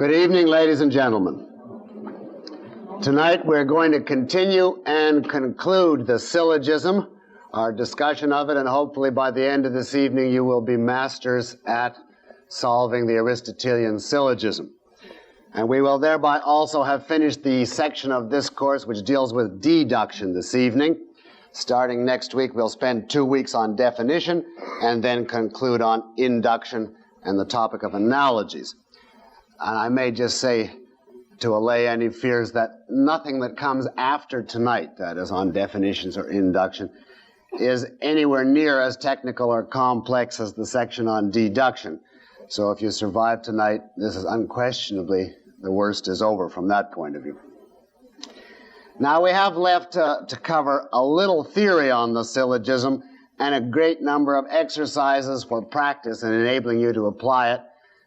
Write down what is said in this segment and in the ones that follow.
Good evening, ladies and gentlemen. Tonight we're going to continue and conclude the syllogism, our discussion of it, and hopefully by the end of this evening you will be masters at solving the Aristotelian Syllogism. And we will thereby also have finished the section of this course which deals with deduction this evening. Starting next week, we'll spend 2 weeks on definition and then conclude on induction and the topic of analogies. And I may just say, to allay any fears, that nothing that comes after tonight, that is on definitions or induction, is anywhere near as technical or complex as the section on deduction. So if you survive tonight, this is unquestionably, the worst is over from that point of view. Now we have left to cover a little theory on the syllogism and a great number of exercises for practice and enabling you to apply it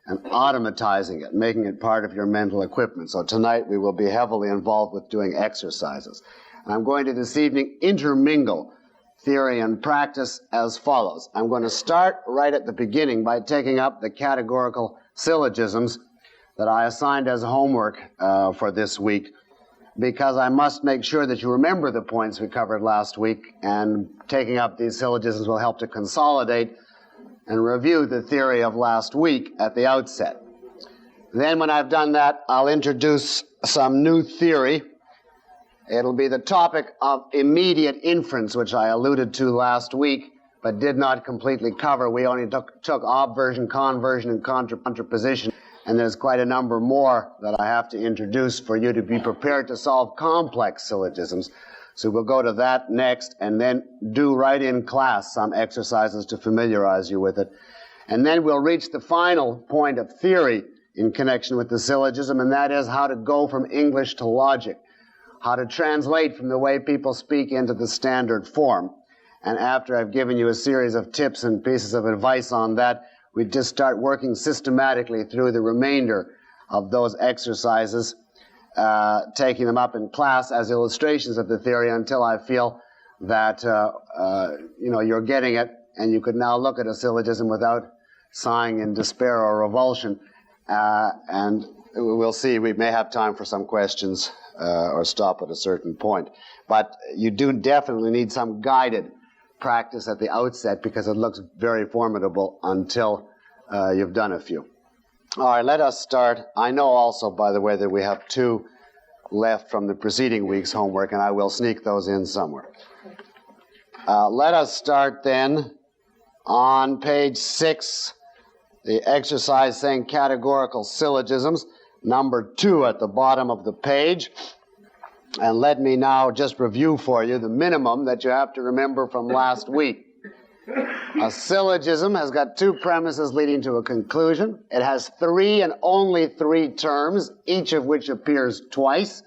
and automatizing it, making it part of your mental equipment. So tonight we will be heavily involved with doing exercises. And I'm going to this evening intermingle theory and practice as follows. I'm going to start right at the beginning by taking up the categorical syllogisms that I assigned as homework for this week, because I must make sure that you remember the points we covered last week, and taking up these syllogisms will help to consolidate and review the theory of last week at the outset. Then when I've done that, I'll introduce some new theory. It'll be the topic of immediate inference, which I alluded to last week, but did not completely cover. We only took obversion, conversion, and contraposition, and there's quite a number more that I have to introduce for you to be prepared to solve complex syllogisms. So we'll go to that next, and then do right in class some exercises to familiarize you with it. And then we'll reach the final point of theory in connection with the syllogism, and that is how to go from English to logic, how to translate from the way people speak into the standard form. And after I've given you a series of tips and pieces of advice on that, we just start working systematically through the remainder of those exercises, taking them up in class as illustrations of the theory until I feel that you're getting it, and you could now look at a syllogism without sighing in despair or revulsion. And we'll see, we may have time for some questions or stop at a certain point. But you do definitely need some guided practice at the outset, because it looks very formidable until you've done a few. All right, let us start. I know also, by the way, that we have 2 left from the preceding week's homework, and I will sneak those in somewhere. Let us start then on page 6, the exercise saying categorical syllogisms, number 2 at the bottom of the page. And let me now just review for you the minimum that you have to remember from last week. A syllogism has got 2 premises leading to a conclusion. It has 3 and only 3 terms, each of which appears twice.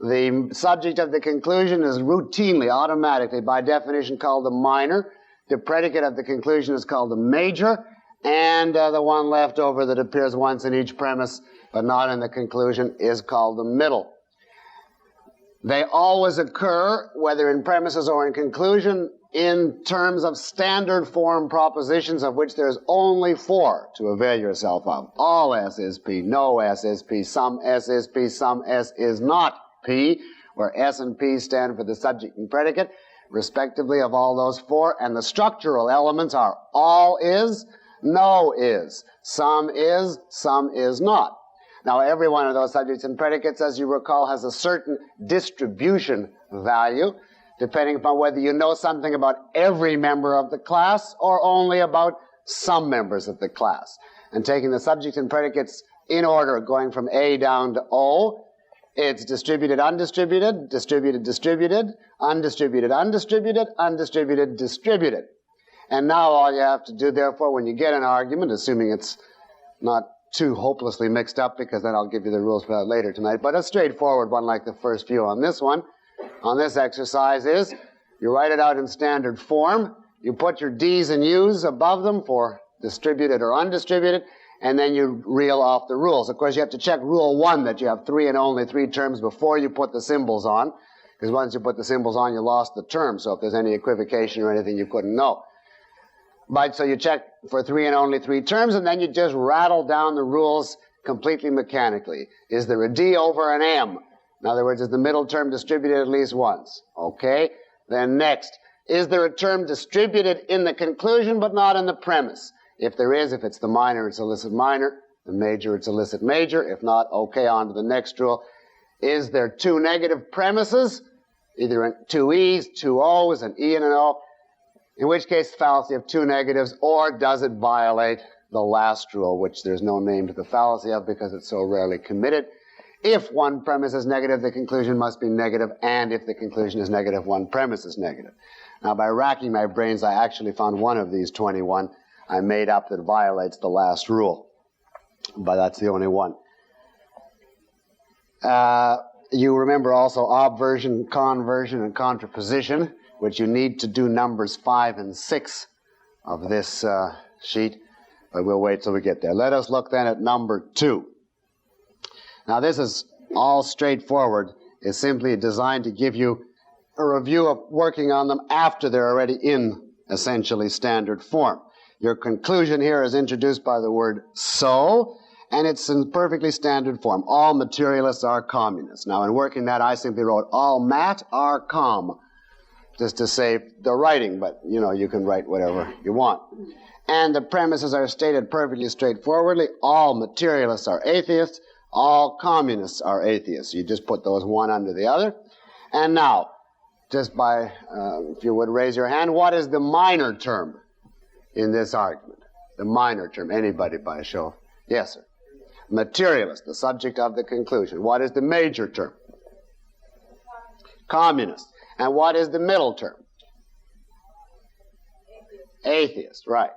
The subject of the conclusion is routinely, automatically, by definition, called the minor. The predicate of the conclusion is called the major. And the one left over that appears once in each premise, but not in the conclusion, is called the middle. They always occur, whether in premises or in conclusion, in terms of standard form propositions, of which there's only 4 to avail yourself of. All S is P, no S is P, some S is P, some S is not P, where S and P stand for the subject and predicate, respectively, of all those 4. And the structural elements are all is, no is, some is not. Now, every one of those subjects and predicates, as you recall, has a certain distribution value, depending upon whether you know something about every member of the class or only about some members of the class. And taking the subjects and predicates in order, going from A down to O, it's distributed, undistributed, distributed, distributed, undistributed, undistributed, undistributed, distributed. And now all you have to do, therefore, when you get an argument, assuming it's not too hopelessly mixed up, because then I'll give you the rules for that later tonight, but a straightforward one like the first few on this one, on this exercise, is you write it out in standard form, you put your D's and U's above them for distributed or undistributed, and then you reel off the rules. Of course, you have to check rule 1 that you have 3 and only 3 terms before you put the symbols on, because once you put the symbols on, you lost the term, so if there's any equivocation or anything, you couldn't know. But so you check for 3 and only 3 terms, and then you just rattle down the rules completely mechanically. Is there a D over an M? In other words, is the middle term distributed at least once? Okay. Then next, is there a term distributed in the conclusion but not in the premise? If there is, if it's the minor, it's illicit minor. The major, it's illicit major. If not, okay, on to the next rule. Is there two negative premises? Either two E's, two O's, an E and an O. In which case, the fallacy of two negatives, or does it violate the last rule, which there's no name to the fallacy of because it's so rarely committed. If one premise is negative, the conclusion must be negative, and if the conclusion is negative, one premise is negative. Now, by racking my brains, I actually found one of these 21 I made up that violates the last rule, but that's the only one. You remember also obversion, conversion, and contraposition, which you need to do numbers 5 and 6 of this sheet, but we'll wait till we get there. Let us look then at number 2. Now this is all straightforward. It's simply designed to give you a review of working on them after they're already in essentially standard form. Your conclusion here is introduced by the word so, and it's in perfectly standard form. All materialists are communists. Now in working that, I simply wrote all mat are com, just to save the writing, but you know, you can write whatever you want. And the premises are stated perfectly straightforwardly. All materialists are atheists. All communists are atheists. You just put those one under the other. And now, just by, if you would raise your hand, what is the minor term in this argument? The minor term. Anybody by a show? Yes, sir. Materialist, the subject of the conclusion. What is the major term? Communist. And what is the middle term? Atheist, right.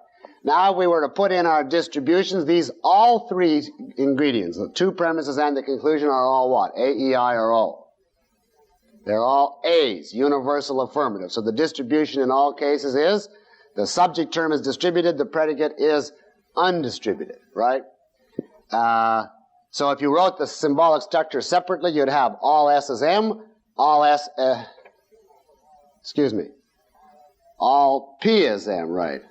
Now, if we were to put in our distributions, these all three ingredients, the two premises and the conclusion, are all what? A, E, I, or O? They're all A's, universal affirmative. So the distribution in all cases is the subject term is distributed, the predicate is undistributed, right? So if you wrote the symbolic structure separately, you'd have all S as M, all S, all P is M, right?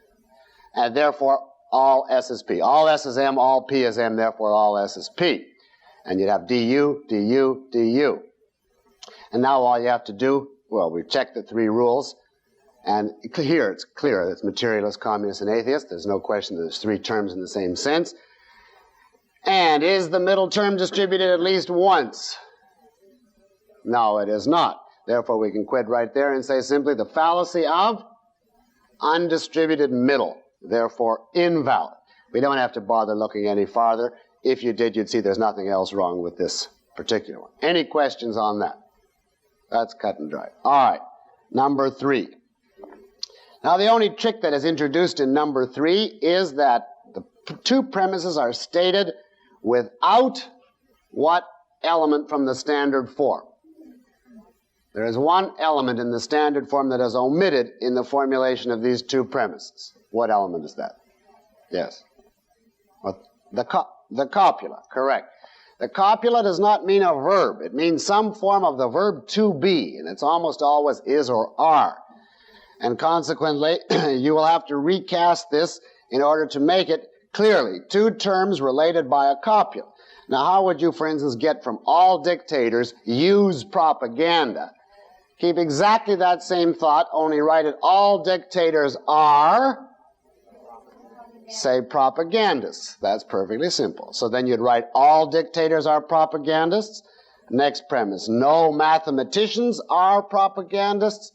And therefore, all S is P. All S is M, all P is M, therefore all S is P. And you'd have du, du, du. And now all you have to do, well, we've checked the three rules, and here it's clear. It's materialist, communist, and atheist. There's no question that there's three terms in the same sense. And is the middle term distributed at least once? No, it is not. Therefore, we can quit right there and say simply the fallacy of undistributed middle. Therefore, invalid. We don't have to bother looking any farther. If you did, you'd see there's nothing else wrong with this particular one. Any questions on that? That's cut and dry. All right, number 3. Now, the only trick that is introduced in number 3 is that the two premises are stated without what element from the standard form? There is one element in the standard form that is omitted in the formulation of these two premises. What element is that? Yes. Well, the copula, correct. The copula does not mean a verb. It means some form of the verb to be, and it's almost always is or are. And consequently, you will have to recast this in order to make it clearly two terms related by a copula. Now, how would you, for instance, get from all dictators use propaganda? Keep exactly that same thought, only write it all dictators are, say, propagandists. That's perfectly simple. So then you'd write all dictators are propagandists. Next premise, no mathematicians are propagandists.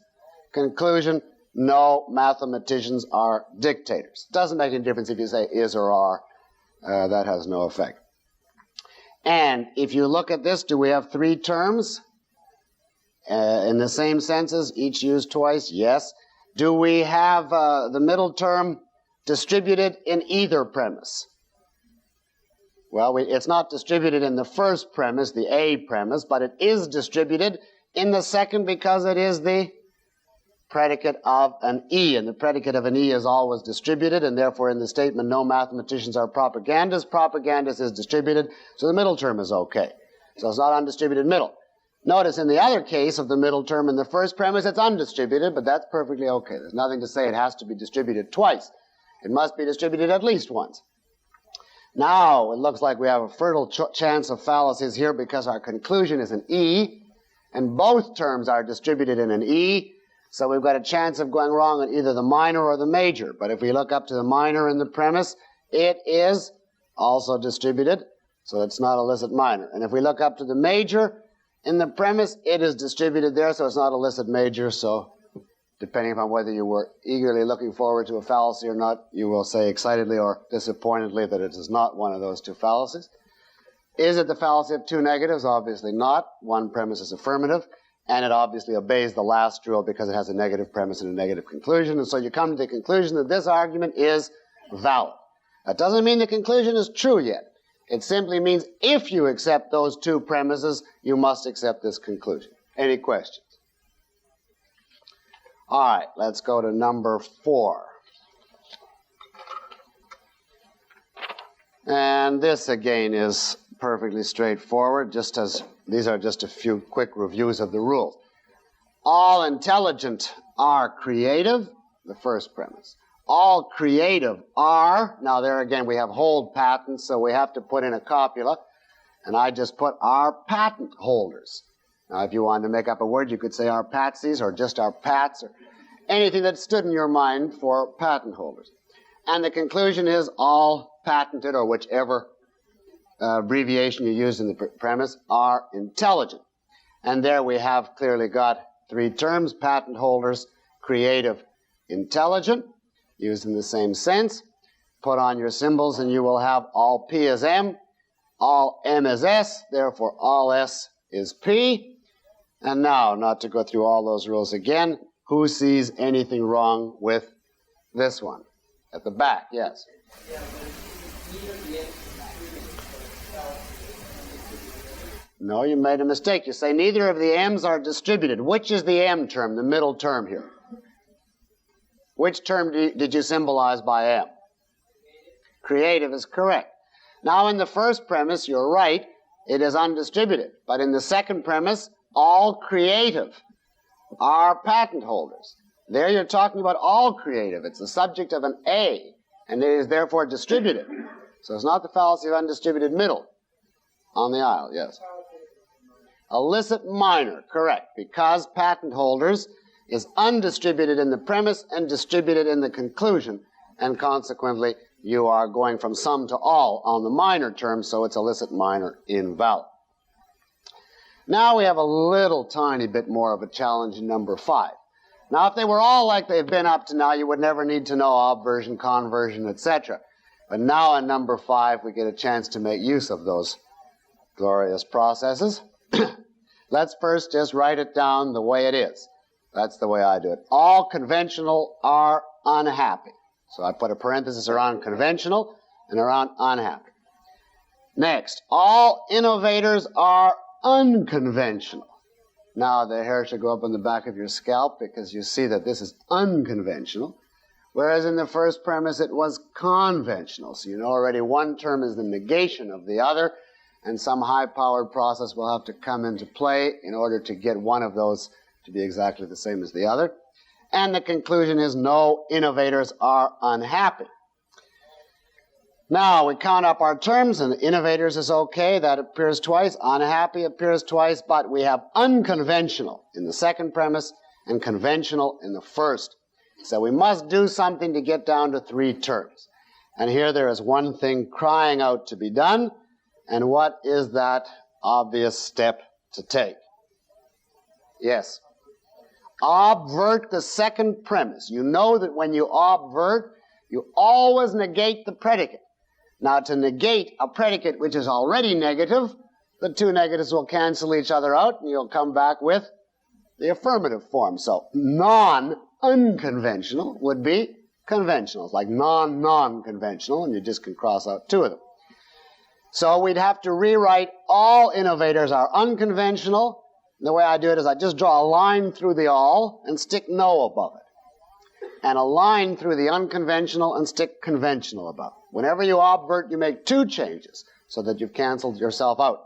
Conclusion, no mathematicians are dictators. Doesn't make any difference if you say is or are. That has no effect. And if you look at this, do we have three terms? In the same senses, each used twice? Yes. Do we have the middle term distributed in either premise? Well, it's not distributed in the first premise, the A premise, but it is distributed in the second because it is the predicate of an E, and the predicate of an E is always distributed, and therefore in the statement, no mathematicians are propagandists, propagandist is distributed, so the middle term is okay. So it's not undistributed middle. Notice in the other case of the middle term in the first premise, it's undistributed, but that's perfectly okay. There's nothing to say it has to be distributed twice. It must be distributed at least once. Now, it looks like we have a fertile chance of fallacies here because our conclusion is an E, and both terms are distributed in an E, so we've got a chance of going wrong on either the minor or the major. But if we look up to the minor in the premise, it is also distributed, so it's not illicit minor. And if we look up to the major in the premise, it is distributed there, so it's not illicit major, so depending upon whether you were eagerly looking forward to a fallacy or not, you will say excitedly or disappointedly that it is not one of those two fallacies. Is it the fallacy of two negatives? Obviously not. One premise is affirmative, and it obviously obeys the last rule because it has a negative premise and a negative conclusion, and so you come to the conclusion that this argument is valid. That doesn't mean the conclusion is true yet. It simply means if you accept those two premises, you must accept this conclusion. Any questions? All right, let's go to number 4. And this again is perfectly straightforward, just as these are just a few quick reviews of the rules. All intelligent are creative, the first premise. All creative are, now there again we have hold patents, so we have to put in a copula, and I just put our patent holders. Now if you wanted to make up a word, you could say our patsies or just our pats or anything that stood in your mind for patent holders. And the conclusion is all patented, or whichever abbreviation you use in the premise, are intelligent. And there we have clearly got three terms: patent holders, creative, intelligent, used in the same sense. Put on your symbols and you will have all P is M, all M is S, therefore all S is P. And now, not to go through all those rules again, who sees anything wrong with this one? At the back, yes. No, you made a mistake. You say neither of the M's are distributed. Which is the M term, the middle term here? Which term did you symbolize by M? Creative is correct. Now in the first premise, you're right, it is undistributed. But in the second premise, all creative are patent holders. There you're talking about all creative. It's the subject of an A, and it is therefore distributed. So it's not the fallacy of undistributed middle on the aisle, yes. Illicit minor, correct, because patent holders is undistributed in the premise and distributed in the conclusion, and consequently you are going from some to all on the minor term, so it's illicit minor invalid. Now we have a little tiny bit more of a challenge in number 5. Now if they were all like they've been up to now, you would never need to know obversion, conversion, etc. But now in number 5 we get a chance to make use of those glorious processes. Let's first just write it down the way it is. That's the way I do it. All conventional are unhappy. So I put a parenthesis around conventional and around unhappy. Next, all innovators are unconventional. Now the hair should go up on the back of your scalp because you see that this is unconventional, whereas in the first premise it was conventional. So you know already one term is the negation of the other, and some high-powered process will have to come into play in order to get one of those to be exactly the same as the other. And the conclusion is no innovators are unhappy. Now we count up our terms, and innovators is okay, that appears twice, unhappy appears twice, but we have unconventional in the second premise and conventional in the first. So we must do something to get down to 3 terms. And here there is one thing crying out to be done, and what is that obvious step to take? Yes. Obvert the second premise. You know that when you obvert, you always negate the predicate. Now, to negate a predicate which is already negative, the 2 negatives will cancel each other out, and you'll come back with the affirmative form. So, non-unconventional would be conventional. It's like non-non-conventional, and you just can cross out 2 of them. So, we'd have to rewrite all innovators are unconventional. The way I do it is I just draw a line through the all and stick no above it, and a line through the unconventional and stick conventional above it. Whenever you obvert, you make 2 changes so that you've canceled yourself out.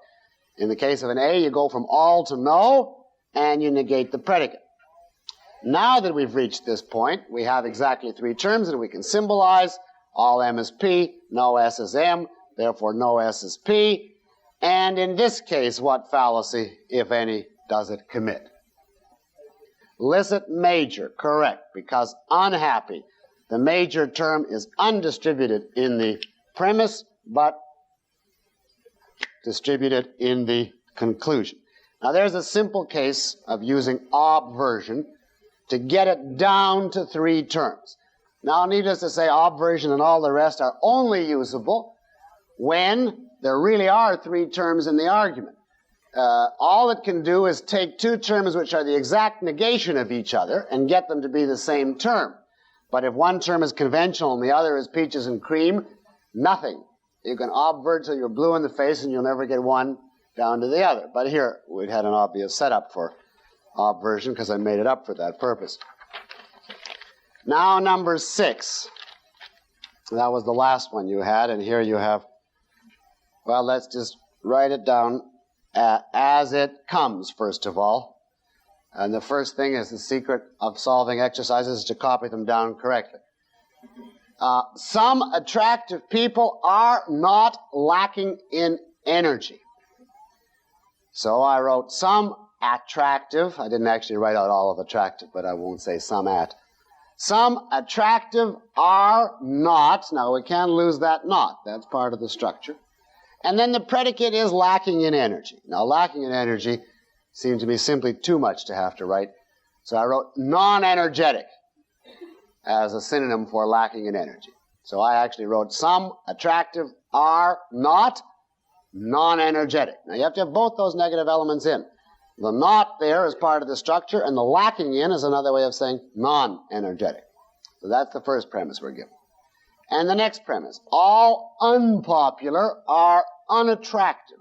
In the case of an A, you go from all to no, and you negate the predicate. Now that we've reached this point, we have exactly 3 terms that we can symbolize. All M is P, no S is M, therefore no S is P. And in this case, what fallacy, if any, does it commit? Licit major, correct, because unhappy. The major term is undistributed in the premise, but distributed in the conclusion. Now there's a simple case of using obversion to get it down to 3 terms. Now needless to say, obversion and all the rest are only usable when there really are 3 terms in the argument. All it can do is take 2 terms which are the exact negation of each other and get them to be the same term. But if one term is conventional and the other is peaches and cream, nothing. You can obvert till you're blue in the face and you'll never get one down to the other. But here we'd had an obvious setup for obversion because I made it up for that purpose. Now number 6. That was the last one you had, and here you have, well, let's just write it down as it comes, first of all. And the first thing is the secret of solving exercises is to copy them down correctly. Some attractive people are not lacking in energy. So I wrote some attractive. I didn't actually write out all of attractive, but I won't say some at. Some attractive are not. Now we can't lose that not. That's part of the structure. And then the predicate is lacking in energy. Now lacking in energy seemed to be simply too much to have to write. So I wrote non-energetic as a synonym for lacking in energy. So I actually wrote some attractive are not non-energetic. Now you have to have both those negative elements in. The not there is part of the structure, and the lacking in is another way of saying non-energetic. So that's the first premise we're given. And the next premise, all unpopular are unattractive.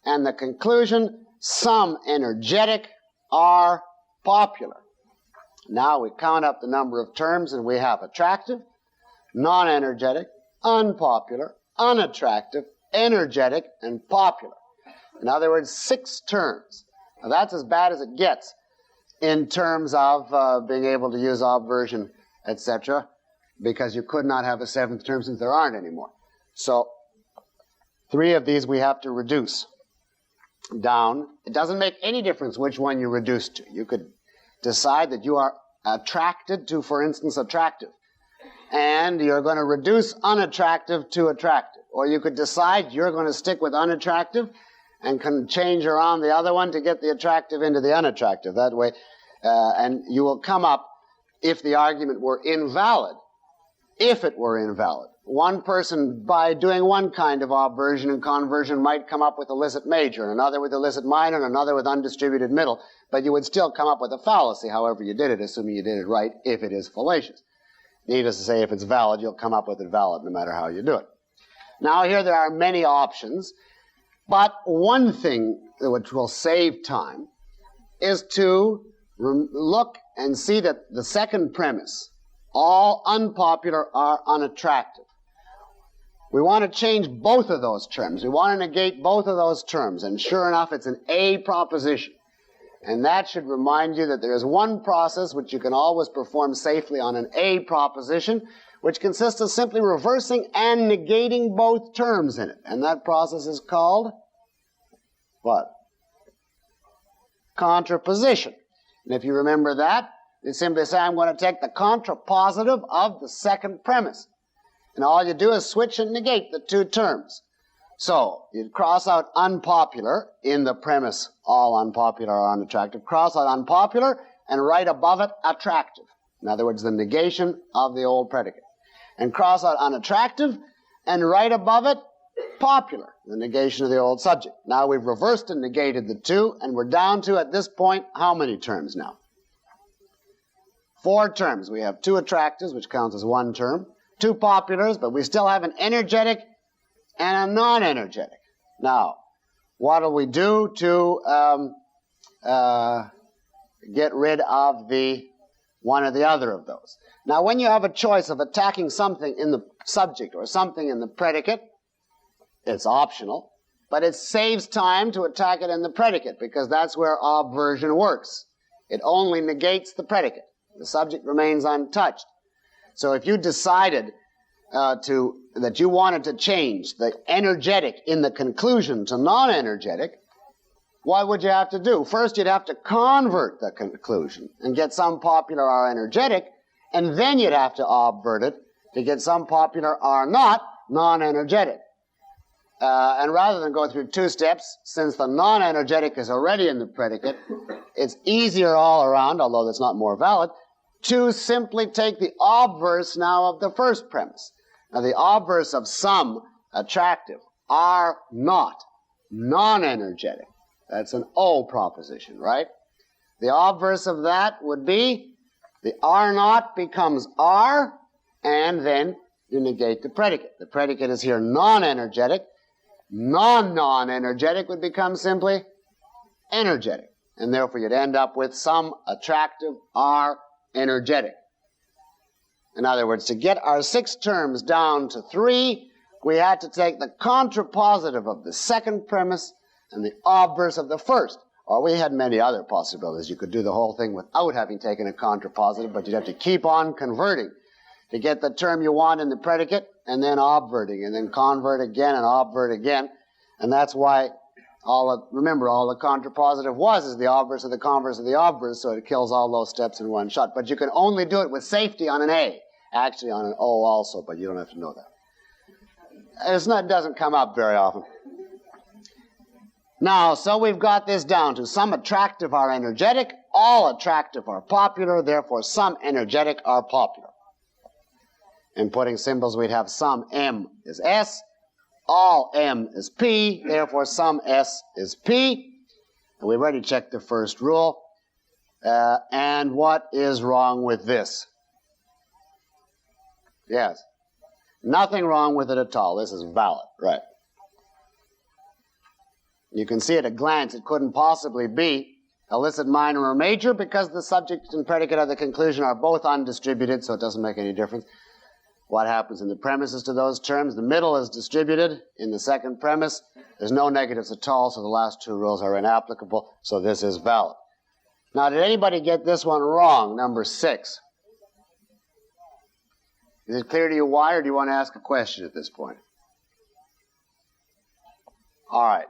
And the conclusion, some energetic are popular. Now we count up the number of terms and we have attractive, non-energetic, unpopular, unattractive, energetic, and popular. In other words, 6 terms. Now that's as bad as it gets in terms of being able to use obversion, etc., because you could not have a 7th term since there aren't anymore. So 3 of these we have to reduce down. It doesn't make any difference which one you reduce to. You could decide that you are attracted to, for instance, attractive, and you're going to reduce unattractive to attractive. Or you could decide you're going to stick with unattractive and can change around the other one to get the attractive into the unattractive. That way, and you will come up, if the argument were invalid, if it were invalid. One person, by doing one kind of obversion and conversion, might come up with a licit major, and another with a licit minor, and another with undistributed middle, but you would still come up with a fallacy, however you did it, assuming you did it right, if it is fallacious. Needless to say, if it's valid, you'll come up with it valid no matter how you do it. Now here there are many options, but one thing which will save time is to look and see that the second premise, all unpopular are unattractive. We want to change both of those terms. We want to negate both of those terms, and sure enough, it's an A proposition. And that should remind you that there is one process which you can always perform safely on an A proposition, which consists of simply reversing and negating both terms in it. And that process is called what? Contraposition. And if you remember that, you simply say, I'm going to take the contrapositive of the second premise. And all you do is switch and negate the 2 terms. So, you'd cross out unpopular in the premise, all unpopular are unattractive. Cross out unpopular and write above it attractive. In other words, the negation of the old predicate. And cross out unattractive and write above it popular, the negation of the old subject. Now we've reversed and negated the 2, and we're down to, at this point, how many terms now? 4 terms. We have 2 attractives, which counts as 1 term, 2 populars, but we still have an energetic and a non-energetic. Now, what do we do to get rid of the one or the other of those? Now, when you have a choice of attacking something in the subject or something in the predicate, it's optional, but it saves time to attack it in the predicate, because that's where obversion works. It only negates the predicate. The subject remains untouched. So if you decided that you wanted to change the energetic in the conclusion to non-energetic, what would you have to do? First, you'd have to convert the conclusion and get some popular R energetic, and then you'd have to obvert it to get some popular R not non-energetic. And rather than go through two steps, since the non-energetic is already in the predicate, it's easier all around, although that's not more valid, to simply take the obverse now of the first premise. Now, the obverse of some attractive R not non-energetic. That's an O proposition, right? The obverse of that would be the R naught becomes R, and then you negate the predicate. The predicate is here non-energetic. Non-non-energetic would become simply energetic. And therefore you'd end up with some attractive R energetic. In other words, to get our 6 terms down to 3, we had to take the contrapositive of the second premise and the obverse of the first. Or we had many other possibilities. You could do the whole thing without having taken a contrapositive, but you'd have to keep on converting to get the term you want in the predicate, and then obverting, and then convert again and obvert again. And that's why remember, all the contrapositive is the obverse of the converse of the obverse, so it kills all those steps in one shot. But you can only do it with safety on an A. Actually on an O also, but you don't have to know that. It doesn't come up very often. Now, so we've got this down to some attractive are energetic, all attractive are popular, therefore some energetic are popular. In putting symbols, we'd have some M is S, all M is P, therefore some S is P. And we've already checked the first rule. And what is wrong with this? Yes. Nothing wrong with it at all. This is valid, right? You can see at a glance it couldn't possibly be illicit minor or major because the subject and predicate of the conclusion are both undistributed, so it doesn't make any difference what happens in the premises to those terms. The middle is distributed in the second premise. There's no negatives at all, so the last 2 rules are inapplicable, so this is valid. Now, did anybody get this one wrong, number 6? Is it clear to you why, or do you want to ask a question at this point? All right.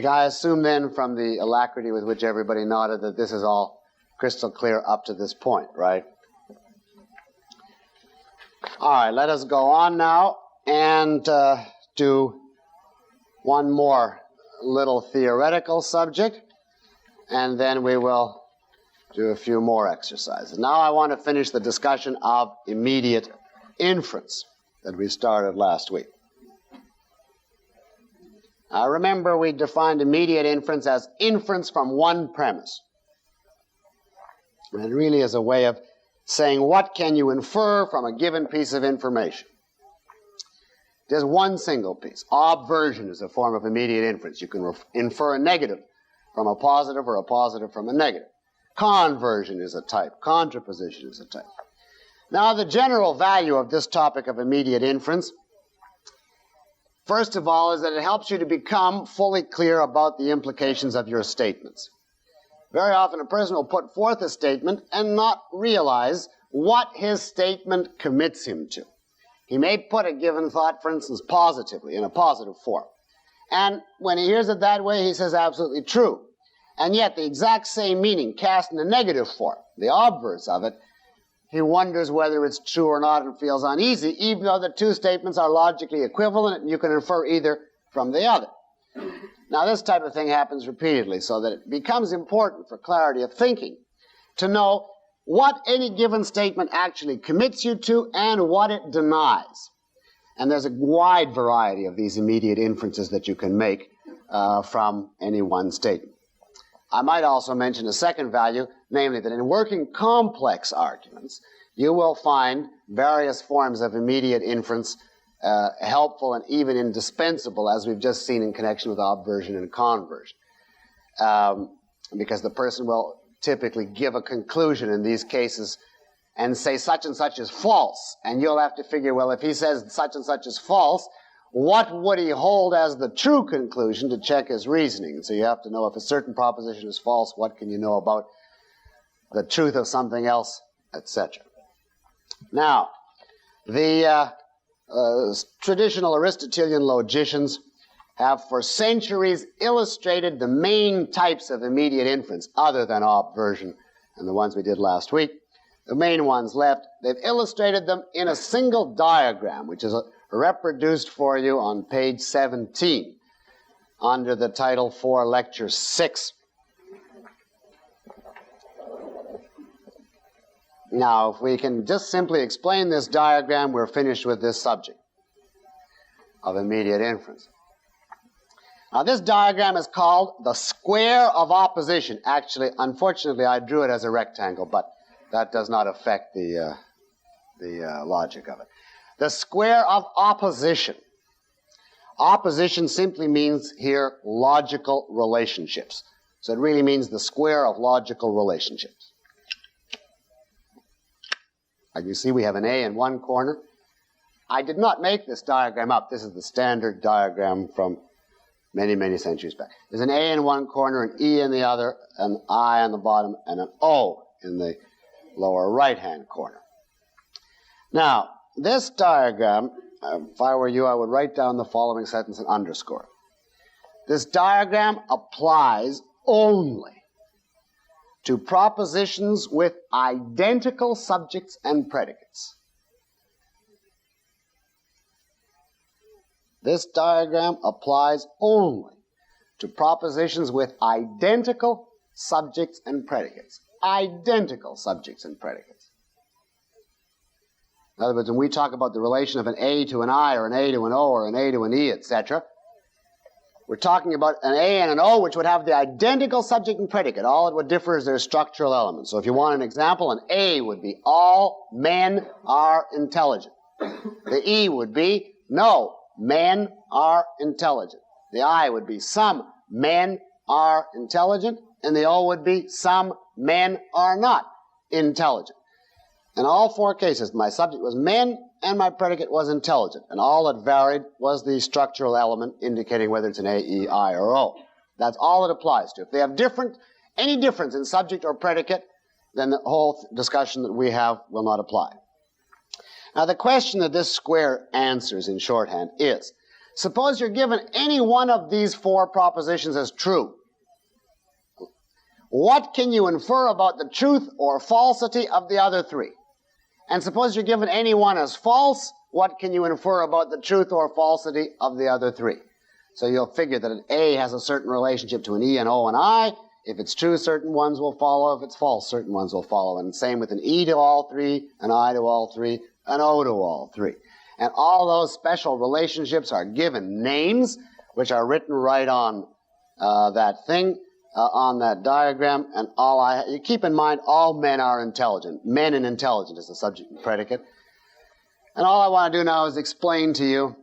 I assume then from the alacrity with which everybody nodded that this is all crystal clear up to this point, right? All right, let us go on now and do one more little theoretical subject, and then we will do a few more exercises. Now I want to finish the discussion of immediate inference that we started last week. Remember, we defined immediate inference as inference from one premise. And it really is a way of saying what can you infer from a given piece of information. There's one single piece. Obversion is a form of immediate inference. You can infer a negative from a positive or a positive from a negative. Conversion is a type. Contraposition is a type. Now, the general value of this topic of immediate inference, first of all, is that it helps you to become fully clear about the implications of your statements. Very often a person will put forth a statement and not realize what his statement commits him to. He may put a given thought, for instance, positively, in a positive form. And when he hears it that way, he says absolutely true. And yet the exact same meaning cast in a negative form, the obverse of it, he wonders whether it's true or not and feels uneasy, even though the 2 statements are logically equivalent and you can infer either from the other. Now, this type of thing happens repeatedly, so that it becomes important for clarity of thinking to know what any given statement actually commits you to and what it denies. And there's a wide variety of these immediate inferences that you can make from any one statement. I might also mention a second value, namely that in working complex arguments, you will find various forms of immediate inference helpful and even indispensable, as we've just seen in connection with obversion and conversion. Because the person will typically give a conclusion in these cases and say such and such is false. And you'll have to figure, well, if he says such and such is false, what would he hold as the true conclusion to check his reasoning? And so you have to know if a certain proposition is false, what can you know about the truth of something else, etc. Now, The traditional Aristotelian logicians have for centuries illustrated the main types of immediate inference, other than obversion and the ones we did last week. The main ones left, they've illustrated them in a single diagram, which is reproduced for you on page 17 under the title for Lecture 6. Now, if we can just simply explain this diagram, we're finished with this subject of immediate inference. Now, this diagram is called the square of opposition. Actually, unfortunately, I drew it as a rectangle, but that does not affect the logic of it. The square of opposition. Opposition simply means here logical relationships. So it really means the square of logical relationships. And you see we have an A in one corner. I did not make this diagram up. This is the standard diagram from many, many centuries back. There's an A in one corner, an E in the other, an I on the bottom, and an O in the lower right-hand corner. Now, this diagram, if I were you, I would write down the following sentence and underscore it. This diagram applies only to propositions with identical subjects and predicates. This diagram applies only to propositions with identical subjects and predicates. Identical subjects and predicates. In other words, when we talk about the relation of an A to an I, or an A to an O, or an A to an E, etc., we're talking about an A and an O which would have the identical subject and predicate. All it would differ is their structural elements. So if you want an example, an A would be all men are intelligent. The E would be no men are intelligent. The I would be some men are intelligent, and the O would be some men are not intelligent. In all four cases, my subject was men and my predicate was intelligent, and all that varied was the structural element indicating whether it's an A, E, I, or O. That's all it applies to. If they have any difference in subject or predicate, then the whole discussion that we have will not apply. Now, the question that this square answers in shorthand is, suppose you're given any one of these four propositions as true. What can you infer about the truth or falsity of the other three? And suppose you're given any one as false, what can you infer about the truth or falsity of the other three? So you'll figure that an A has a certain relationship to an E, an O, and I. If it's true, certain ones will follow. If it's false, certain ones will follow. And same with an E to all three, an I to all three, an O to all three. And all those special relationships are given names, which are written right on that thing, on that diagram. And you keep in mind, all men are intelligent. Men and intelligent is the subject and predicate. And all I want to do now is explain to you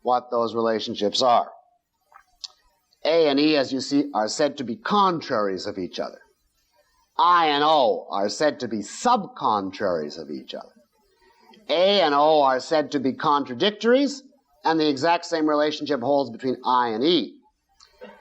what those relationships are. A and E, as you see, are said to be contraries of each other. I and O are said to be subcontraries of each other. A and O are said to be contradictories, and the exact same relationship holds between I and E.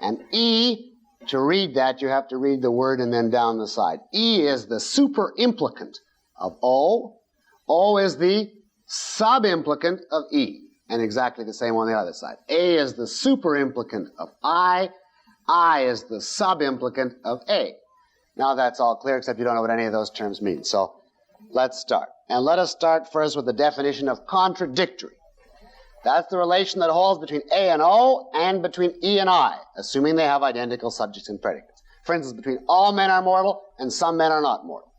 And E, to read that, you have to read the word and then down the side. E is the superimplicant of O. O is the subimplicant of E. And exactly the same on the other side. A is the superimplicant of I. I is the subimplicant of A. Now that's all clear, except you don't know what any of those terms mean. So let's start. And let us start first with the definition of contradictory. That's the relation that holds between A and O and between E and I, assuming they have identical subjects and predicates. For instance, between all men are mortal and some men are not mortal.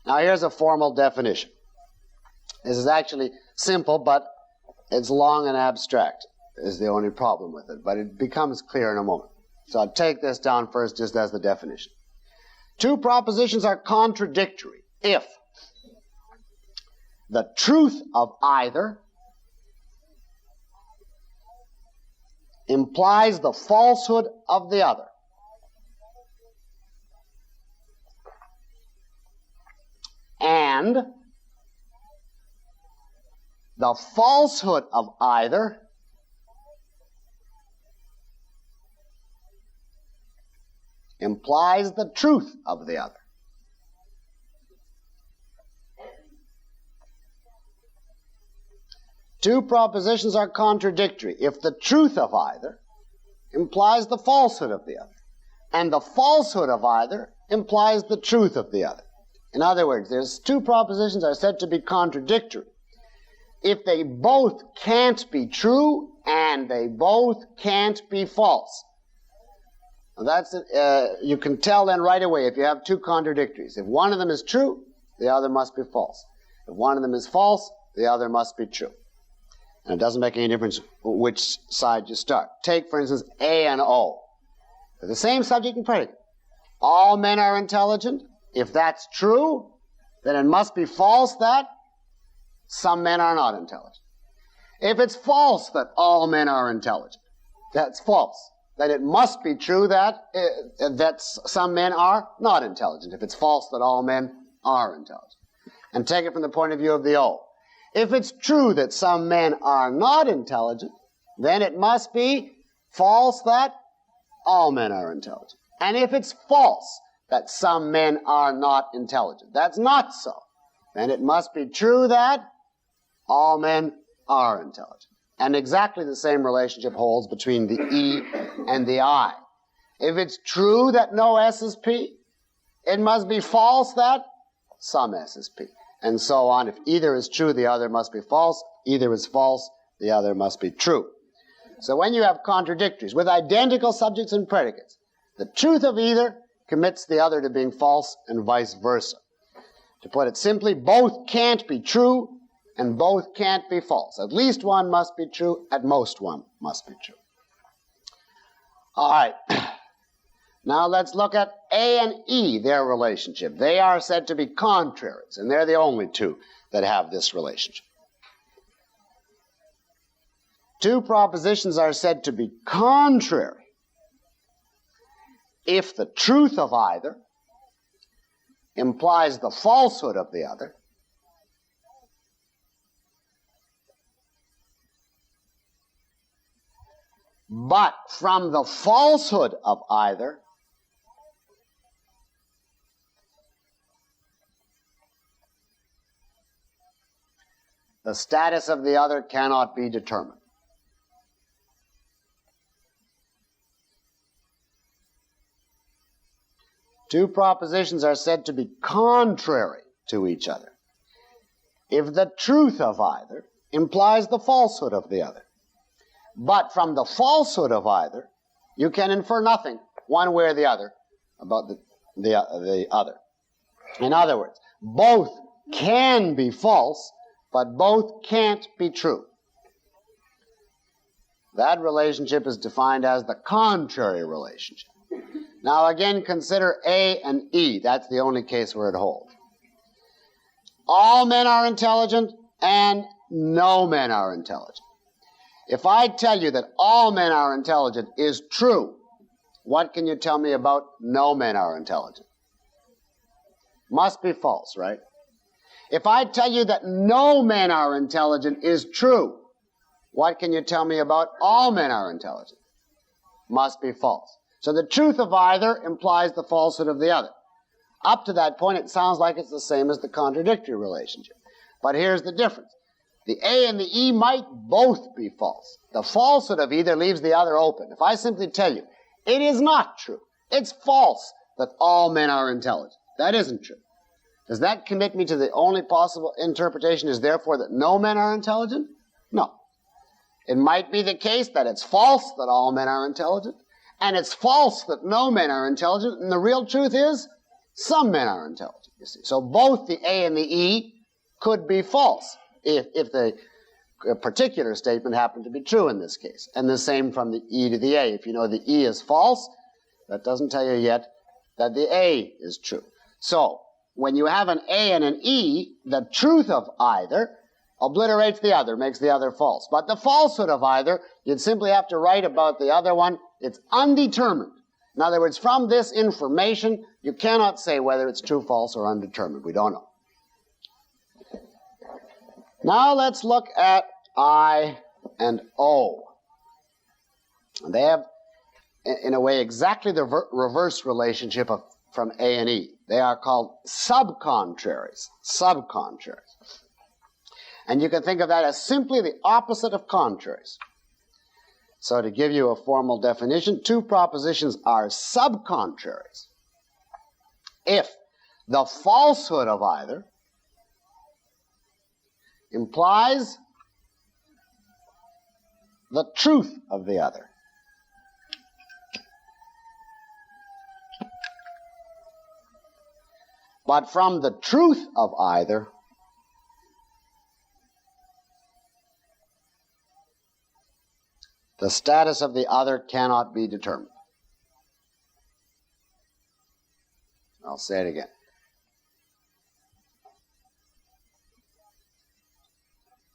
Now here's a formal definition. This is actually simple, but it's long and abstract is the only problem with it, but it becomes clear in a moment. So I'll take this down first just as the definition. Two propositions are contradictory if the truth of either implies the falsehood of the other, and the falsehood of either implies the truth of the other. Two propositions are contradictory if the truth of either implies the falsehood of the other, and the falsehood of either implies the truth of the other. In other words, there's two propositions are said to be contradictory if they both can't be true and they both can't be false. Now that's you can tell then right away if you have two contradictories. If one of them is true, the other must be false. If one of them is false, the other must be true. And it doesn't make any difference which side you start. Take, for instance, A and O. They're the same subject and predicate. All men are intelligent. If that's true, then it must be false that some men are not intelligent. If it's false that all men are intelligent, that's false. Then it must be true that some men are not intelligent, if it's false that all men are intelligent. And take it from the point of view of the O. If it's true that some men are not intelligent, then it must be false that all men are intelligent. And if it's false that some men are not intelligent, that's not so, then it must be true that all men are intelligent. And exactly the same relationship holds between the E and the I. If it's true that no S is P, it must be false that some S is P. And so on. If either is true, the other must be false. Either is false, the other must be true. So when you have contradictories with identical subjects and predicates, the truth of either commits the other to being false and vice versa. To put it simply, both can't be true and both can't be false. At least one must be true, at most one must be true. All right. Now let's look at A and E, their relationship. They are said to be contraries, and they're the only two that have this relationship. Two propositions are said to be contrary if the truth of either implies the falsehood of the other, but from the falsehood of either the status of the other cannot be determined. Two propositions are said to be contrary to each other if the truth of either implies the falsehood of the other. But from the falsehood of either, you can infer nothing, one way or the other, about the other. In other words, both can be false, but both can't be true. That relationship is defined as the contrary relationship. Now again, consider A and E. That's the only case where it holds. All men are intelligent and no men are intelligent. If I tell you that all men are intelligent is true, what can you tell me about no men are intelligent? Must be false, right? If I tell you that no men are intelligent is true, what can you tell me about all men are intelligent? Must be false. So the truth of either implies the falsehood of the other. Up to that point, it sounds like it's the same as the contradictory relationship. But here's the difference. The A and the E might both be false. The falsehood of either leaves the other open. If I simply tell you, it is not true, it's false that all men are intelligent, that isn't true. Does that commit me to the only possible interpretation is therefore that no men are intelligent? No. It might be the case that it's false that all men are intelligent, and it's false that no men are intelligent, and the real truth is some men are intelligent, you see. So both the A and the E could be false if the particular statement happened to be true in this case. And the same from the E to the A. If you know the E is false, that doesn't tell you yet that the A is true. So when you have an A and an E, the truth of either obliterates the other, makes the other false. But the falsehood of either, you'd simply have to write about the other one. It's undetermined. In other words, from this information, you cannot say whether it's true, false, or undetermined. We don't know. Now let's look at I and O. They have, in a way, exactly the reverse relationship from A and E. They are called subcontraries. Subcontraries. And you can think of that as simply the opposite of contraries. So to give you a formal definition, two propositions are subcontraries if the falsehood of either implies the truth of the other. But from the truth of either, the status of the other cannot be determined. I'll say it again.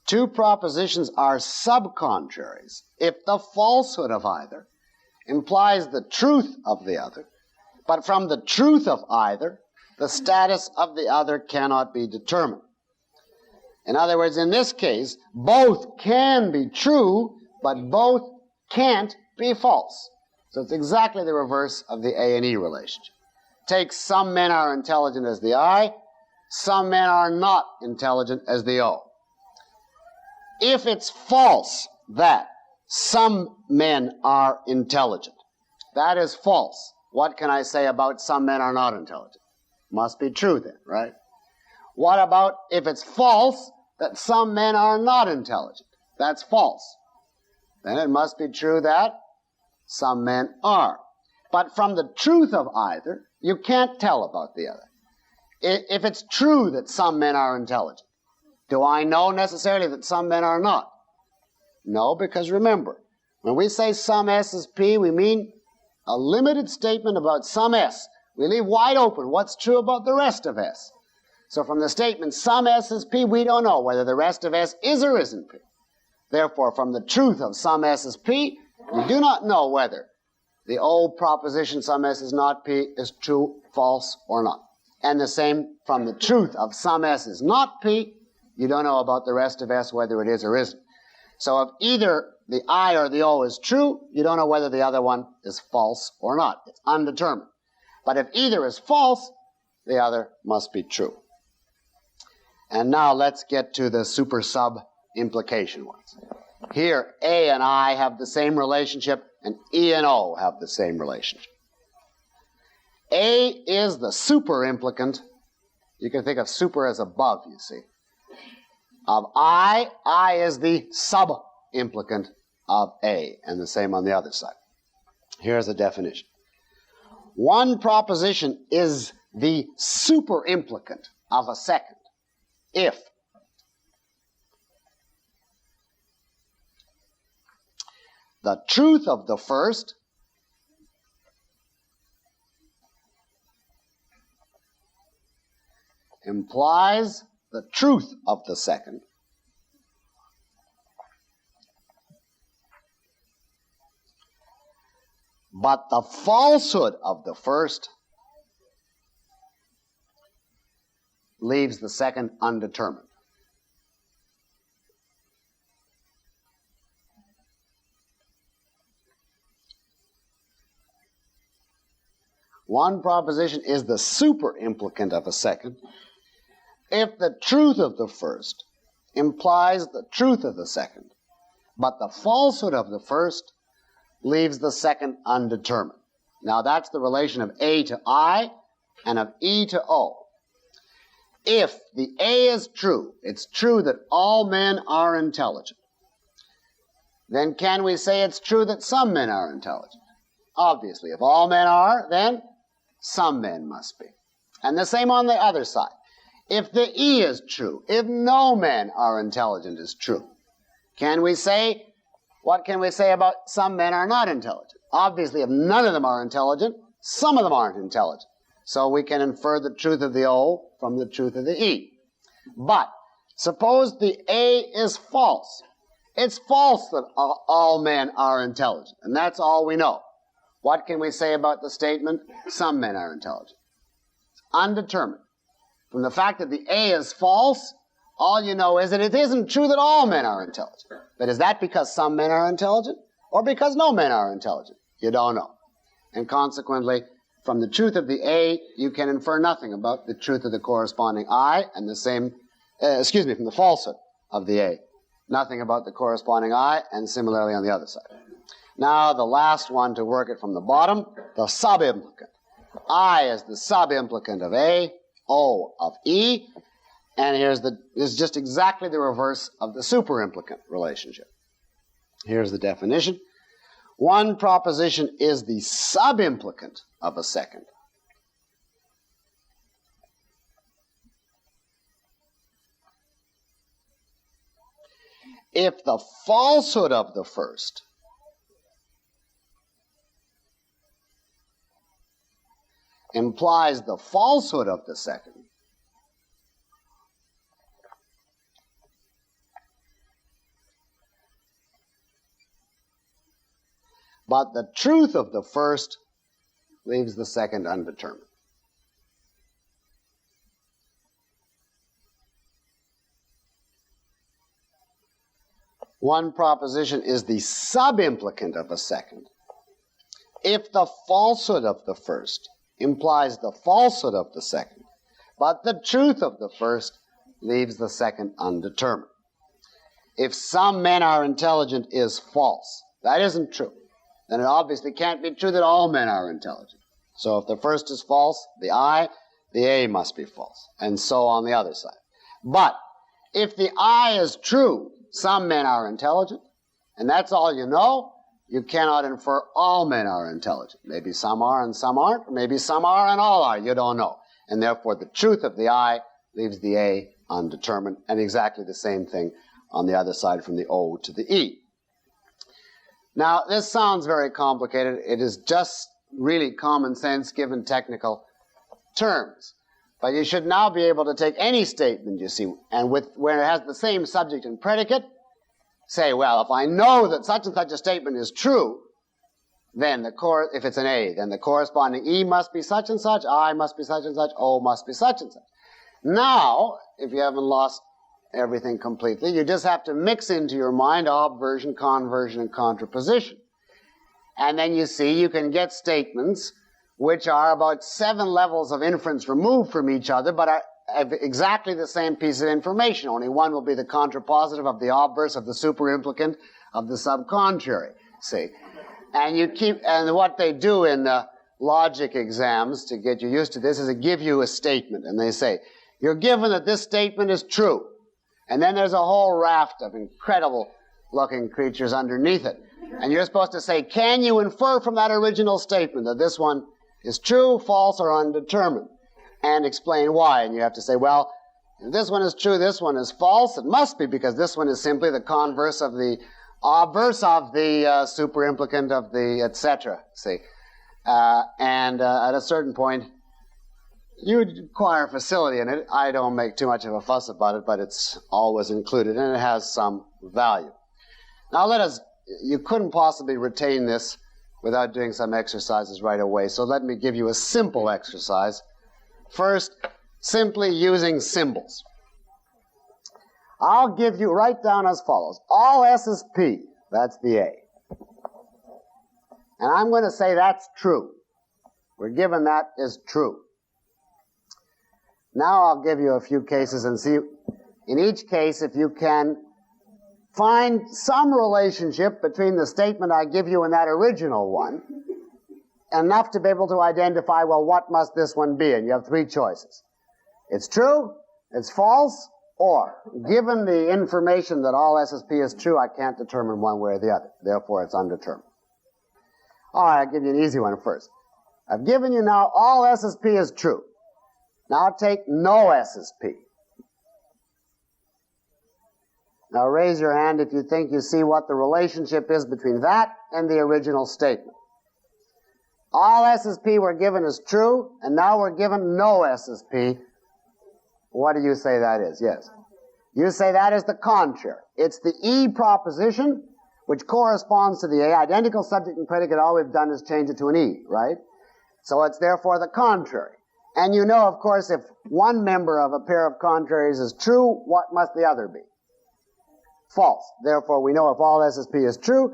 Two propositions are subcontraries if the falsehood of either implies the truth of the other, but from the truth of either, the status of the other cannot be determined. In other words, in this case, both can be true, but both can't be false. So it's exactly the reverse of the A and E relationship. Take some men are intelligent as the I, some men are not intelligent as the O. If it's false that some men are intelligent, that is false. What can I say about some men are not intelligent? Must be true then, right? What about if it's false that some men are not intelligent? That's false. Then it must be true that some men are. But from the truth of either, you can't tell about the other. If it's true that some men are intelligent, do I know necessarily that some men are not? No, because remember, when we say some S is P, we mean a limited statement about some S. We leave wide open what's true about the rest of S. So from the statement some S is P, we don't know whether the rest of S is or isn't P. Therefore, from the truth of some S is P, you do not know whether the old proposition some S is not P is true, false, or not. And the same from the truth of some S is not P, you don't know about the rest of S whether it is or isn't. So if either the I or the O is true, you don't know whether the other one is false or not. It's undetermined. But if either is false, the other must be true. And now let's get to the super sub implication ones. Here, A and I have the same relationship, and E and O have the same relationship. A is the super implicant. You can think of super as above, you see. Of I is the sub implicant of A, and the same on the other side. Here's a definition. One proposition is the super implicant of a second if the truth of the first implies the truth of the second, but the falsehood of the first leaves the second undetermined. One proposition is the super implicant of a second if the truth of the first implies the truth of the second, but the falsehood of the first leaves the second undetermined. Now that's the relation of A to I and of E to O. If the A is true, it's true that all men are intelligent, then can we say it's true that some men are intelligent? Obviously, if all men are, then some men must be. And the same on the other side. If the E is true, if no men are intelligent is true, can we say, what can we say about some men are not intelligent? Obviously, if none of them are intelligent, some of them aren't intelligent. So we can infer the truth of the O from the truth of the E. But suppose the A is false. It's false that all men are intelligent, and that's all we know. What can we say about the statement, some men are intelligent? It's undetermined. From the fact that the A is false, all you know is that it isn't true that all men are intelligent. But is that because some men are intelligent, or because no men are intelligent? You don't know. And consequently, from the truth of the A, you can infer nothing about the truth of the corresponding I, and the same, from the falsehood of the A. Nothing about the corresponding I, and similarly on the other side. Now the last one to work it from the bottom, the subimplicant. I is the subimplicant of A, O of E, and this is just exactly the reverse of the superimplicant relationship. Here's the definition. One proposition is the subimplicant of a second. If the falsehood of the first implies the falsehood of the second, but the truth of the first leaves the second undetermined. One proposition is the subimplicant of a second if the falsehood of the first implies the falsehood of the second, but the truth of the first leaves the second undetermined. If some men are intelligent is false. That isn't true. Then it obviously can't be true that all men are intelligent. So if the first is false, the I, the A must be false, and so on the other side. But if the I is true, some men are intelligent, and that's all you know, you cannot infer all men are intelligent. Maybe some are and some aren't, or maybe some are and all are. You don't know. And therefore the truth of the I leaves the A undetermined, and exactly the same thing on the other side from the O to the E. Now, this sounds very complicated. It is just really common sense given technical terms. But you should now be able to take any statement, you see, and where it has the same subject and predicate, say, well, if I know that such and such a statement is true, then if it's an A, then the corresponding E must be such and such, I must be such and such, O must be such and such. Now, if you haven't lost everything completely, you just have to mix into your mind obversion, conversion, and contraposition. And then you see you can get statements which are about 7 levels of inference removed from each other, but are exactly the same piece of information. Only one will be the contrapositive of the obverse of the superimplicant of the subcontrary. See, and what they do in logic exams to get you used to this is to give you a statement, and they say you're given that this statement is true, and then there's a whole raft of incredible-looking creatures underneath it, and you're supposed to say, can you infer from that original statement that this one is true, false, or undetermined, and explain why. And you have to say, well, if this one is true, this one is false, it must be because this one is simply the converse of the obverse of the superimplicant of the etc. See, and at a certain point, you acquire facility in it. I don't make too much of a fuss about it, but it's always included, and it has some value. Now you couldn't possibly retain this without doing some exercises right away. So let me give you a simple exercise. First, simply using symbols. I'll give you, write down as follows. All S is P, that's the A. And I'm going to say that's true. We're given that is true. Now I'll give you a few cases and see, in each case, if you can find some relationship between the statement I give you and that original one, enough to be able to identify, well, what must this one be? And you have 3 choices. It's true, it's false, or, given the information that all SSP is true, I can't determine one way or the other. Therefore, it's undetermined. All right, I'll give you an easy one first. I've given you now all SSP is true. Now take no SSP. Now raise your hand if you think you see what the relationship is between that and the original statement. All SSP were given as true, and now we're given no SSP. What do you say that is? Yes. You say that is the contrary. It's the E proposition, which corresponds to the A. Identical subject and predicate, all we've done is change it to an E, right? So it's therefore the contrary. And you know, of course, if one member of a pair of contraries is true, what must the other be? False. Therefore, we know if all SSP is true,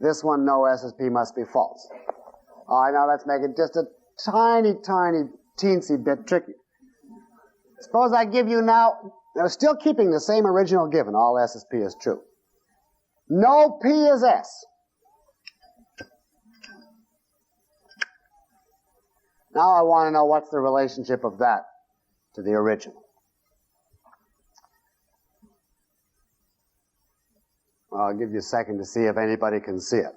this one, no SSP, must be false. All right, now let's make it just a tiny, tiny, teensy bit tricky. Suppose I give you now Now, still keeping the same original given, all S is P is true. No P is S. Now I want to know what's the relationship of that to the original. Well, I'll give you a second to see if anybody can see it.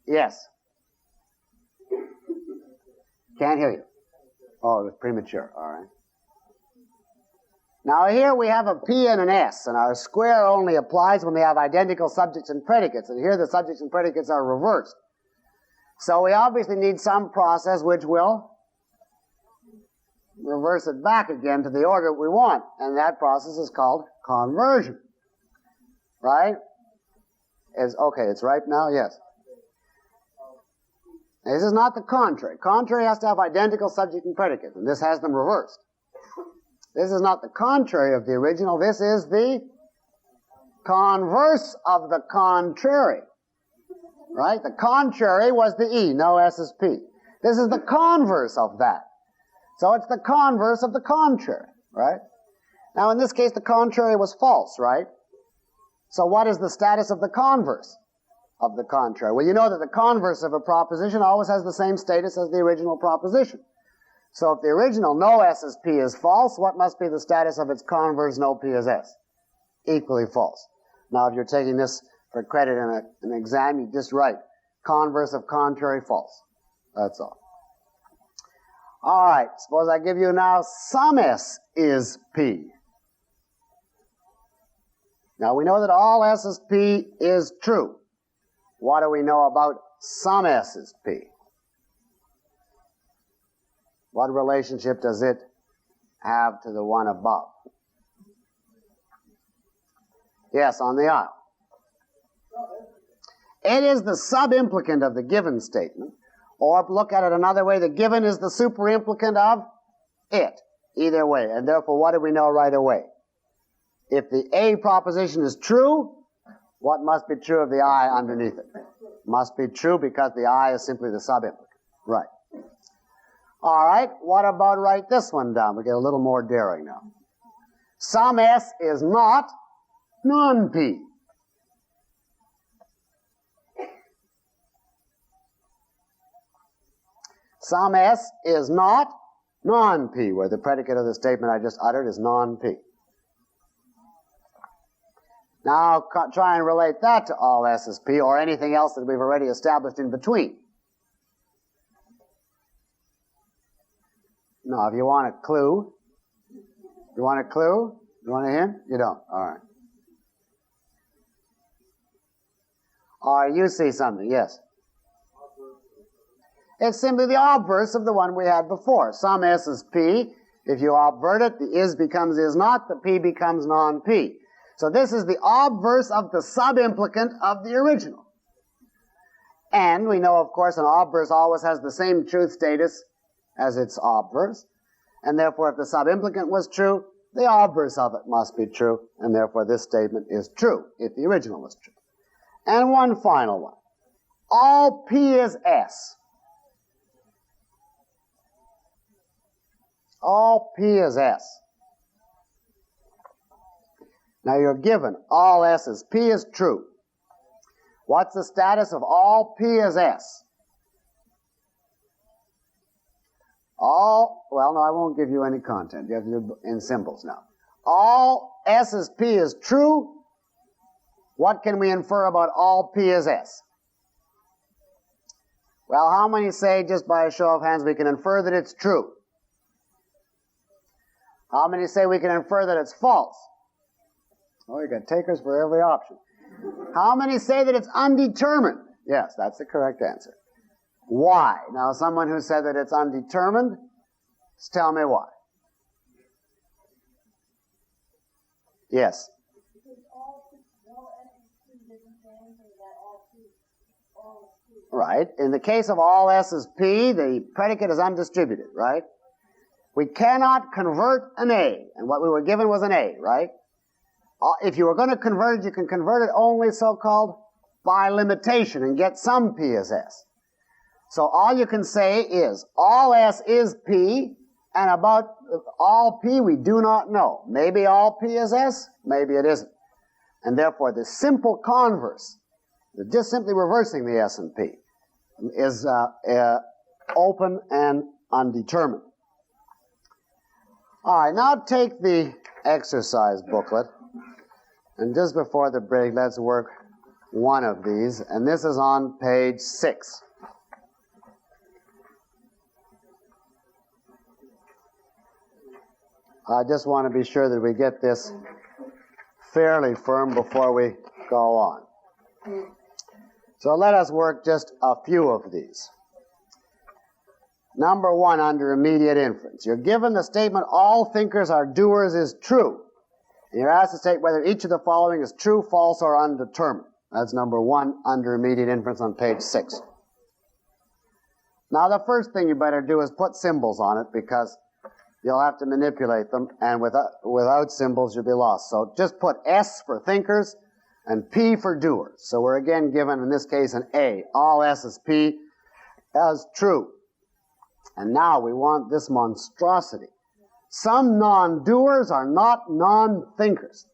Yes. Can't hear you. Oh, it was premature. All right. Now here we have a P and an S, and our square only applies when they have identical subjects and predicates, and here the subjects and predicates are reversed. So we obviously need some process which will reverse it back again to the order we want, and that process is called conversion. Right? Okay, it's right now? Yes. This is not the contrary. Contrary has to have identical subject and predicate, and this has them reversed. This is not the contrary of the original. This is the converse of the contrary. Right? The contrary was the E, no S is P. This is the converse of that. So it's the converse of the contrary, right? Now in this case, the contrary was false, right? So what is the status of the converse of the contrary? Well, you know that the converse of a proposition always has the same status as the original proposition. So if the original no S is P is false, what must be the status of its converse no P is S? Equally false. Now if you're taking this for credit in an exam, you just write converse of contrary false. That's all. All right, suppose I give you now some S is P. Now we know that all S is P is true. What do we know about some S is P? What relationship does it have to the one above? Yes, on the aisle. It is the sub-implicant of the given statement, or look at it another way, the given is the super-implicant of it. Either way, and therefore what do we know right away? If the A proposition is true, what must be true of the I underneath it? Must be true because the I is simply the sub-implicant. Right. All right, what about write this one down? We get a little more daring now. Some S is not non-P. Some S is not non-P, where the predicate of the statement I just uttered is non-P. Now try and relate that to all S is P, or anything else that we've already established in between. Now, if you want a clue, you want a clue? You want a hint? You don't. All right. All right, you see something. Yes. It's simply the obverse of the one we had before. Some S is P. If you obvert it, the is becomes is not, the P becomes non-P. So this is the obverse of the sub-implicant of the original. And we know, of course, an obverse always has the same truth status as its obverse. And therefore, if the sub-implicant was true, the obverse of it must be true. And therefore, this statement is true if the original was true. And one final one. All P is S. All P is S. Now you're given all S is P is true. What's the status of all P is S? Well, no, I won't give you any content. You have to do it in symbols now. All S is P is true. What can we infer about all P is S? Well, how many say, just by a show of hands, we can infer that it's true? How many say we can infer that it's false? Oh, you got takers for every option. How many say that it's undetermined? Yes, that's the correct answer. Why? Now, someone who said that it's undetermined, just tell me why. Yes. Right. In the case of all S is P, the predicate is undistributed, right? We cannot convert an A, and what we were given was an A, right? If you were going to convert it, you can convert it only so-called by limitation and get some P as S. So all you can say is all S is P, And about all P, we do not know. Maybe all P is S, maybe it isn't. And therefore, the simple converse, just simply reversing the S and P, is open and undetermined. All right, now take the exercise booklet, and just before the break, let's work one of these, and this is on page 6. I just want to be sure that we get this fairly firm before we go on. So let us work just a few of these. Number 1, under immediate inference. You're given the statement, all thinkers are doers, is true. And you're asked to state whether each of the following is true, false, or undetermined. That's number 1 under immediate inference on page 6. Now the first thing you better do is put symbols on it, because you'll have to manipulate them, and without symbols you'll be lost. So just put S for thinkers and P for doers. So we're again given, in this case, an A. All S is P as true. And now we want this monstrosity. Some non-doers are not non-thinkers.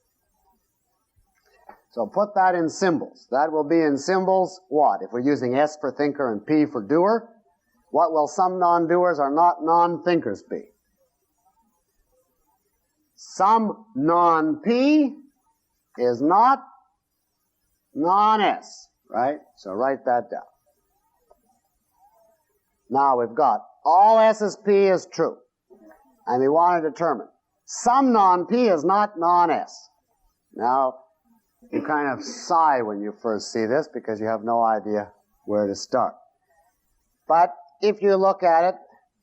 So put that in symbols. That will be in symbols what? If we're using S for thinker and P for doer, what will some non-doers are not non-thinkers be? Some non-P is not non-S, right? So write that down. Now we've got all S is P is true. And we want to determine some non-P is not non-S. Now, you kind of sigh when you first see this because you have no idea where to start. But if you look at it,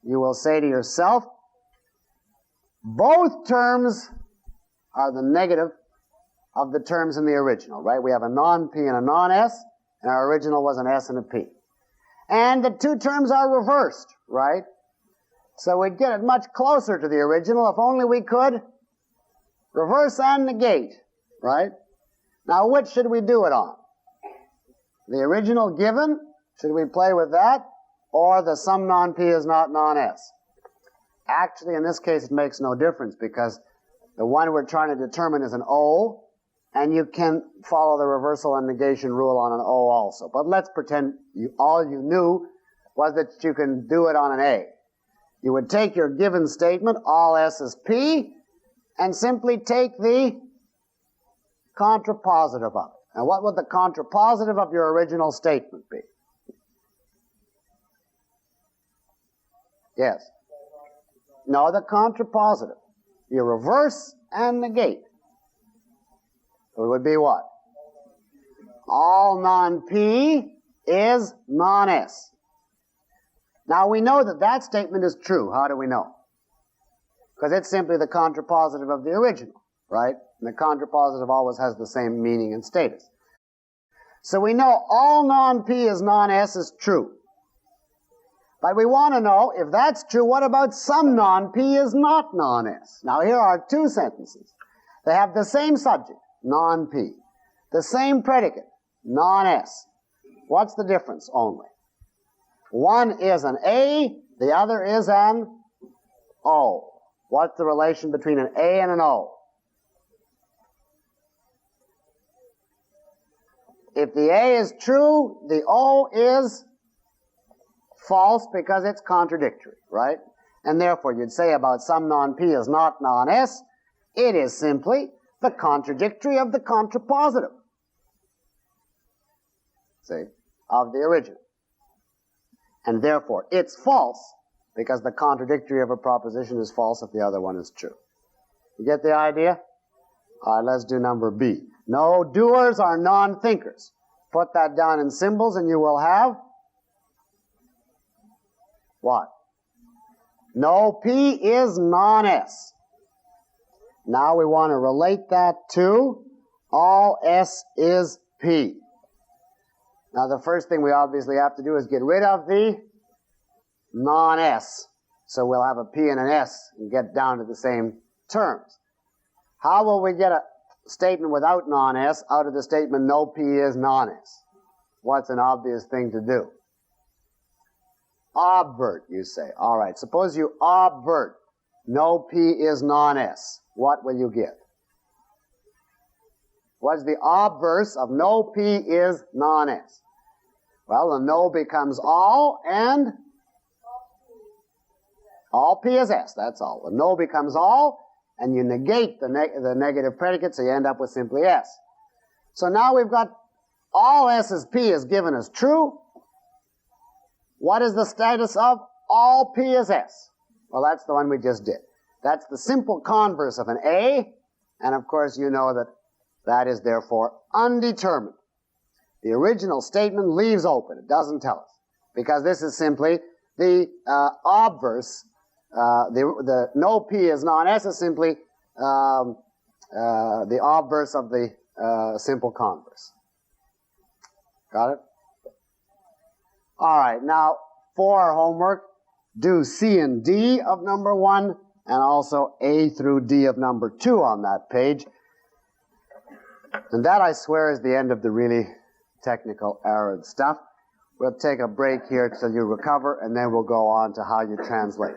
you will say to yourself, both terms are the negative of the terms in the original, right? We have a non-P and a non-S, and our original was an S and a P. And the two terms are reversed, right? So we'd get it much closer to the original if only we could reverse and negate, right? Now, which should we do it on? The original given, should we play with that? Or the some non-P is not non-S? Actually, in this case, it makes no difference because the one we're trying to determine is an O, and you can follow the reversal and negation rule on an O also. But let's pretend all you knew was that you can do it on an A. You would take your given statement, all S is P, and simply take the contrapositive of it. Now, what would the contrapositive of your original statement be? Yes. No, the contrapositive. You reverse and negate. So it would be what? All non-P is non-S. Now we know that that statement is true. How do we know? Because it's simply the contrapositive of the original, right? And the contrapositive always has the same meaning and status. So we know all non-P is non-S is true. But we want to know, if that's true, what about some non-P is not non-S? Now here are two sentences. They have the same subject, non-P. The same predicate, non-S. What's the difference only? One is an A, the other is an O. What's the relation between an A and an O? If the A is true, the O is false because it's contradictory, right? And therefore you'd say about some non-P is not non-S, it is simply the contradictory of the contrapositive. See? Of the original. And therefore it's false because the contradictory of a proposition is false if the other one is true. You get the idea? All right, let's do number B. No doers are non-thinkers. Put that down in symbols and you will have what? No P is non-S. Now we want to relate that to all S is P. Now the first thing we obviously have to do is get rid of the non-S. So we'll have a P and an S and get down to the same terms. How will we get a statement without non-S out of the statement no P is non-S? What's an obvious thing to do? Obvert, you say. All right, suppose you obvert no P is non-S. What will you give? What's the obverse of no P is non-S? Well, the no becomes all, and all P is S, that's all. The no becomes all, and you negate the negative predicate, so you end up with simply S. So now we've got all S as P is given as true. What is the status of all P is S? Well, that's the one we just did. That's the simple converse of an A, and of course you know that that is therefore undetermined. The original statement leaves open. It doesn't tell us, because this is simply the obverse. The no P is non-S is simply the obverse of the simple converse. Got it? All right, now for our homework, do C and D of number 1 and also A through D of number 2 on that page. And that, I swear, is the end of the really technical, arid stuff. We'll take a break here till you recover, and then we'll go on to how you translate.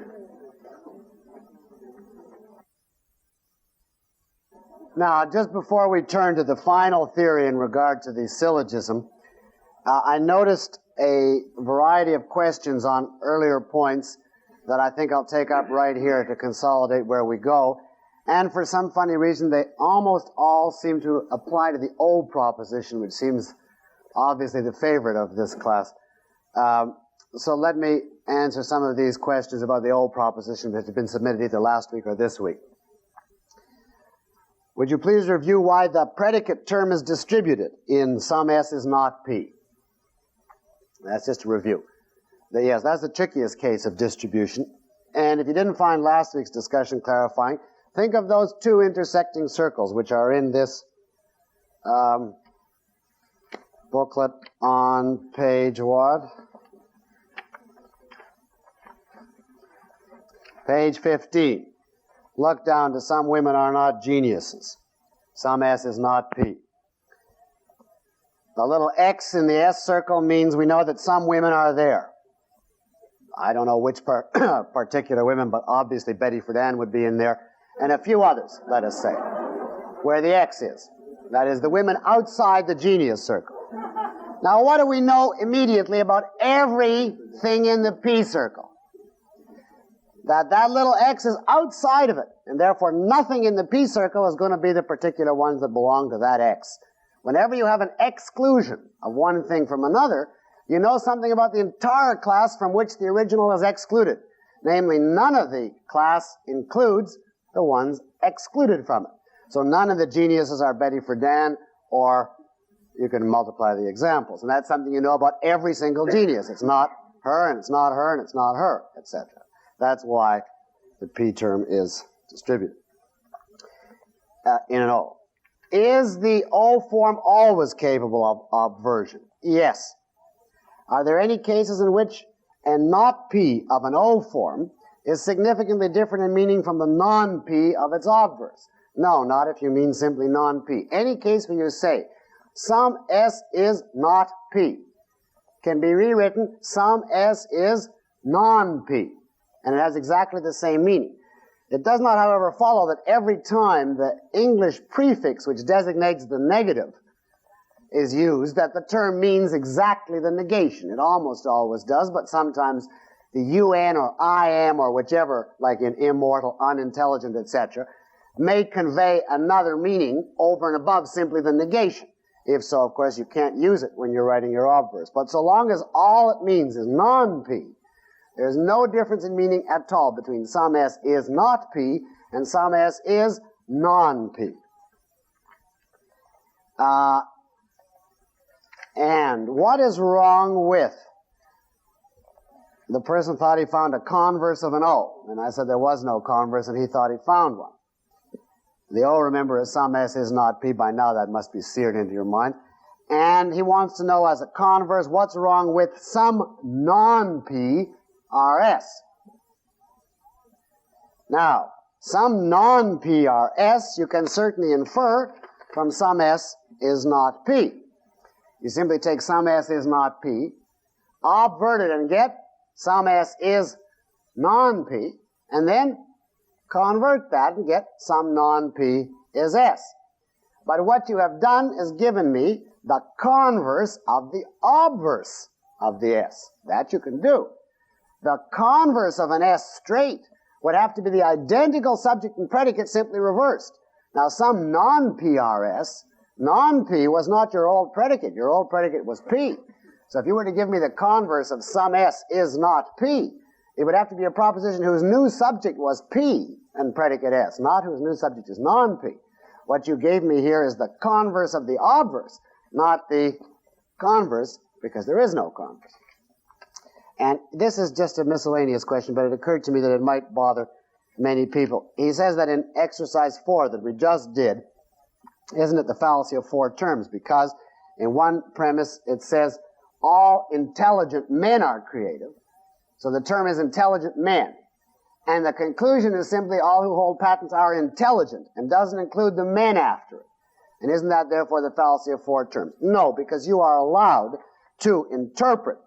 Now, just before we turn to the final theory in regard to the syllogism, I noticed a variety of questions on earlier points that I think I'll take up right here to consolidate where we go. And for some funny reason, they almost all seem to apply to the O proposition, which seems obviously the favorite of this class. So let me answer some of these questions about the O proposition that have been submitted either last week or this week. Would you please review why the predicate term is distributed in some S is not P? That's just a review. Yes, that's the trickiest case of distribution. And if you didn't find last week's discussion clarifying, think of those two intersecting circles which are in this booklet on page what? Page 15. Look down to some women are not geniuses. Some S is not P. The little X in the S circle means we know that some women are there. I don't know which particular women, but obviously Betty Friedan would be in there, and a few others, let us say, where the X is. That is, the women outside the genius circle. Now, what do we know immediately about everything in the P circle? That little X is outside of it, and therefore nothing in the P circle is going to be the particular ones that belong to that X. Whenever you have an exclusion of one thing from another, you know something about the entire class from which the original is excluded. Namely, none of the class includes the ones excluded from it. So none of the geniuses are Betty Friedan, or you can multiply the examples. And that's something you know about every single genius. It's not her, and it's not her, and it's not her, etc. That's why the P term is distributed in an O. Is the O form always capable of obversion? Yes. Are there any cases in which a not P of an O form is significantly different in meaning from the non-P of its obverse? No, not if you mean simply non-P. Any case where you say some S is not P can be rewritten some S is non-P, and it has exactly the same meaning. It does not, however, follow that every time the English prefix which designates the negative is used, that the term means exactly the negation. It almost always does, but sometimes the UN or I am or whichever, like in immortal, unintelligent, etc., may convey another meaning over and above simply the negation. If so, of course, you can't use it when you're writing your obverse. But so long as all it means is non-P, there's no difference in meaning at all between some S is not P and some S is non-P. And what is wrong with the person thought he found a converse of an O, and I said there was no converse, and he thought he found one. The O, remember, is some S is not P. By now that must be seared into your mind. And he wants to know as a converse what's wrong with some non-P RS. Now, some non-PRS you can certainly infer from some S is not P. You simply take some S is not P, obvert it and get some S is non-P, and then convert that and get some non-P is S. But what you have done is given me the converse of the obverse of the S. That you can do. The converse of an S straight would have to be the identical subject and predicate simply reversed. Now some non-PRS, non-P was not your old predicate. Your old predicate was P. So if you were to give me the converse of some S is not P, it would have to be a proposition whose new subject was P and predicate S, not whose new subject is non-P. What you gave me here is the converse of the obverse, not the converse, because there is no converse. And this is just a miscellaneous question, but it occurred to me that it might bother many people. He says that in exercise 4 that we just did, isn't it the fallacy of 4 terms? Because in one premise it says all intelligent men are creative. So the term is intelligent men. And the conclusion is simply all who hold patents are intelligent and doesn't include the men after it. And isn't that therefore the fallacy of 4 terms? No, because you are allowed to interpret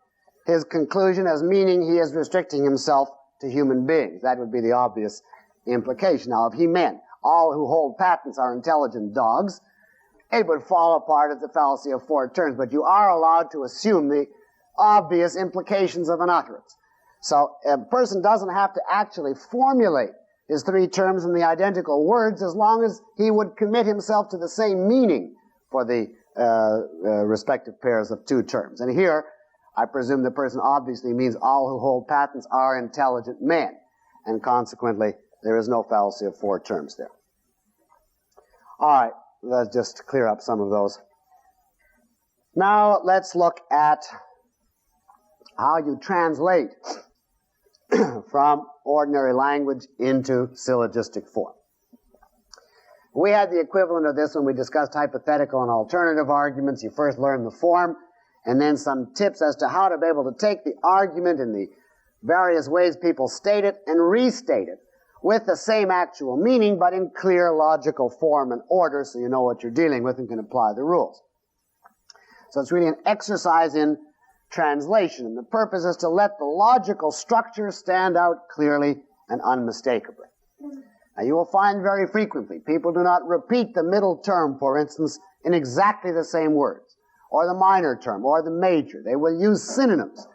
his conclusion as meaning he is restricting himself to human beings. That would be the obvious implication. Now, if he meant all who hold patents are intelligent dogs, it would fall apart as the fallacy of 4 terms. But you are allowed to assume the obvious implications of an utterance. So a person doesn't have to actually formulate his 3 terms in the identical words as long as he would commit himself to the same meaning for the respective pairs of 2 terms. And here, I presume the person obviously means all who hold patents are intelligent men. And consequently, there is no fallacy of 4 terms there. All right, let's just clear up some of those. Now, let's look at how you translate from ordinary language into syllogistic form. We had the equivalent of this when we discussed hypothetical and alternative arguments. You first learn the form, and then some tips as to how to be able to take the argument in the various ways people state it and restate it with the same actual meaning, but in clear logical form and order so you know what you're dealing with and can apply the rules. So it's really an exercise in translation, and the purpose is to let the logical structure stand out clearly and unmistakably. Now you will find very frequently people do not repeat the middle term, for instance, in exactly the same words, or the minor term, or the major. They will use synonyms,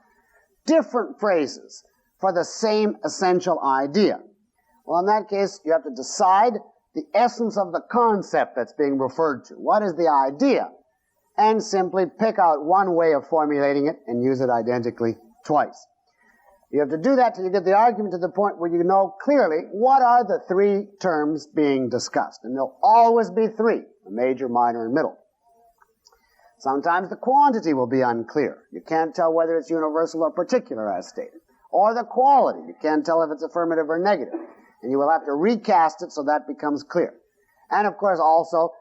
different phrases for the same essential idea. Well, in that case, you have to decide the essence of the concept that's being referred to. What is the idea? And simply pick out one way of formulating it and use it identically twice. You have to do that till you get the argument to the point where you know clearly what are the 3 terms being discussed. And there'll always be 3, a major, minor, and middle. Sometimes the quantity will be unclear. You can't tell whether it's universal or particular as stated. Or the quality. You can't tell if it's affirmative or negative. And you will have to recast it so that becomes clear. And of course also,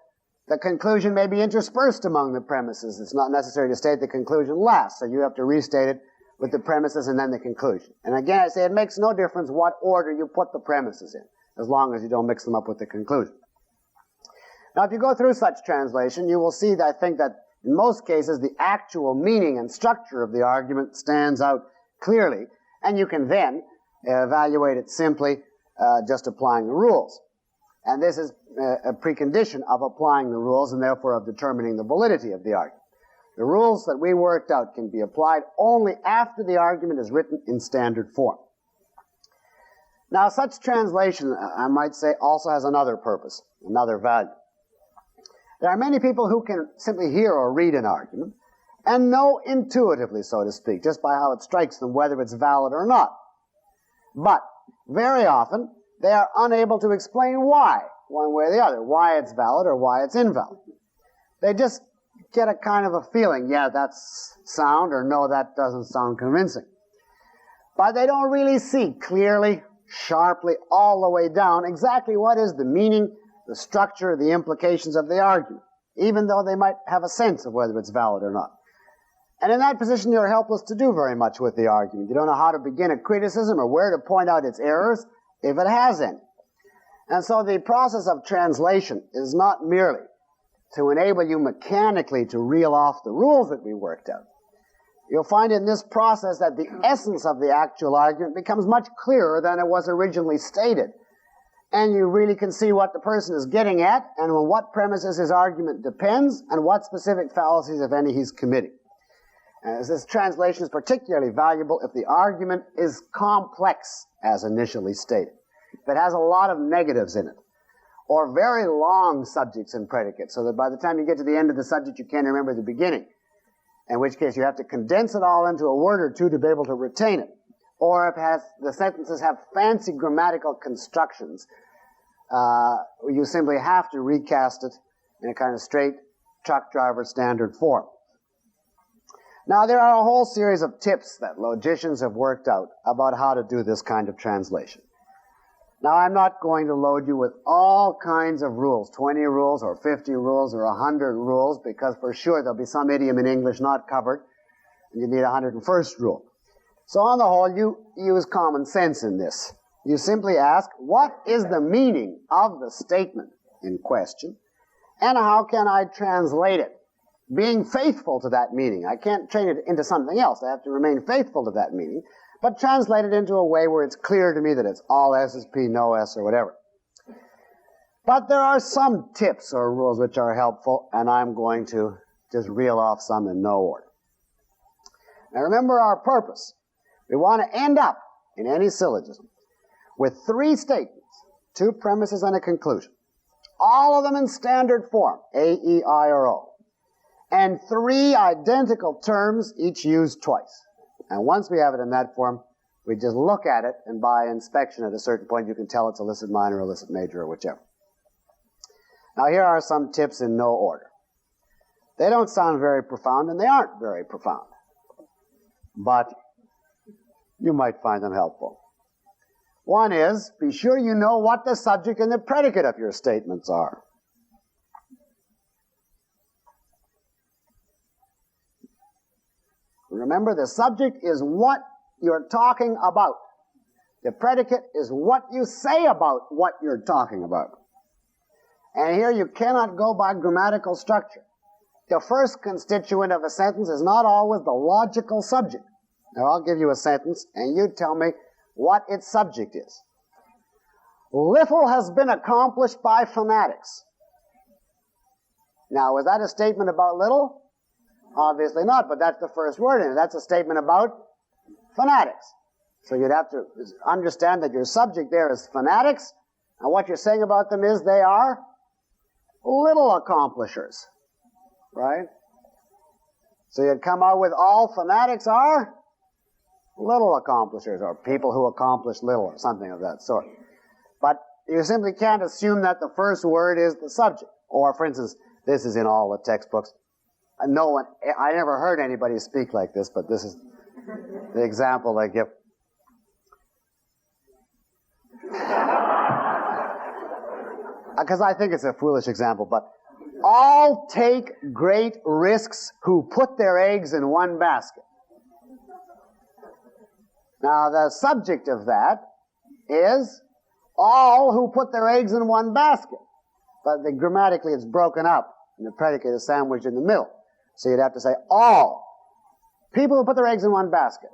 the conclusion may be interspersed among the premises. It's not necessary to state the conclusion last, so you have to restate it with the premises and then the conclusion. And again, I say it makes no difference what order you put the premises in, as long as you don't mix them up with the conclusion. Now, if you go through such translation, you will see that I think that in most cases the actual meaning and structure of the argument stands out clearly, and you can then evaluate it simply just applying the rules. And this is a precondition of applying the rules and therefore of determining the validity of the argument. The rules that we worked out can be applied only after the argument is written in standard form. Now, such translation, I might say, also has another purpose, another value. There are many people who can simply hear or read an argument and know intuitively, so to speak, just by how it strikes them, whether it's valid or not. But very often, they are unable to explain why, one way or the other, why it's valid or why it's invalid. They just get a kind of a feeling, yeah, that's sound, or no, that doesn't sound convincing. But they don't really see clearly, sharply, all the way down exactly what is the meaning, the structure, the implications of the argument, even though they might have a sense of whether it's valid or not. And in that position, you're helpless to do very much with the argument. You don't know how to begin a criticism or where to point out its errors, if it has any. And so the process of translation is not merely to enable you mechanically to reel off the rules that we worked out. You'll find in this process that the essence of the actual argument becomes much clearer than it was originally stated. and you really can see what the person is getting at, and on what premises his argument depends, and what specific fallacies, if any, he's committing. This translation is particularly valuable if the argument is complex, as initially stated. If it has a lot of negatives in it, or very long subjects and predicates, so that by the time you get to the end of the subject, you can't remember the beginning, in which case you have to condense it all into a word or two to be able to retain it. Or if the sentences have fancy grammatical constructions, you simply have to recast it in a kind of straight truck driver standard form. Now, there are a whole series of tips that logicians have worked out about how to do this kind of translation. Now, I'm not going to load you with all kinds of rules, 20 rules or 50 rules or 100 rules, because for sure there'll be some idiom in English not covered, and you need a 101st rule. So on the whole, you use common sense in this. You simply ask, what is the meaning of the statement in question, and how can I translate it? Being faithful to that meaning. I can't change it into something else. I have to remain faithful to that meaning, but translate it into a way where it's clear to me that it's all S's, P, no S, or whatever. But there are some tips or rules which are helpful, and I'm going to just reel off some in no order. Now remember our purpose. We want to end up, in any syllogism, with 3 statements, 2 premises and a conclusion, all of them in standard form, A, E, I, or O, and 3 identical terms, each used twice. And once we have it in that form, we just look at it, and by inspection at a certain point, you can tell it's illicit minor, illicit major, or whichever. Now here are some tips in no order. They don't sound very profound, and they aren't very profound. But you might find them helpful. One is, be sure you know what the subject and the predicate of your statements are. Remember, the subject is what you're talking about. The predicate is what you say about what you're talking about. And here you cannot go by grammatical structure. The first constituent of a sentence is not always the logical subject. Now, I'll give you a sentence, and you tell me what its subject is. Little has been accomplished by fanatics. Now, was that a statement about little? Obviously not, but that's the first word in it. That's a statement about fanatics. So you'd have to understand that your subject there is fanatics, and what you're saying about them is they are little accomplishers, right? So you'd come out with all fanatics are little accomplishers, or people who accomplish little, or something of that sort. But you simply can't assume that the first word is the subject. Or, for instance, this is in all the textbooks. No one, I never heard anybody speak like this, but this is the example they give. Because I think it's a foolish example, but all take great risks who put their eggs in one basket. Now, the subject of that is all who put their eggs in one basket. But grammatically it's broken up, and the predicate is sandwiched in the middle. So you'd have to say all people who put their eggs in one basket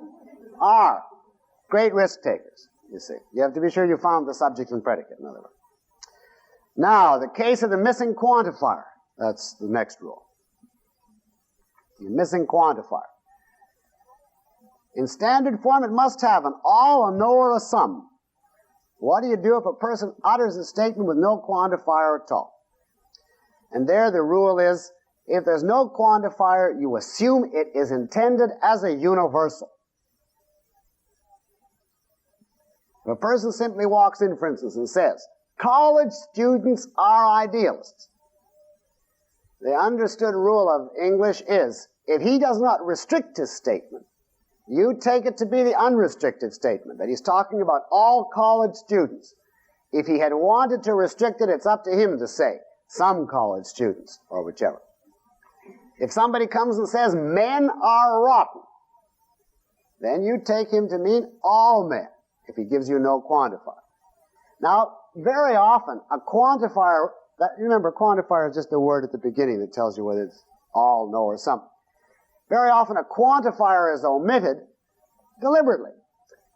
are great risk takers, you see. You have to be sure you found the subject and predicate, in other words. Now, the case of the missing quantifier. That's the next rule. The missing quantifier. In standard form, it must have an all, a no, or a some. What do you do if a person utters a statement with no quantifier at all? And there the rule is, if there's no quantifier, you assume it is intended as a universal. If a person simply walks in, for instance, and says, college students are idealists, the understood rule of English is, if he does not restrict his statement, you take it to be the unrestricted statement, that he's talking about all college students. If he had wanted to restrict it, it's up to him to say, some college students, or whichever. If somebody comes and says, men are rotten, then you take him to mean all men, if he gives you no quantifier. Now, very often, a quantifier, remember, quantifier is just a word at the beginning that tells you whether it's all, no, or something. Very often a quantifier is omitted deliberately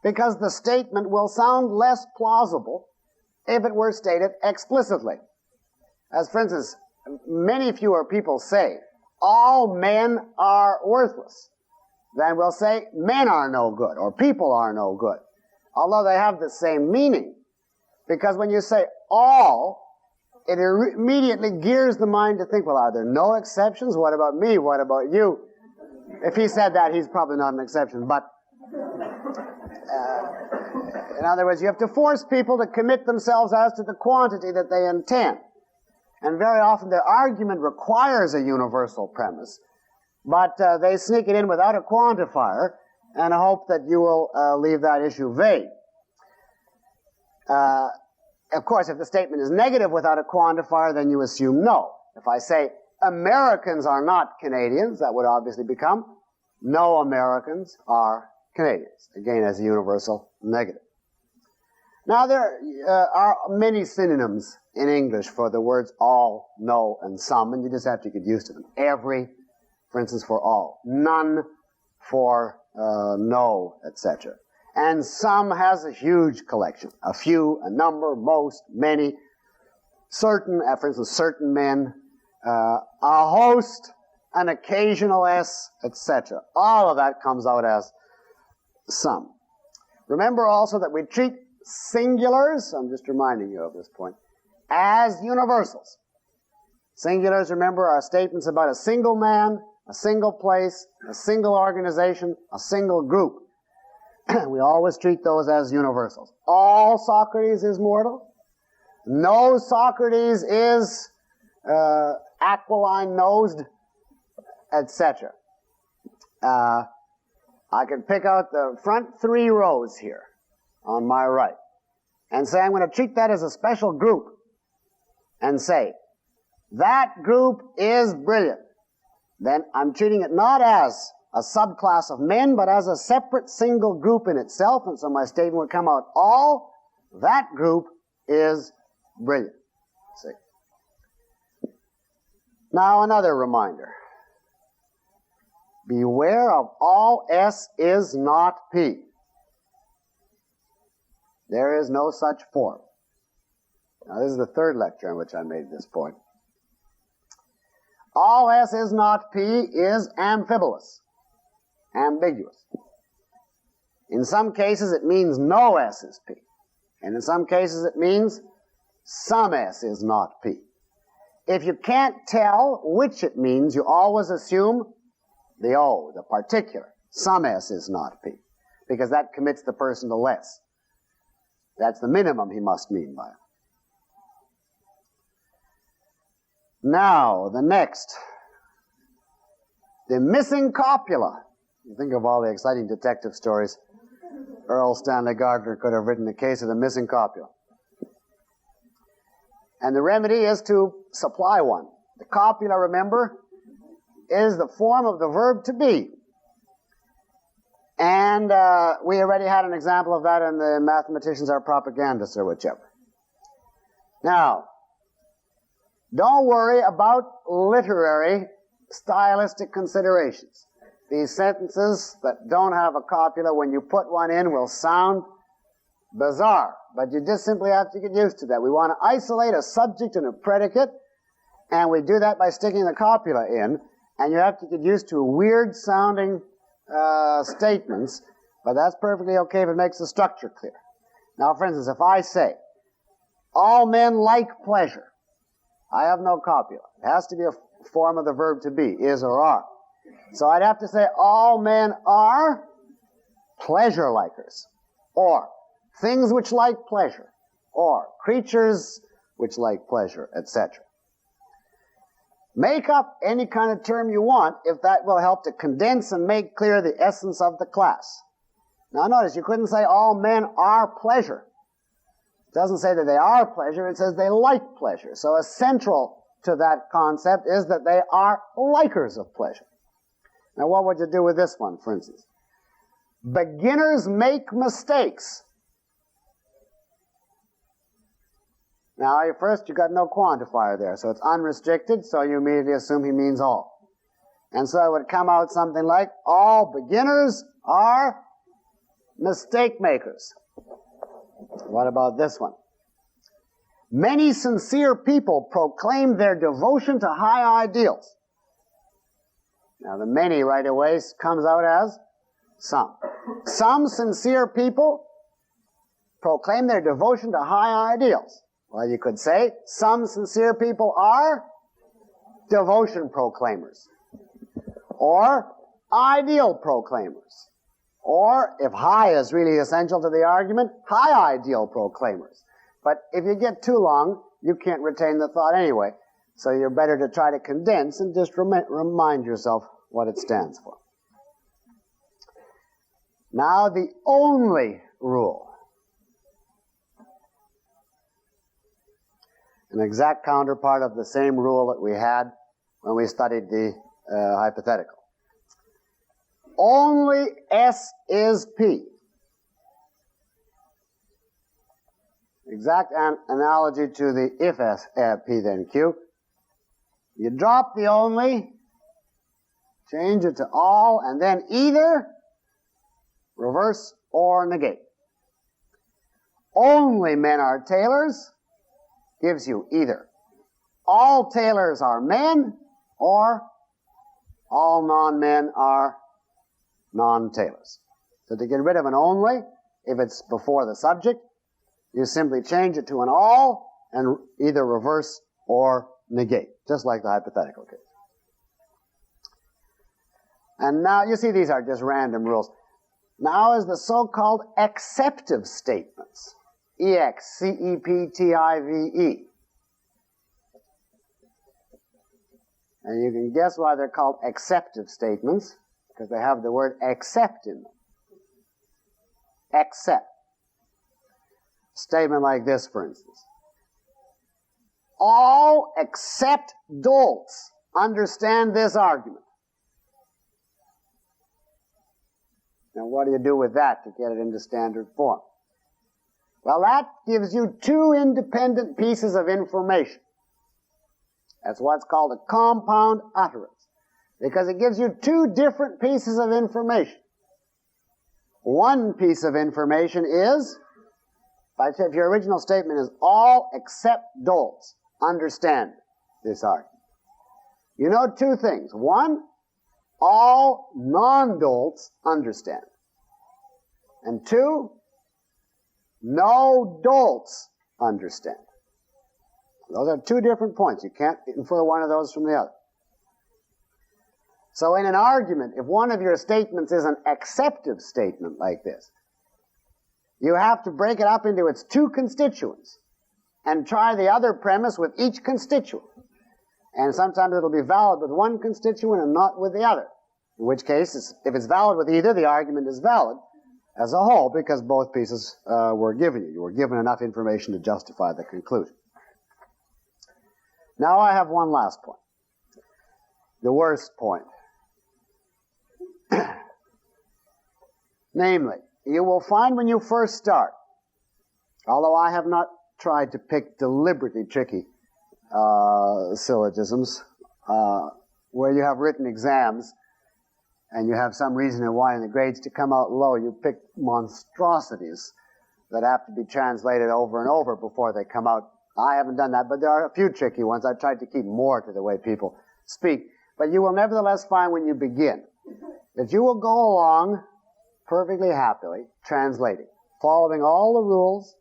because the statement will sound less plausible if it were stated explicitly. As for instance, many fewer people say, all men are worthless, than will say, men are no good, or people are no good. Although they have the same meaning. Because when you say all, it immediately gears the mind to think, well, are there no exceptions? What about me? What about you? If he said that, he's probably not an exception. But in other words, you have to force people to commit themselves as to the quantity that they intend. And very often their argument requires a universal premise, but they sneak it in without a quantifier and hope that you will leave that issue vague. Of course, if the statement is negative without a quantifier, then you assume no. If I say Americans are not Canadians, that would obviously become no Americans are Canadians, again as a universal negative. Now there are many synonyms in English for the words all, no, and some, and you just have to get used to them. Every, for instance, for all. None for no, etc. And some has a huge collection. A few, a number, most, many. Certain, for instance, certain men. A host, an occasional s, etc. All of that comes out as some. Remember also that we treat singulars, I'm just reminding you of this point, as universals. Singulars, remember, are statements about a single man, a single place, a single organization, a single group. We always treat those as universals. All Socrates is mortal. No Socrates is aquiline-nosed, etc. I can pick out the front 3 rows here on my right and say I'm going to treat that as a special group and say that group is brilliant. Then I'm treating it not as a subclass of men, but as a separate single group in itself, and so my statement would come out all that group is brilliant. See? Now another reminder. Beware of all S is not P. There is no such form. Now this is the 3rd lecture in which I made this point. All S is not P is amphibolious, ambiguous. In some cases it means no S is P. And in some cases it means some S is not P. If you can't tell which it means, you always assume the O, the particular. Some S is not P, because that commits the person to less. That's the minimum he must mean by it. Now, the next. The missing copula. You think of all the exciting detective stories Earl Stanley Gardner could have written, the case of the missing copula. And the remedy is to supply one. The copula, remember, is the form of the verb to be. And we already had an example of that in the Mathematicians Are Propagandists, or whichever. Now, don't worry about literary stylistic considerations. These sentences that don't have a copula, when you put one in, will sound bizarre. But you just simply have to get used to that. We want to isolate a subject and a predicate, and we do that by sticking the copula in. And you have to get used to weird-sounding statements, but that's perfectly okay if it makes the structure clear. Now, for instance, if I say, all men like pleasure, I have no copula. It has to be a form of the verb to be, is or are. So I'd have to say, all men are pleasure likers, or things which like pleasure, or creatures which like pleasure, etc. Make up any kind of term you want if that will help to condense and make clear the essence of the class. Now notice, you couldn't say all men are pleasure. It doesn't say that they are pleasure, it says they like pleasure. So essential to that concept is that they are likers of pleasure. Now what would you do with this one, for instance? Beginners make mistakes. Now, first, you got no quantifier there, so it's unrestricted, so you immediately assume he means all. And so it would come out something like, all beginners are mistake makers. What about this one? Many sincere people proclaim their devotion to high ideals. Now the many right away comes out as some. Some sincere people proclaim their devotion to high ideals. Well, you could say some sincere people are devotion proclaimers, or ideal proclaimers, or, if high is really essential to the argument, high ideal proclaimers. But if you get too long, you can't retain the thought anyway, so you're better to try to condense and just remind yourself what it stands for. Now, the only rule. An exact counterpart of the same rule that we had when we studied the hypothetical. Only S is P. Exact analogy to the if S, P then Q. You drop the only, change it to all, and then either reverse or negate. Only men are tailors gives you either all tailors are men or all non-men are non-tailors. So to get rid of an only, if it's before the subject, you simply change it to an all and either reverse or negate, just like the hypothetical case. And now, you see these are just random rules. Now is the so-called acceptive statements. E-X-C-E-P-T-I-V-E. And you can guess why they're called acceptive statements, because they have the word accept in them. Accept. Statement like this, for instance. All except dolts understand this argument. Now, what do you do with that to get it into standard form? Well, that gives you two independent pieces of information. That's what's called a compound utterance, because it gives you two different pieces of information. One piece of information is, if your original statement is all except dolts understand this argument, you know two things. One, all non-dolts understand. And two, no dolts understand. Those are two different points. You can't infer one of those from the other. So in an argument, if one of your statements is an acceptive statement like this, you have to break it up into its two constituents and try the other premise with each constituent. And sometimes it'll be valid with one constituent and not with the other. In which case, if it's valid with either, the argument is valid as a whole because both pieces were given you. You were given enough information to justify the conclusion. Now I have one last point. The worst point. Namely, you will find when you first start, although I have not tried to pick deliberately tricky syllogisms, where you have written exams and you have some reason why in the grades to come out low, you pick monstrosities that have to be translated over and over before they come out. I haven't done that, but there are a few tricky ones. I tried to keep more to the way people speak. But you will nevertheless find when you begin that you will go along perfectly happily translating, following all the rules.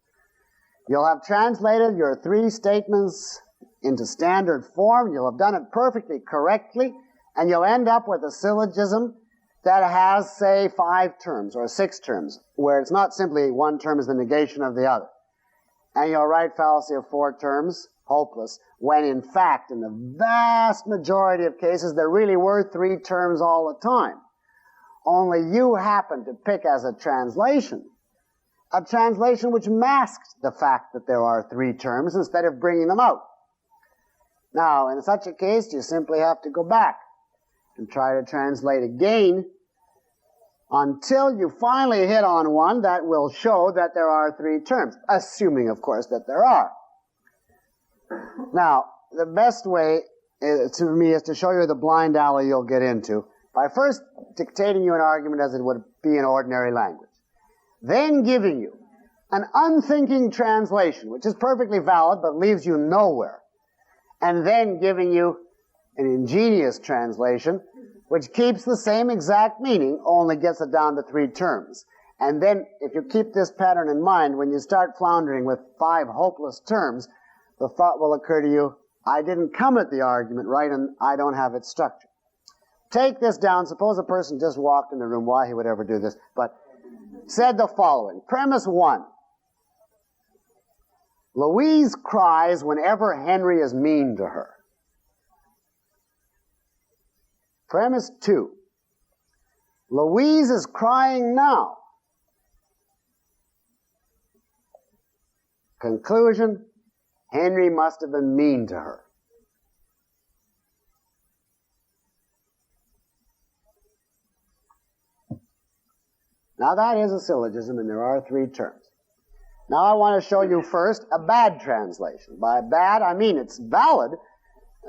You'll have translated your three statements into standard form. You'll have done it perfectly correctly, and you'll end up with a syllogism that has, say, 5 terms or 6 terms, where it's not simply one term is the negation of the other. And you'll write fallacy of 4 terms, hopeless, when in fact, in the vast majority of cases, there really were 3 terms all the time. Only you happen to pick as a translation which masked the fact that there are 3 terms instead of bringing them out. Now, in such a case, you simply have to go back and try to translate again until you finally hit on one that will show that there are 3 terms, assuming, of course, that there are. Now, the best way to me is to show you the blind alley you'll get into by first dictating you an argument as it would be in ordinary language, then giving you an unthinking translation, which is perfectly valid but leaves you nowhere, and then giving you an ingenious translation, which keeps the same exact meaning, only gets it down to 3 terms. And then, if you keep this pattern in mind, when you start floundering with 5 hopeless terms, the thought will occur to you, I didn't come at the argument right, and I don't have its structure. Take this down. Suppose a person just walked in the room. Why he would ever do this? But said the following. Premise 1. Louise cries whenever Henry is mean to her. Premise 2. Louise is crying now. Conclusion. Henry must have been mean to her. Now that is a syllogism, and there are 3 terms. Now I want to show you first a bad translation. By bad, I mean it's valid.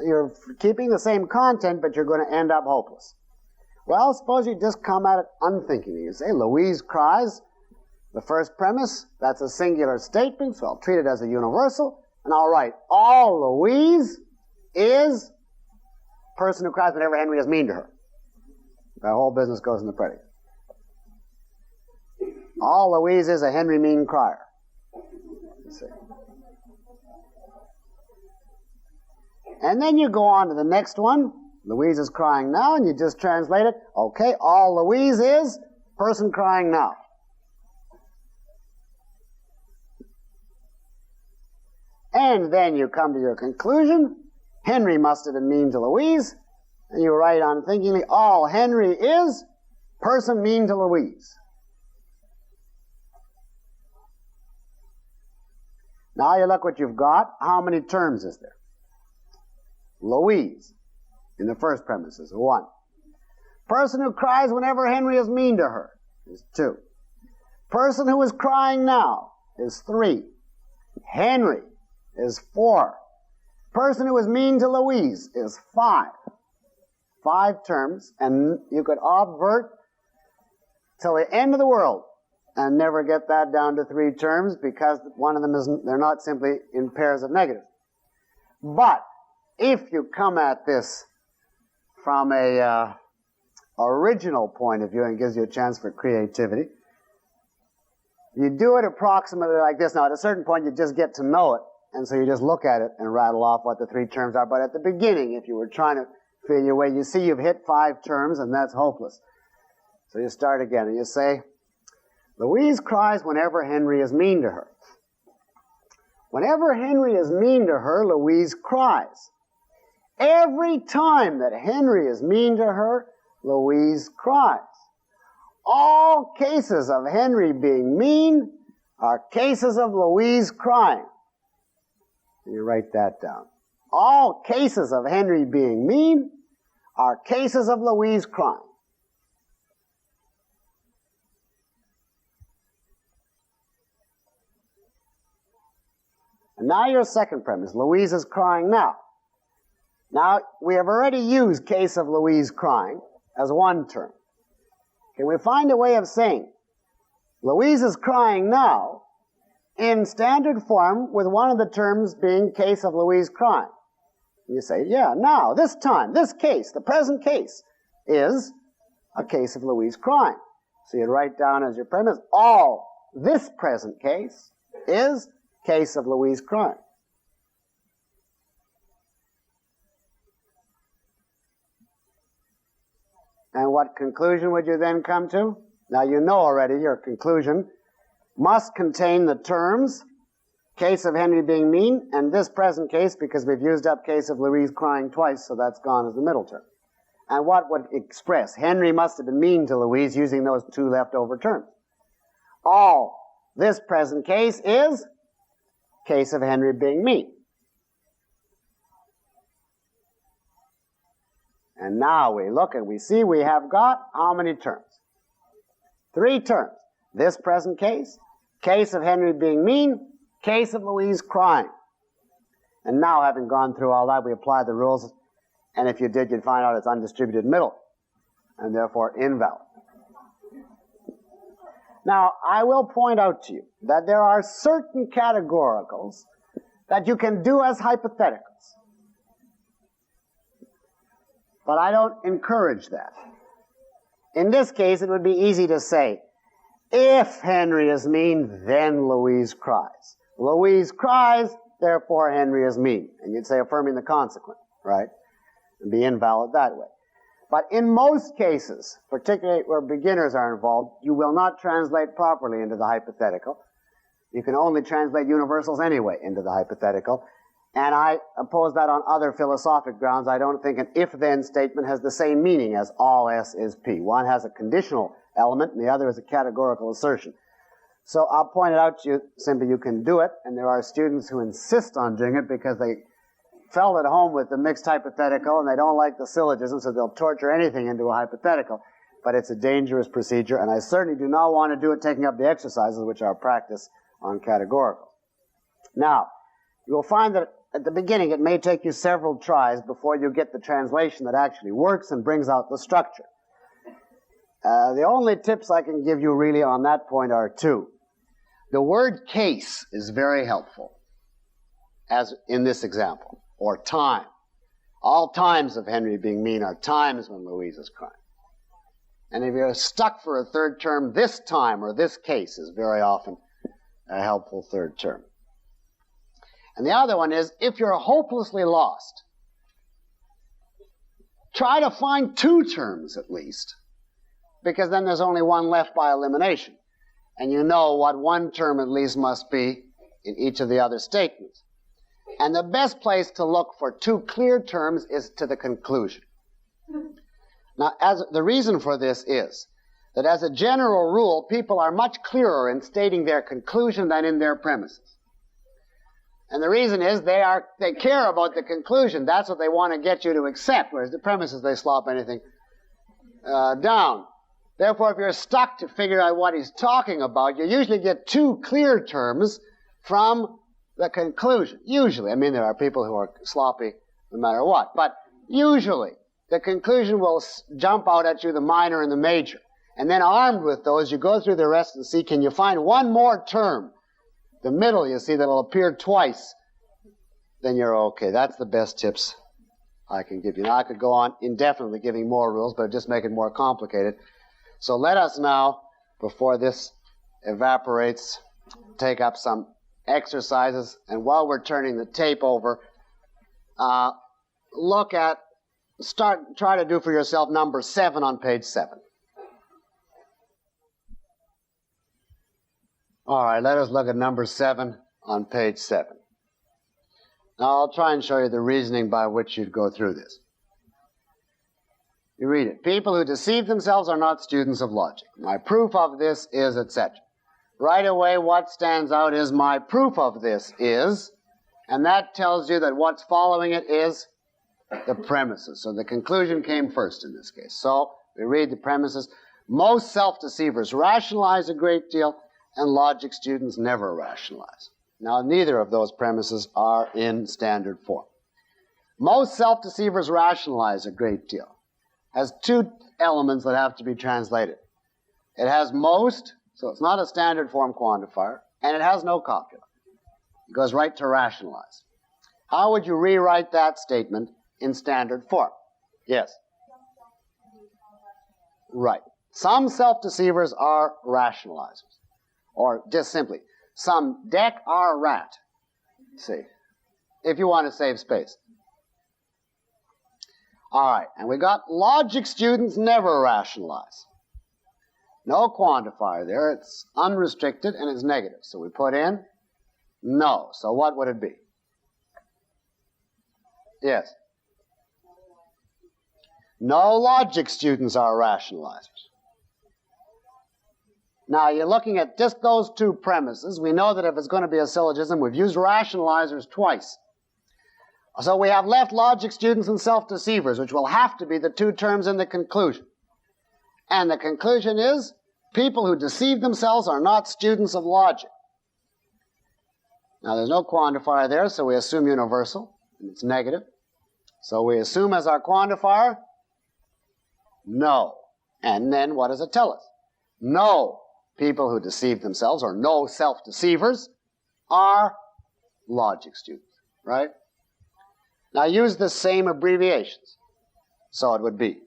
You're keeping the same content, but you're going to end up hopeless. Well, suppose you just come at it unthinkingly. You say, Louise cries. The first premise, that's a singular statement, so I'll treat it as a universal. And I'll write, all Louise is person who cries whenever Henry is mean to her. That whole business goes in the predicate. All Louise is a Henry mean crier. You see. And then you go on to the next one. Louise is crying now, and you just translate it. Okay, all Louise is person crying now. And then you come to your conclusion. Henry must have been mean to Louise. And you write unthinkingly, all Henry is person mean to Louise. Now you look what you've got. How many terms is there? Louise, in the first premise, is 1. Person who cries whenever Henry is mean to her is 2. Person who is crying now is 3. Henry is 4. Person who is mean to Louise is 5. 5 terms, and you could obvert till the end of the world and never get that down to 3 terms, because one of them isn't, they're not simply in pairs of negatives. But if you come at this from a original point of view, and gives you a chance for creativity, you do it approximately like this. Now, at a certain point, you just get to know it, and so you just look at it and rattle off what the 3 terms are. But at the beginning, if you were trying to feel your way, you see you've hit 5 terms, and that's hopeless. So you start again, and you say, Louise cries whenever Henry is mean to her. Whenever Henry is mean to her, Louise cries. Every time that Henry is mean to her, Louise cries. All cases of Henry being mean are cases of Louise crying. You write that down. All cases of Henry being mean are cases of Louise crying. And now your second premise, Louise is crying now. Now, we have already used case of Louise crying as 1 term. Can we find a way of saying Louise is crying now in standard form with one of the terms being case of Louise crying? And you say, yeah, now, this time, this case, the present case, is a case of Louise crying. So you write down as your premise, all this present case is case of Louise crying. And what conclusion would you then come to? Now you know already your conclusion must contain the terms case of Henry being mean and this present case, because we've used up case of Louise crying twice, so that's gone as the middle term. And what would express? Henry must have been mean to Louise using those 2 leftover terms. All this present case is case of Henry being mean. And now we look and we see we have got how many terms? 3 terms. This present case, case of Henry being mean, case of Louise crying. And now, having gone through all that, we apply the rules, and if you did, you'd find out it's undistributed middle, and therefore invalid. Now, I will point out to you that there are certain categoricals that you can do as hypotheticals. But I don't encourage that. In this case, it would be easy to say, if Henry is mean, then Louise cries. Louise cries, therefore Henry is mean. And you'd say affirming the consequent, right? And be invalid that way. But in most cases, particularly where beginners are involved, you will not translate properly into the hypothetical. You can only translate universals anyway into the hypothetical. And I oppose that on other philosophic grounds. I don't think an if-then statement has the same meaning as all S is P. One has a conditional element, and the other is a categorical assertion. So I'll point it out to you, simply you can do it, and there are students who insist on doing it because they felt at home with the mixed hypothetical and they don't like the syllogism, so they'll torture anything into a hypothetical. But it's a dangerous procedure, and I certainly do not want to do it taking up the exercises which are practice on categorical. Now, you will find that at the beginning it may take you several tries before you get the translation that actually works and brings out the structure. The only tips I can give you really on that point are two. The word case is very helpful, as in this example, or time. All times of Henry being mean are times when Louise is crying. And if you're stuck for a third term, this time or this case is very often a helpful third term. And the other one is, if you're hopelessly lost, try to find two terms at least, because then there's only one left by elimination. And you know what one term at least must be in each of the other statements. And the best place to look for two clear terms is to the conclusion. Now, the reason for this is that as a general rule, people are much clearer in stating their conclusion than in their premises. And the reason is they care about the conclusion. That's what they want to get you to accept, whereas the premises, they slop anything down. Therefore, if you're stuck to figure out what he's talking about, you usually get two clear terms from the conclusion. Usually. I mean, there are people who are sloppy no matter what. But usually, the conclusion will jump out at you, the minor and the major. And then armed with those, you go through the rest and see, can you find one more term? The middle, you see, that'll appear twice. Then you're okay. That's the best tips I can give you. Now, I could go on indefinitely giving more rules, but just make it more complicated. So let us now, before this evaporates, take up some exercises. And while we're turning the tape over, try to do for yourself number 7 on page 7. All right, let us look at number 7 on page 7. Now, I'll try and show you the reasoning by which you'd go through this. You read it. People who deceive themselves are not students of logic. My proof of this is, etc. Right away, what stands out is my proof of this is, and that tells you that what's following it is the premises. So the conclusion came first in this case. So we read the premises. Most self-deceivers rationalize a great deal, and logic students never rationalize. Now, neither of those premises are in standard form. Most self-deceivers rationalize a great deal. Has two elements that have to be translated. It has most, so it's not a standard form quantifier, and it has no copula. It goes right to rationalize. How would you rewrite that statement in standard form? Yes? Right. Some self-deceivers are rationalizers. Or just simply, some deck are rat. See, if you want to save space. All right, and we got logic students never rationalize. No quantifier there. It's unrestricted and it's negative. So we put in no. So what would it be? Yes. No logic students are rationalizers. Now, you're looking at just those two premises. We know that if it's going to be a syllogism, we've used rationalizers twice. So we have left logic students and self-deceivers, which will have to be the two terms in the conclusion. And the conclusion is, people who deceive themselves are not students of logic. Now, there's no quantifier there, so we assume universal, and it's negative. So we assume as our quantifier, no. And then what does it tell us? No. people who deceive themselves, or no self-deceivers, are logic students, right? Now use the same abbreviations. So it would be,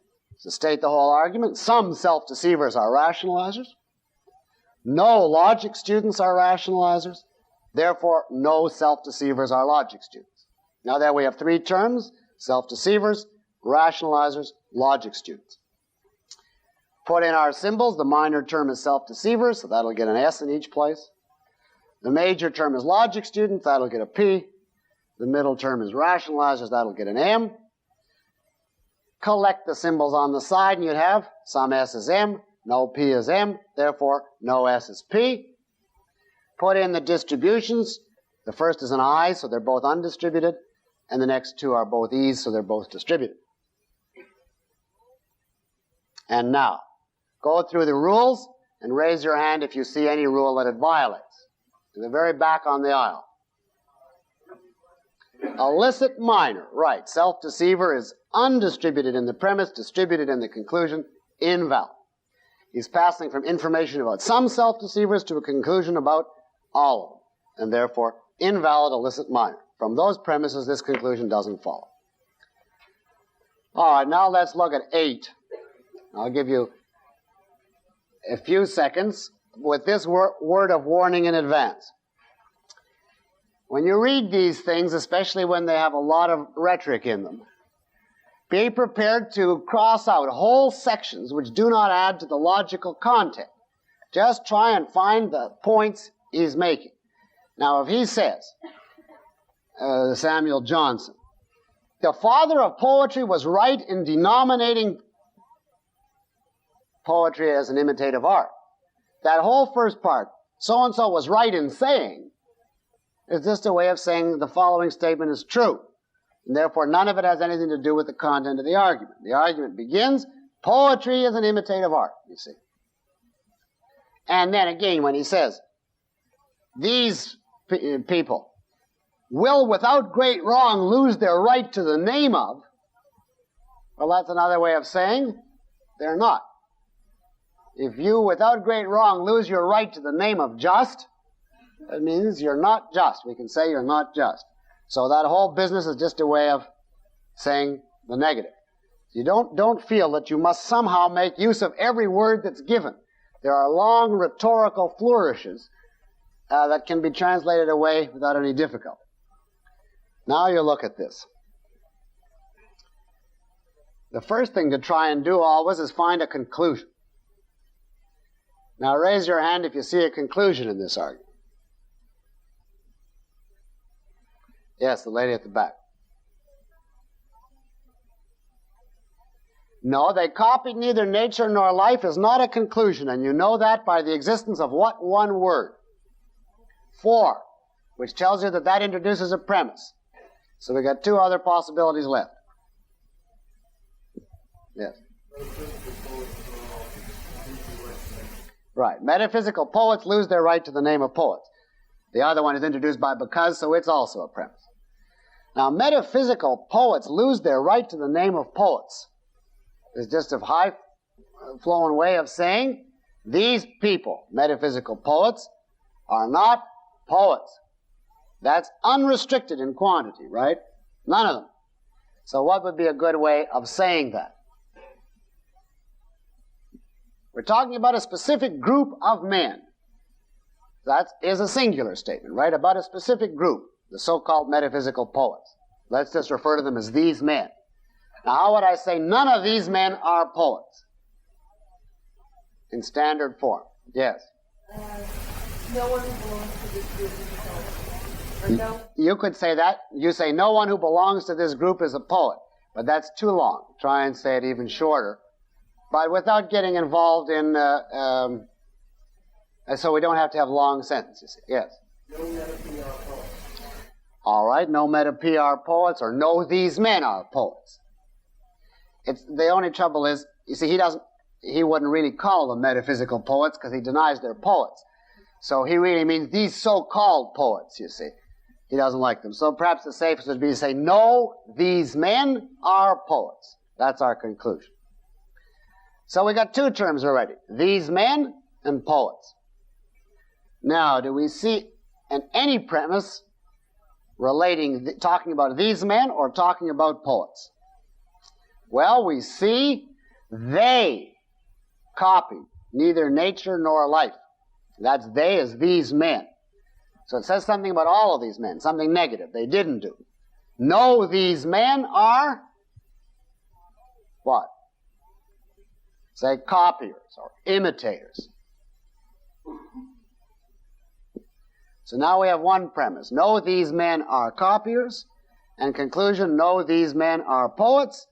to state the whole argument, some self-deceivers are rationalizers, no logic students are rationalizers, therefore no self-deceivers are logic students. Now there we have three terms: self-deceivers, rationalizers, logic students. Put in our symbols. The minor term is self-deceivers, so that'll get an S in each place. The major term is logic students, that'll get a P. The middle term is rationalizers, that'll get an M. Collect the symbols on the side, and you'd have some S is M, no P is M, therefore no S is P. Put in the distributions. The first is an I, so they're both undistributed, and the next two are both E's, so they're both distributed. And now, go through the rules and raise your hand if you see any rule that it violates. To the very back on the aisle. Illicit minor, right. Self-deceiver is undistributed in the premise, distributed in the conclusion, invalid. He's passing from information about some self-deceivers to a conclusion about all of them, and therefore invalid illicit minor. From those premises, this conclusion doesn't follow. All right, now let's look at 8. I'll give you a few seconds with this word of warning in advance. When you read these things, especially when they have a lot of rhetoric in them, be prepared to cross out whole sections which do not add to the logical content. Just try and find the points he's making. Now, if he says, Samuel Johnson, the father of poetry was right in denominating poetry as an imitative art. That whole first part, so-and-so was right in saying, is just a way of saying the following statement is true. And therefore, none of it has anything to do with the content of the argument. The argument begins, poetry is an imitative art, you see. And then again, when he says, these people will without great wrong lose their right to the name of, well, that's another way of saying they're not. If you, without great wrong, lose your right to the name of just, that means you're not just. We can say you're not just. So that whole business is just a way of saying the negative. You don't feel that you must somehow make use of every word that's given. There are long rhetorical flourishes that can be translated away without any difficulty. Now you look at this. The first thing to try and do always is find a conclusion. Now raise your hand if you see a conclusion in this argument. Yes, the lady at the back. No, they copied neither nature nor life is not a conclusion, and you know that by the existence of what one word? For, which tells you that that introduces a premise. So we got two other possibilities left. Yes. Right. Metaphysical poets lose their right to the name of poets. The other one is introduced by because, so it's also a premise. Now, metaphysical poets lose their right to the name of poets. It's just a high-flown way of saying these people, metaphysical poets, are not poets. That's unrestricted in quantity, right? None of them. So what would be a good way of saying that? We're talking about a specific group of men. That is a singular statement, right? About a specific group, the so-called metaphysical poets. Let's just refer to them as these men. Now, how would I say none of these men are poets? In standard form. Yes? No one who belongs to this group is a poet. Or no? You could say that. You say no one who belongs to this group is a poet. But that's too long. Try and say it even shorter. But without getting involved in... so we don't have to have long sentences. Yes? No meta-PR poets. All right, no meta-PR poets, or no these men are poets. The only trouble is, you see, he wouldn't really call them metaphysical poets because he denies they're poets. So he really means these so-called poets, you see. He doesn't like them. So perhaps the safest would be to say, no, these men are poets. That's our conclusion. So we got two terms already, these men and poets. Now, do we see any premise talking about these men or talking about poets? Well, we see they copy neither nature nor life. That's they as these men. So it says something about all of these men, something negative they didn't do. No, these men are what? Say copiers or imitators. So now we have one premise. No, these men are copiers. And conclusion, no, these men are poets.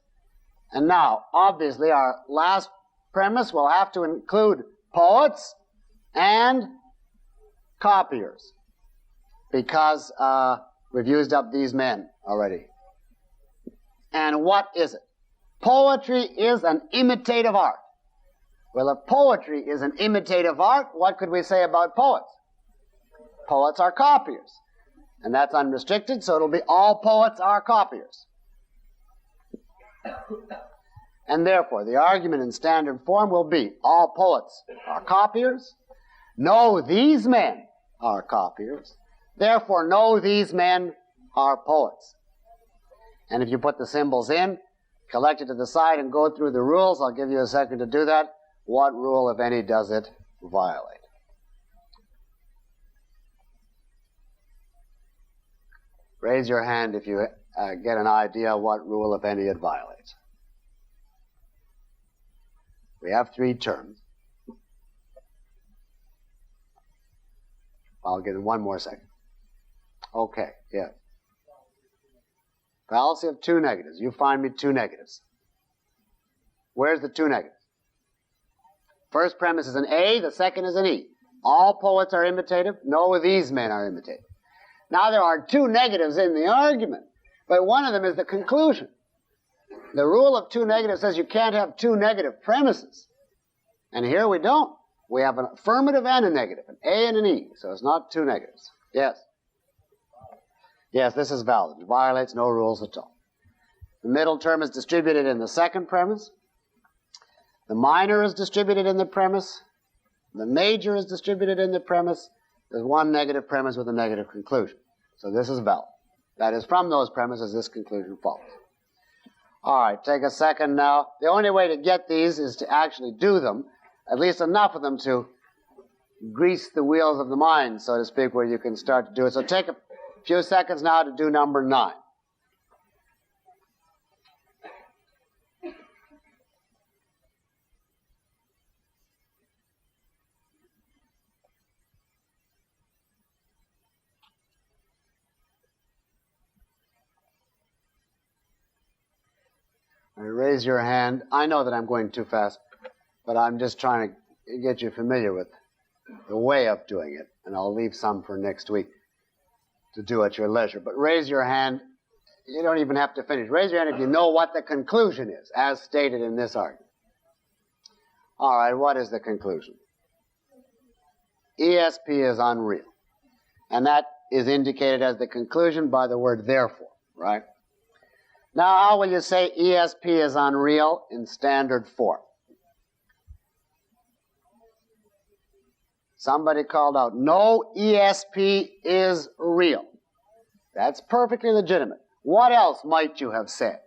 And now, obviously, our last premise will have to include poets and copiers, because we've used up these men already. And what is it? Poetry is an imitative art. Well, if poetry is an imitative art, what could we say about poets? Poets are copiers. And that's unrestricted, so it'll be all poets are copiers. And therefore, the argument in standard form will be all poets are copiers. No, these men are copiers. Therefore, no, these men are poets. And if you put the symbols in, collect it to the side, and go through the rules, I'll give you a second to do that. What rule, if any, does it violate? Raise your hand if you get an idea what rule, if any, it violates. We have three terms. I'll give it one more second. Okay, yeah. Fallacy of two negatives. You find me two negatives. Where's the two negatives? First premise is an A, the second is an E. All poets are imitative. No, these men are imitative. Now there are two negatives in the argument, but one of them is the conclusion. The rule of two negatives says you can't have two negative premises. And here we don't. We have an affirmative and a negative, an A and an E, so it's not two negatives. Yes? Yes, this is valid. It violates no rules at all. The middle term is distributed in the second premise. The minor is distributed in the premise. The major is distributed in the premise. There's one negative premise with a negative conclusion. So this is valid. That is, from those premises, this conclusion follows. All right, take a second now. The only way to get these is to actually do them, at least enough of them to grease the wheels of the mind, so to speak, where you can start to do it. So take a few seconds now to do number 9. Raise your hand. I know that I'm going too fast, but I'm just trying to get you familiar with the way of doing it, and I'll leave some for next week to do at your leisure. But raise your hand. You don't even have to finish. Raise your hand if you know what the conclusion is, as stated in this argument. All right, what is the conclusion? ESP is unreal. And that is indicated as the conclusion by the word therefore, right? Now, how will you say ESP is unreal in standard form? Somebody called out, no, ESP is real. That's perfectly legitimate. What else might you have said?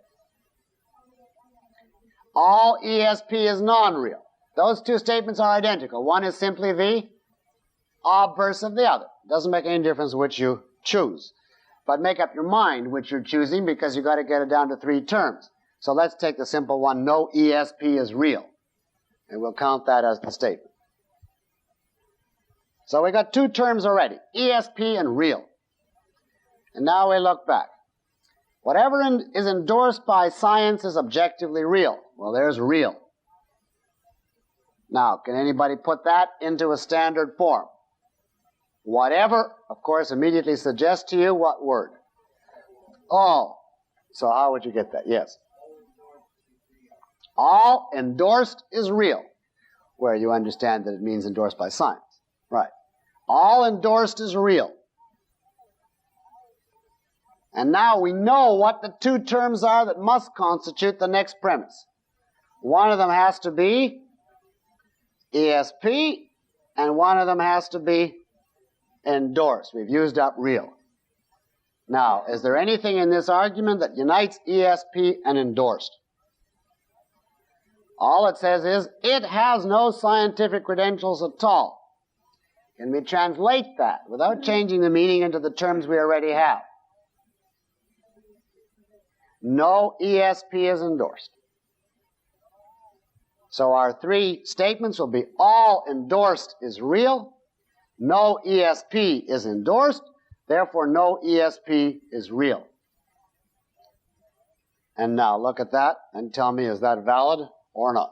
All ESP is non-real. Those two statements are identical. One is simply the obverse of the other. Doesn't make any difference which you choose. But make up your mind which you're choosing, because you've got to get it down to 3 terms. So let's take the simple one, no ESP is real. And we'll count that as the statement. So we got 2 terms already, ESP and real. And now we look back. Whatever is endorsed by science is objectively real. Well, there's real. Now, can anybody put that into a standard form? Whatever, of course, immediately suggests to you what word? All. So how would you get that? Yes. All endorsed is real, where you understand that it means endorsed by science. Right. All endorsed is real. And now we know what the 2 terms are that must constitute the next premise. One of them has to be ESP, and one of them has to be endorsed. We've used up real. Now, is there anything in this argument that unites ESP and endorsed? All it says is, it has no scientific credentials at all. Can we translate that without changing the meaning into the terms we already have? No ESP is endorsed. So our three statements will be: all endorsed is real, no ESP is endorsed, therefore no ESP is real. And now look at that and tell me, is that valid or not?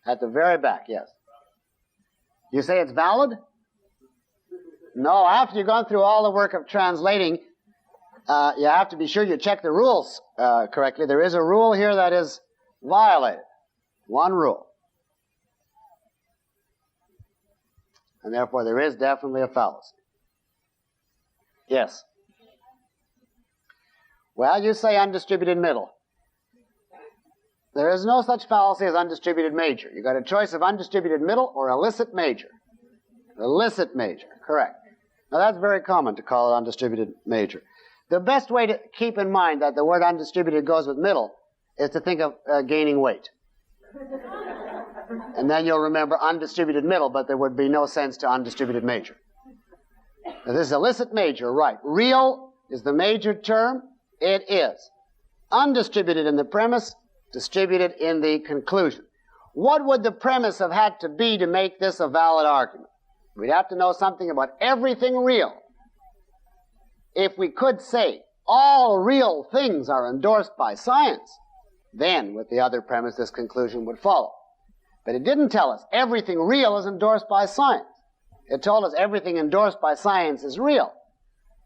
At the very back, yes. You say it's valid? No, after you've gone through all the work of translating, you have to be sure you check the rules correctly. There is a rule here that is violated. One rule. And therefore there is definitely a fallacy. Yes. Well, you say undistributed middle. There is no such fallacy as undistributed major. You've got a choice of undistributed middle or illicit major. Illicit major, correct. Now that's very common to call it undistributed major. The best way to keep in mind that the word undistributed goes with middle is to think of gaining weight. And then you'll remember undistributed middle, but there would be no sense to undistributed major. Now, this is illicit major, right. Real is the major term. It is undistributed in the premise, distributed in the conclusion. What would the premise have had to be to make this a valid argument? We'd have to know something about everything real. If we could say all real things are endorsed by science, then with the other premise this conclusion would follow. But it didn't tell us everything real is endorsed by science. It told us everything endorsed by science is real.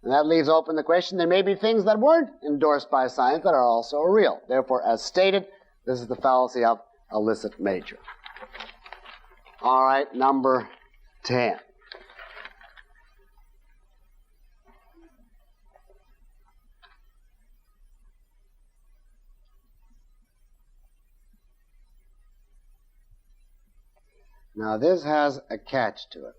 And that leaves open the question, there may be things that weren't endorsed by science that are also real. Therefore, as stated, this is the fallacy of illicit major. All right, number 10. Now this has a catch to it.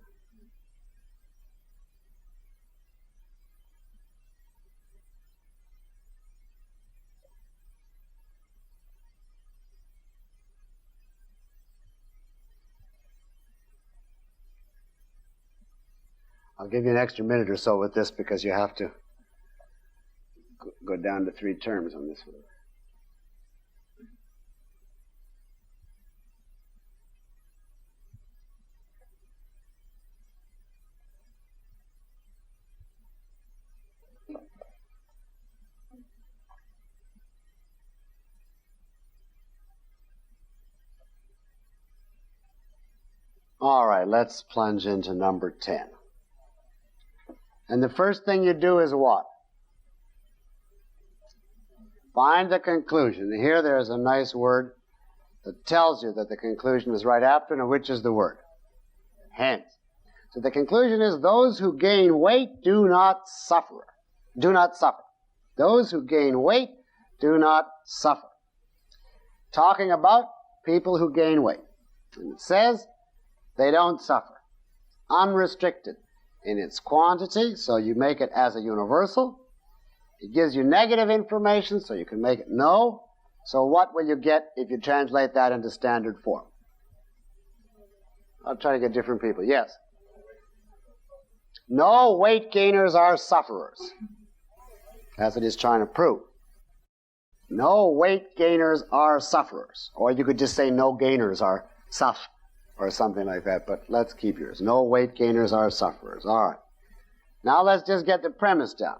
I'll give you an extra minute or so with this because you have to go down to 3 terms on this one. All right, let's plunge into number 10. And the first thing you do is what? Find the conclusion. Here there's a nice word that tells you that the conclusion is right after, and which is the word? Hence. So the conclusion is, those who gain weight do not suffer. Do not suffer. Those who gain weight do not suffer. Talking about people who gain weight. And it says they don't suffer. Unrestricted in its quantity, so you make it as a universal. It gives you negative information, so you can make it no. So what will you get if you translate that into standard form? I'll try to get different people. Yes? No weight gainers are sufferers. That's what he's trying to prove. No weight gainers are sufferers. Or you could just say no gainers are sufferers, or something like that, but let's keep yours. No weight gainers are sufferers. All right. Now let's just get the premise down.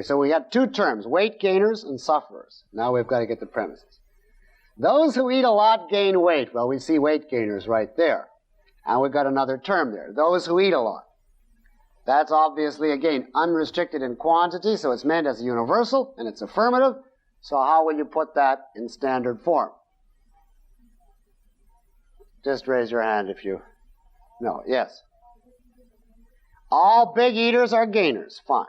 So we got 2 terms, weight gainers and sufferers. Now we've got to get the premises. Those who eat a lot gain weight. Well, we see weight gainers right there. And we've got another term there, those who eat a lot. That's obviously, again, unrestricted in quantity, so it's meant as a universal, and it's affirmative. So how will you put that in standard form? Just raise your hand if you know. Yes. All big eaters are gainers. Fine.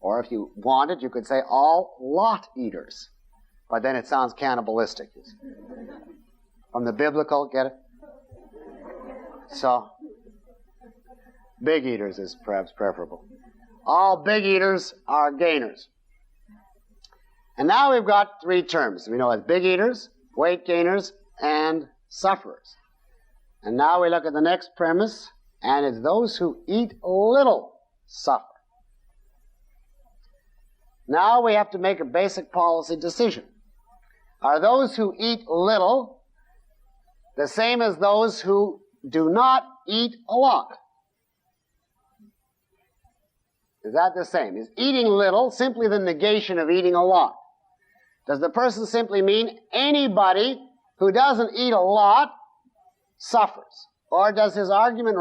Or if you wanted, you could say all lot eaters But then it sounds cannibalistic. From the biblical, get it? So, big eaters is perhaps preferable. All big eaters are gainers. And now we've got three terms. We know as big eaters, weight gainers, and sufferers. And now we look at the next premise, and it's those who eat little suffer. Now we have to make a basic policy decision. Are those who eat little the same as those who do not eat a lot? Is that the same? Is eating little simply the negation of eating a lot? Does the person simply mean anybody who doesn't eat a lot suffers? Or does his argument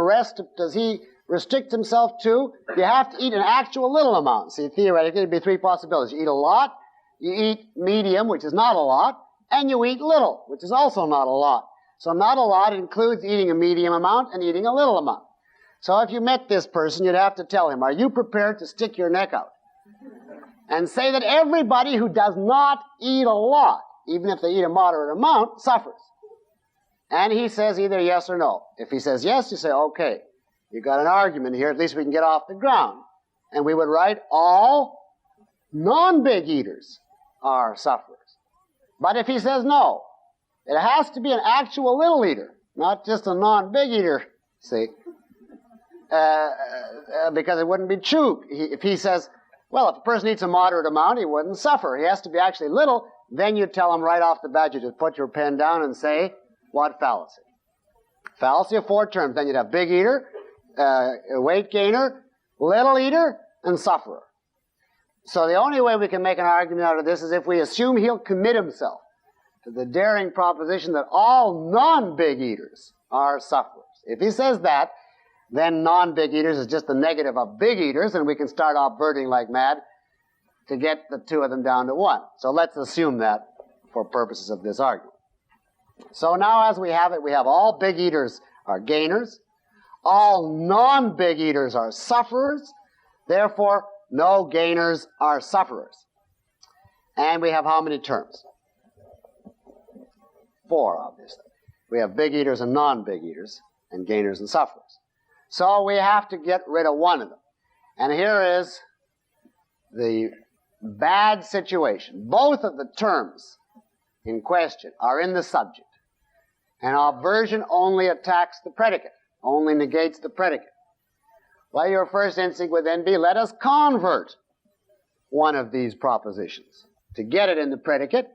does he restrict himself to, you have to eat an actual little amount? See, theoretically, there'd be three possibilities. You eat a lot, you eat medium, which is not a lot, and you eat little, which is also not a lot. So not a lot includes eating a medium amount and eating a little amount. So if you met this person, you'd have to tell him, are you prepared to stick your neck out and say that everybody who does not eat a lot, even if they eat a moderate amount, suffers? And he says either yes or no. If he says yes, you say, okay, you got an argument here, at least we can get off the ground. And we would write all non-big eaters are sufferers. But if he says no, it has to be an actual little eater, not just a non-big eater, see, because it wouldn't be true. If he says, well, if a person eats a moderate amount, he wouldn't suffer. He has to be actually little. Then you tell him right off the bat, you just put your pen down and say, what fallacy? Fallacy of four terms. Then you'd have big eater, weight gainer, little eater, and sufferer. So the only way we can make an argument out of this is if we assume he'll commit himself to the daring proposition that all non-big eaters are sufferers. If he says that, then non-big eaters is just the negative of big eaters, and we can start obverting like mad to get the two of them down to one. So let's assume that for purposes of this argument. So now as we have it, we have all big eaters are gainers, all non-big eaters are sufferers, therefore no gainers are sufferers. And we have how many terms? Four, obviously. We have big eaters and non-big eaters, and gainers and sufferers. So we have to get rid of one of them. And here is the bad situation. Both of the terms in question are in the subject. And obversion only attacks the predicate, only negates the predicate. Well, your first instinct would then be, let us convert one of these propositions to get it in the predicate,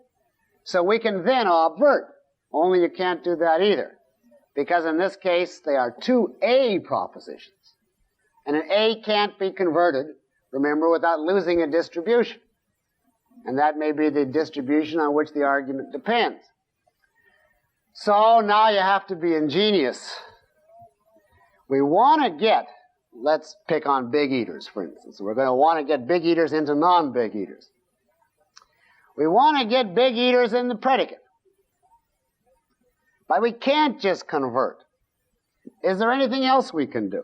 so we can then obvert. Only you can't do that either, because in this case, they are two A propositions. And an A can't be converted, remember, without losing a distribution. And that may be the distribution on which the argument depends. So now you have to be ingenious. We want to get, let's pick on big eaters, for instance. We're going to want to get big eaters into non-big eaters. We want to get big eaters in the predicate. But we can't just convert. Is there anything else we can do?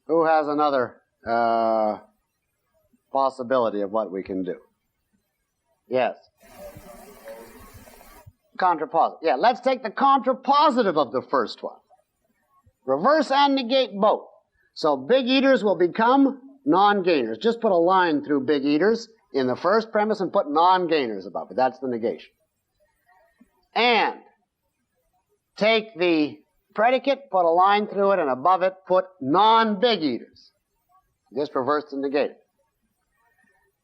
Who has another possibility of what we can do? Yes. Contrapositive. Yeah, let's take the contrapositive of the first one. Reverse and negate both. So big eaters will become non-gainers. Just put a line through big eaters in the first premise and put non-gainers above it. That's the negation. And take the predicate, put a line through it, and above it put non-big eaters. Just reverse and negate it.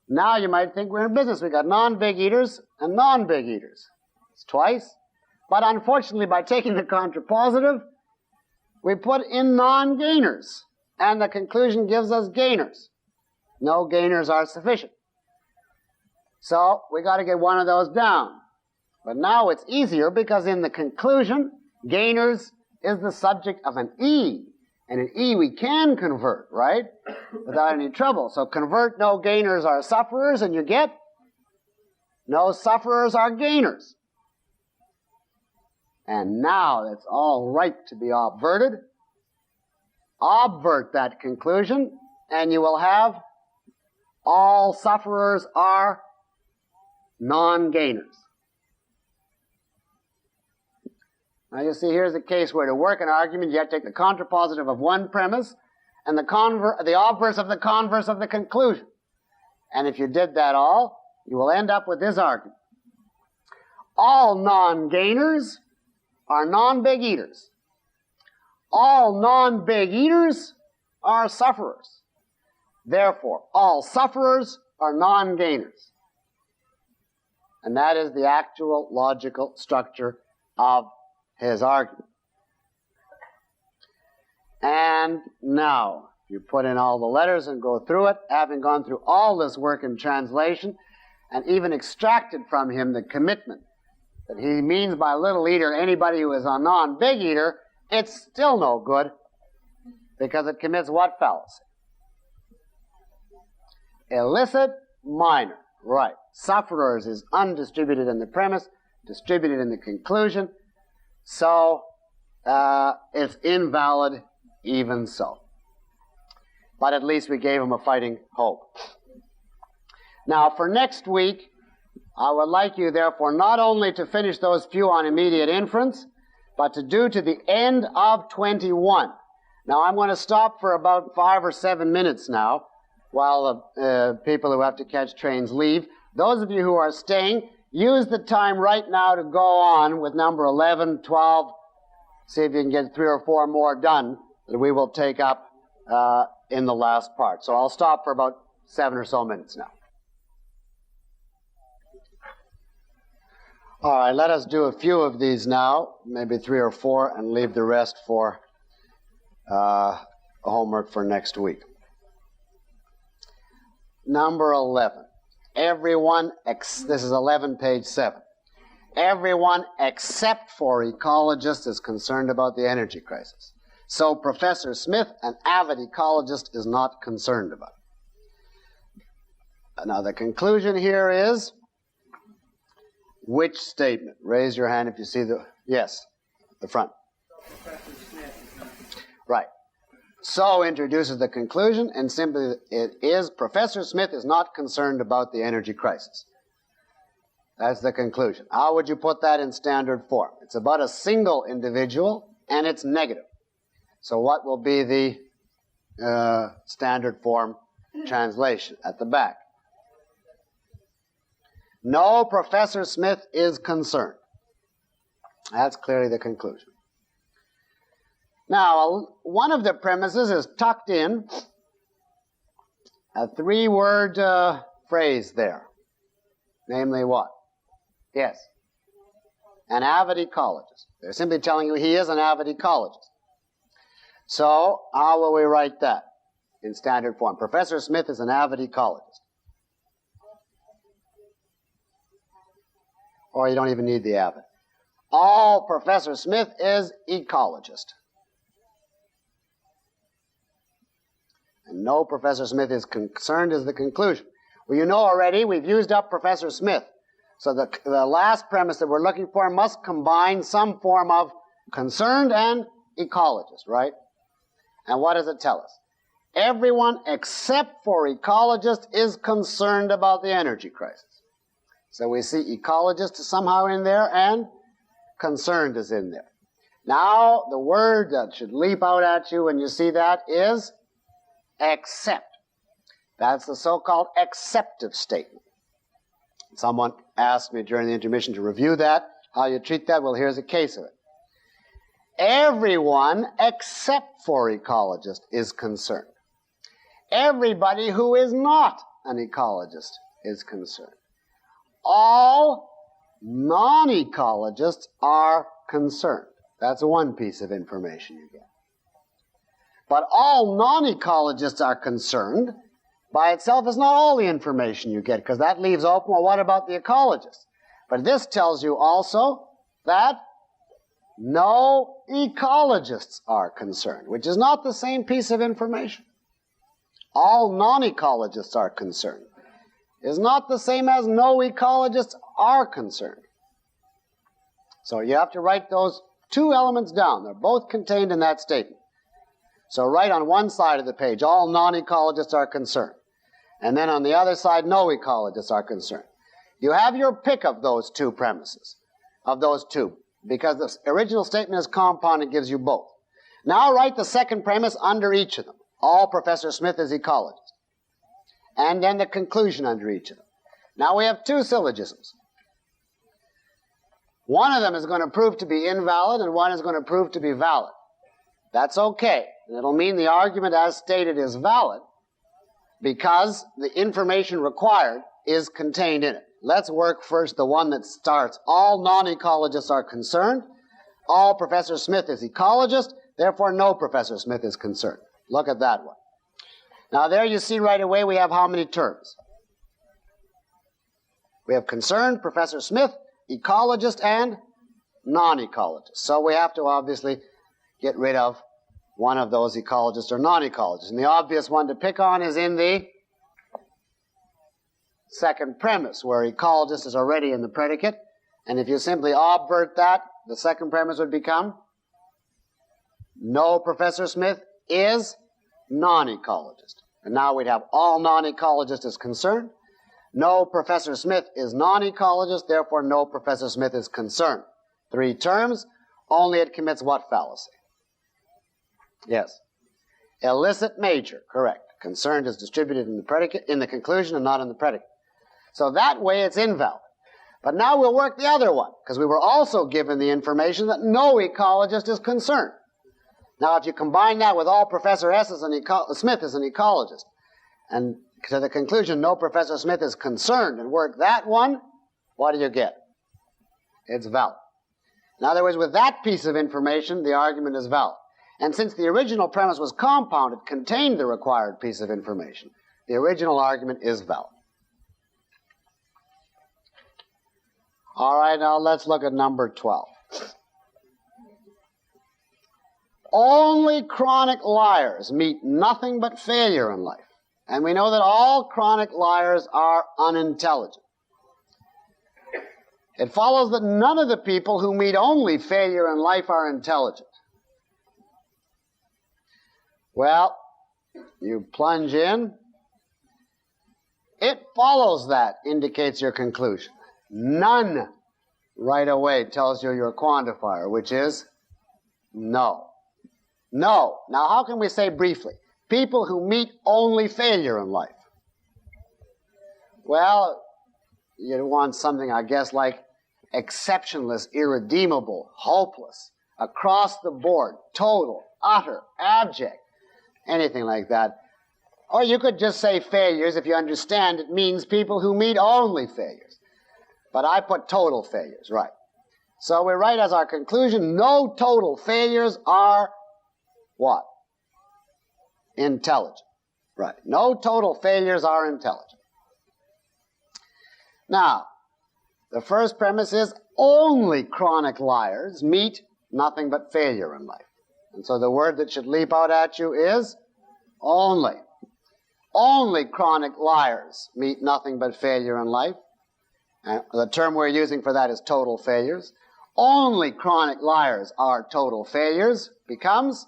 Now you might think we're in business. We've got non-big eaters and non-big eaters. It's twice. But unfortunately, by taking the contrapositive, we put in non-gainers. And the conclusion gives us gainers. No gainers are sufficient. So we got to get one of those down. But now it's easier because in the conclusion, gainers is the subject of an E. And an E we can convert, right? Without any trouble. So convert no gainers are sufferers, and you get no sufferers are gainers. And now it's all right to be obverted. Obvert that conclusion, and you will have all sufferers are non-gainers. Now you see, here's a case where to work an argument, you have to take the contrapositive of one premise and the obverse of the converse of the conclusion. And if you did that all, you will end up with this argument. All non-gainers are non-big eaters. All non-big eaters are sufferers. Therefore, all sufferers are non-gainers. And that is the actual logical structure of his argument. And now, you put in all the letters and go through it, having gone through all this work in translation, and even extracted from him the commitment that he means by little eater anybody who is a non-big eater, it's still no good, because it commits what fallacy? Illicit minor. Right. Sufferers is undistributed in the premise, distributed in the conclusion, so it's invalid even so. But at least we gave him a fighting hope. Now, for next week, I would like you, therefore, not only to finish those few on immediate inference, but to do to the end of 21. Now, I'm going to stop for about 5 or 7 minutes now, while the people who have to catch trains leave. Those of you who are staying, use the time right now to go on with number 11, 12, see if you can get 3 or 4 more done that we will take up in the last part. So I'll stop for about 7 or so minutes now. All right, let us do a few of these now, maybe 3 or 4, and leave the rest for homework for next week. Number 11. Everyone, this is 11, page 7. Everyone except for ecologists is concerned about the energy crisis. So Professor Smith, an avid ecologist, is not concerned about it. Now the conclusion here is, which statement? Raise your hand if you see the, yes, the front. Right. So introduces the conclusion, and simply it is, Professor Smith is not concerned about the energy crisis. That's the conclusion. How would you put that in standard form? It's about a single individual, and it's negative. So what will be the standard form translation at the back? No, Professor Smith is concerned. That's clearly the conclusion. Now, one of the premises is tucked in a 3-word phrase there. Namely what? Yes. An avid ecologist. They're simply telling you he is an avid ecologist. So, how will we write that in standard form? Professor Smith is an avid ecologist. Or you don't even need the avid. All Professor Smith is ecologist. And no, Professor Smith is concerned is the conclusion. Well, you know already, we've used up Professor Smith. So the last premise that we're looking for must combine some form of concerned and ecologist, right? And what does it tell us? Everyone except for ecologist is concerned about the energy crisis. So we see ecologist is somehow in there and concerned is in there. Now, the word that should leap out at you when you see that is except. That's the so-called acceptive statement. Someone asked me during the intermission to review that. How you treat that? Well, here's a case of it. Everyone except for ecologist is concerned. Everybody who is not an ecologist is concerned. All non-ecologists are concerned. That's one piece of information you get. But all non-ecologists are concerned by itself is not all the information you get, because that leaves open, well, what about the ecologists? But this tells you also that no ecologists are concerned, which is not the same piece of information. All non-ecologists are concerned is not the same as no ecologists are concerned. So you have to write those two elements down. They're both contained in that statement. So write on one side of the page, all non-ecologists are concerned. And then on the other side, no ecologists are concerned. You have your pick of those two premises, of those two, because the original statement is compound, it gives you both. Now write the second premise under each of them. All Professor Smith is ecologist. And then the conclusion under each of them. Now we have two syllogisms. One of them is going to prove to be invalid and one is going to prove to be valid. That's okay. It'll mean the argument as stated is valid because the information required is contained in it. Let's work first the one that starts. All non-ecologists are concerned. All Professor Smith is ecologist. Therefore, no Professor Smith is concerned. Look at that one. Now there you see right away we have how many terms? We have concerned, Professor Smith, ecologist, and non-ecologist. So we have to obviously get rid of one of those ecologists or non-ecologists. And the obvious one to pick on is in the second premise, where ecologist is already in the predicate. And if you simply obvert that, the second premise would become no Professor Smith is non-ecologist. And now we'd have all non-ecologists is concerned. No Professor Smith is non-ecologist, therefore no Professor Smith is concerned. Three terms, only it commits what fallacy? Yes. Illicit major, correct. Concerned is distributed in the predicate, in the conclusion and not in the predicate. So that way it's invalid. But now we'll work the other one, because we were also given the information that no ecologist is concerned. Now if you combine that with all Professor Smith is an ecologist, and to the conclusion no Professor Smith is concerned, and work that one, what do you get? It's valid. In other words, with that piece of information, the argument is valid. And since the original premise was compound, it contained the required piece of information. The original argument is valid. All right, now let's look at number 12. Only chronic liars meet nothing but failure in life. And we know that all chronic liars are unintelligent. It follows that none of the people who meet only failure in life are intelligent. Well, you plunge in. It follows that indicates your conclusion. None right away tells you your quantifier, which is no. No. Now, how can we say briefly? People who meet only failure in life. Well, you want something, I guess, like exceptionless, irredeemable, hopeless, across the board, total, utter, abject, anything like that. Or you could just say failures. If you understand, it means people who meet only failures. But I put total failures, right. So we write as our conclusion, no total failures are what? Intelligent. Right. No total failures are intelligent. Now, the first premise is only chronic liars meet nothing but failure in life. And so the word that should leap out at you is only. Only chronic liars meet nothing but failure in life. And the term we're using for that is total failures. Only chronic liars are total failures becomes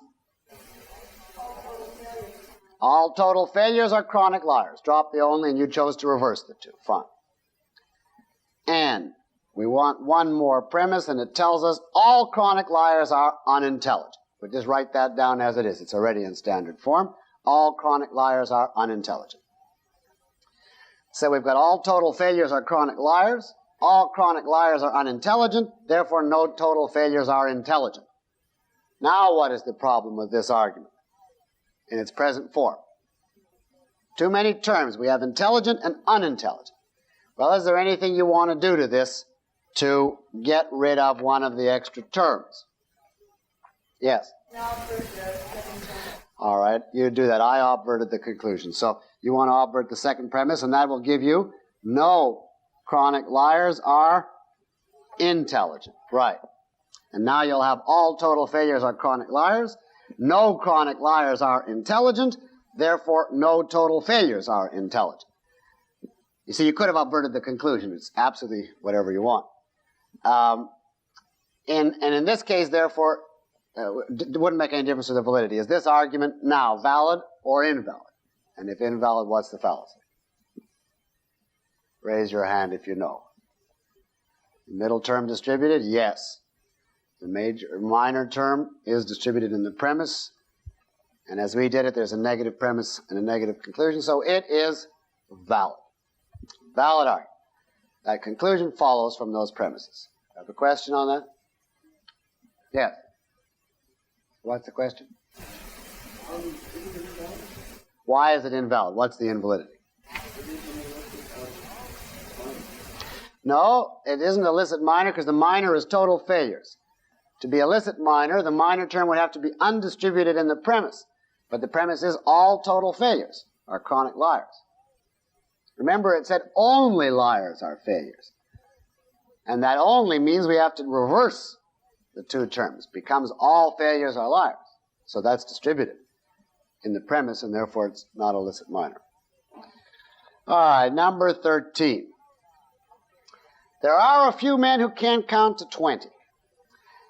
all total failures are chronic liars. Drop the only and you chose to reverse the two. Fine. And we want one more premise, and it tells us all chronic liars are unintelligent. We just write that down as it is. It's already in standard form. All chronic liars are unintelligent. So we've got all total failures are chronic liars. All chronic liars are unintelligent. Therefore, no total failures are intelligent. Now what is the problem with this argument in its present form? Too many terms. We have intelligent and unintelligent. Well, is there anything you want to do to this to get rid of one of the extra terms? Yes? All right, you do that. I obverted the conclusion. So you want to obvert the second premise, and that will give you no chronic liars are intelligent. Right. And now you'll have all total failures are chronic liars. No chronic liars are intelligent. Therefore, no total failures are intelligent. You see, you could have obverted the conclusion. It's absolutely whatever you want. And in this case, therefore, it wouldn't make any difference to the validity. Is this argument now valid or invalid? And if invalid, what's the fallacy? Raise your hand if you know. Middle term distributed? Yes. The minor term is distributed in the premise. And as we did it, there's a negative premise and a negative conclusion. So it is valid. Valid argument. That conclusion follows from those premises. Have a question on that? Yes. What's the question? Why is it invalid? What's the invalidity? No, it isn't illicit minor because the minor is total failures. To be illicit minor, the minor term would have to be undistributed in the premise. But the premise is all total failures are chronic liars. Remember, it said only liars are failures. And that only means we have to reverse the two terms. Becomes all failures are liars. So that's distributed in the premise, and therefore it's not illicit minor. All right, number 13. There are a few men who can't count to 20.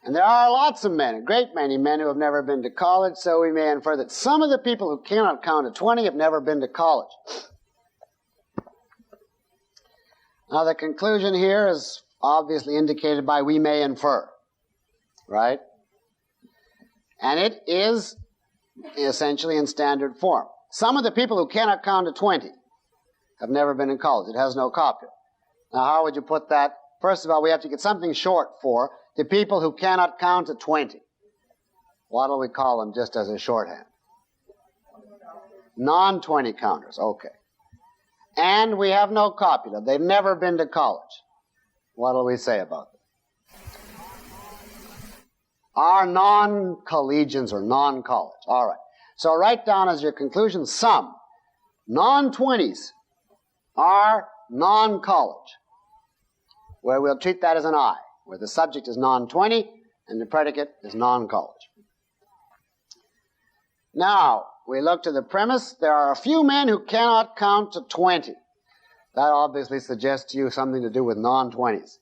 And there are lots of men, a great many men who have never been to college, so we may infer that some of the people who cannot count to 20 have never been to college. Now the conclusion here is obviously indicated by we may infer, right? And it is essentially in standard form. Some of the people who cannot count to 20 have never been in college. It has no copula. Now how would you put that? First of all, we have to get something short for the people who cannot count to 20. What do we call them just as a shorthand? Non-20 counters, okay. And we have no copula. They've never been to college. What do we say about them? Are non-collegians or non-college. All right. So write down as your conclusion some non-20s are non-college, where we'll treat that as an I, where the subject is non-20 and the predicate is non-college. Now, we look to the premise. There are a few men who cannot count to 20. That obviously suggests to you something to do with non-20s.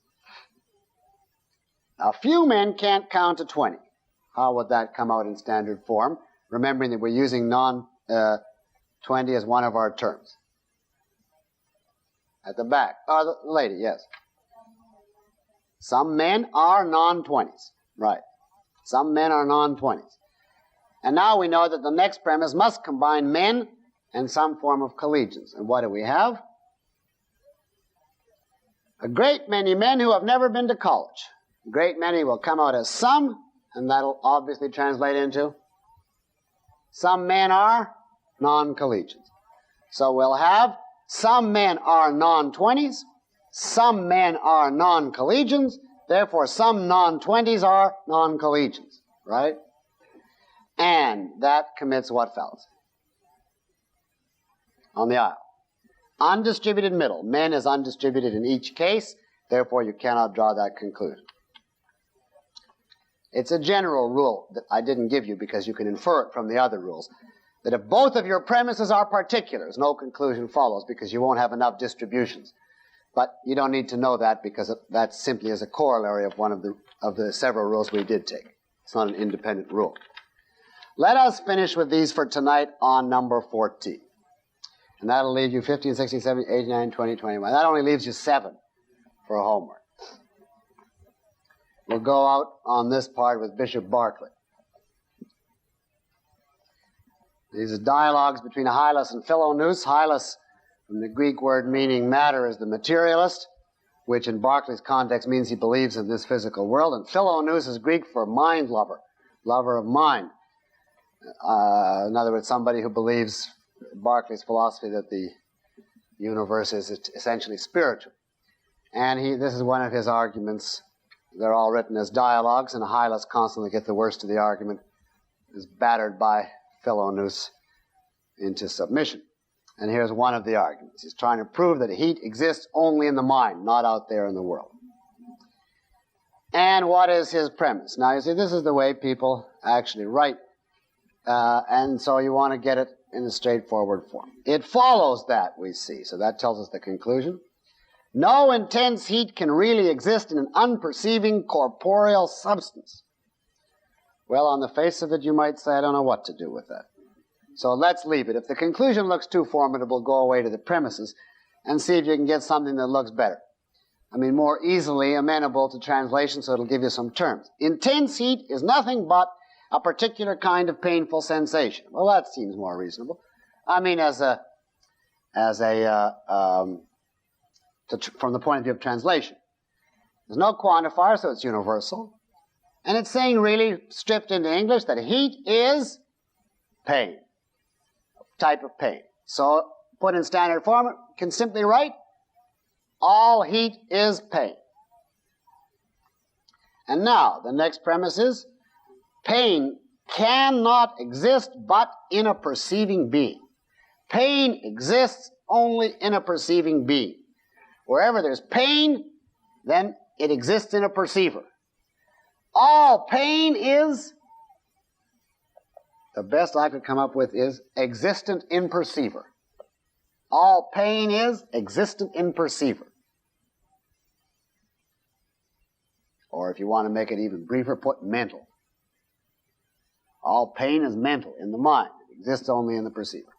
A few men can't count to 20. How would that come out in standard form? Remembering that we're using non-20 as one of our terms. At the back. The lady, yes. Some men are non-20s. Right. Some men are non-20s. And now we know that the next premise must combine men and some form of collegians. And what do we have? A great many men who have never been to college. A great many will come out as some, and that'll obviously translate into some men are non-collegians. So we'll have some men are non-20s, some men are non-collegians, therefore some non-20s are non-collegians, right? And that commits what fallacy? On the aisle. Undistributed middle. Men is undistributed in each case, therefore you cannot draw that conclusion. It's a general rule that I didn't give you because you can infer it from the other rules, that if both of your premises are particulars, no conclusion follows because you won't have enough distributions. But you don't need to know that because that simply is a corollary of one of the several rules we did take. It's not an independent rule. Let us finish with these for tonight on number 14. And that'll leave you 15, 16, 17, 18, 19, 20, 21. That only leaves you 7 for homework. We'll go out on this part with Bishop Berkeley. These are dialogues between Hylas and Philonous. Hylas, from the Greek word meaning matter, is the materialist, which in Berkeley's context means he believes in this physical world. And Philonous is Greek for mind lover, lover of mind. In other words, somebody who believes Berkeley's philosophy that the universe is essentially spiritual. And this is one of his arguments. They're all written as dialogues, and Hylas constantly gets the worst of the argument, is battered by Philonous into submission. And here's one of the arguments. He's trying to prove that heat exists only in the mind, not out there in the world. And what is his premise? Now, you see, this is the way people actually write. And so you want to get it in a straightforward form. It follows that, we see. So that tells us the conclusion. No intense heat can really exist in an unperceiving corporeal substance. Well, on the face of it, you might say, I don't know what to do with that. So let's leave it. If the conclusion looks too formidable, go away to the premises and see if you can get something that looks better. I mean, more easily amenable to translation, so it'll give you some terms. Intense heat is nothing but a particular kind of painful sensation. Well, that seems more reasonable. I mean, from the point of view of translation. There's no quantifier, so it's universal. And it's saying, really, stripped into English, that heat is pain, a type of pain. So, put in standard form, you can simply write, all heat is pain. And now, the next premise is, pain cannot exist but in a perceiving being. Pain exists only in a perceiving being. Wherever there's pain, then it exists in a perceiver. All pain is, the best I could come up with is, existent in perceiver. All pain is existent in perceiver. Or if you want to make it even briefer, put mental. All pain is mental, in the mind. It exists only in the perceiver.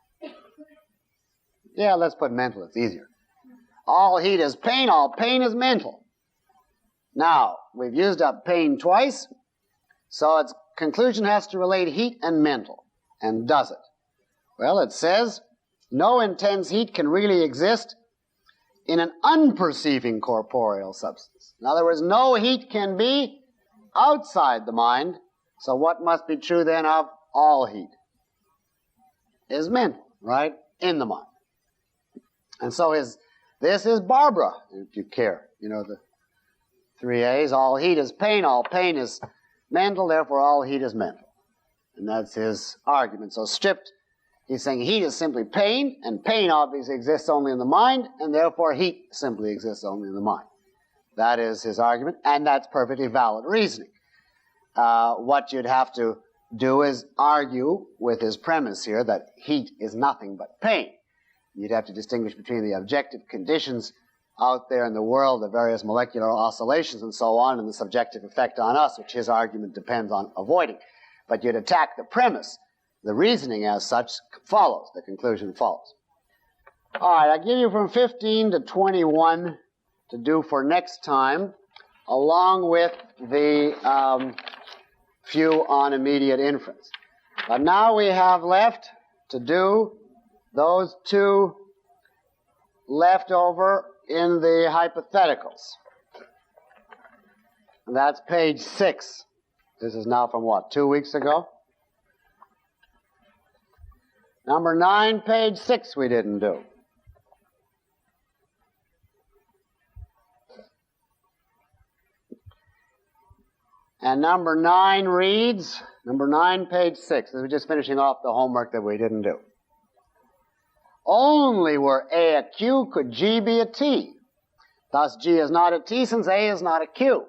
Yeah, let's put mental, it's easier. All heat is pain, all pain is mental. Now, we've used up pain twice, so its conclusion has to relate heat and mental. And does it? Well, it says, no intense heat can really exist in an unperceiving corporeal substance. In other words, no heat can be outside the mind, so what must be true then of all heat? Is mental, right? In the mind. And so this is Barbara, if you care. You know, the 3 A's, all heat is pain is mental, therefore all heat is mental. And that's his argument. So stripped, he's saying heat is simply pain, and pain obviously exists only in the mind, and therefore heat simply exists only in the mind. That is his argument, and that's perfectly valid reasoning. What you'd have to do is argue with his premise here that heat is nothing but pain. You'd have to distinguish between the objective conditions out there in the world, the various molecular oscillations and so on, and the subjective effect on us, which his argument depends on avoiding. But you'd attack the premise. The reasoning as such follows. The conclusion follows. All right, I'll give you from 15 to 21 to do for next time, along with the few on immediate inference. But now we have left to do those two left over in the hypotheticals. And that's page 6. This is now from what, 2 weeks ago? Number 9, page 6 we didn't do. And number 9 reads, number 9, page 6. We're just finishing off the homework that we didn't do. Only were A a Q could G be a T. Thus G is not a T since A is not a Q.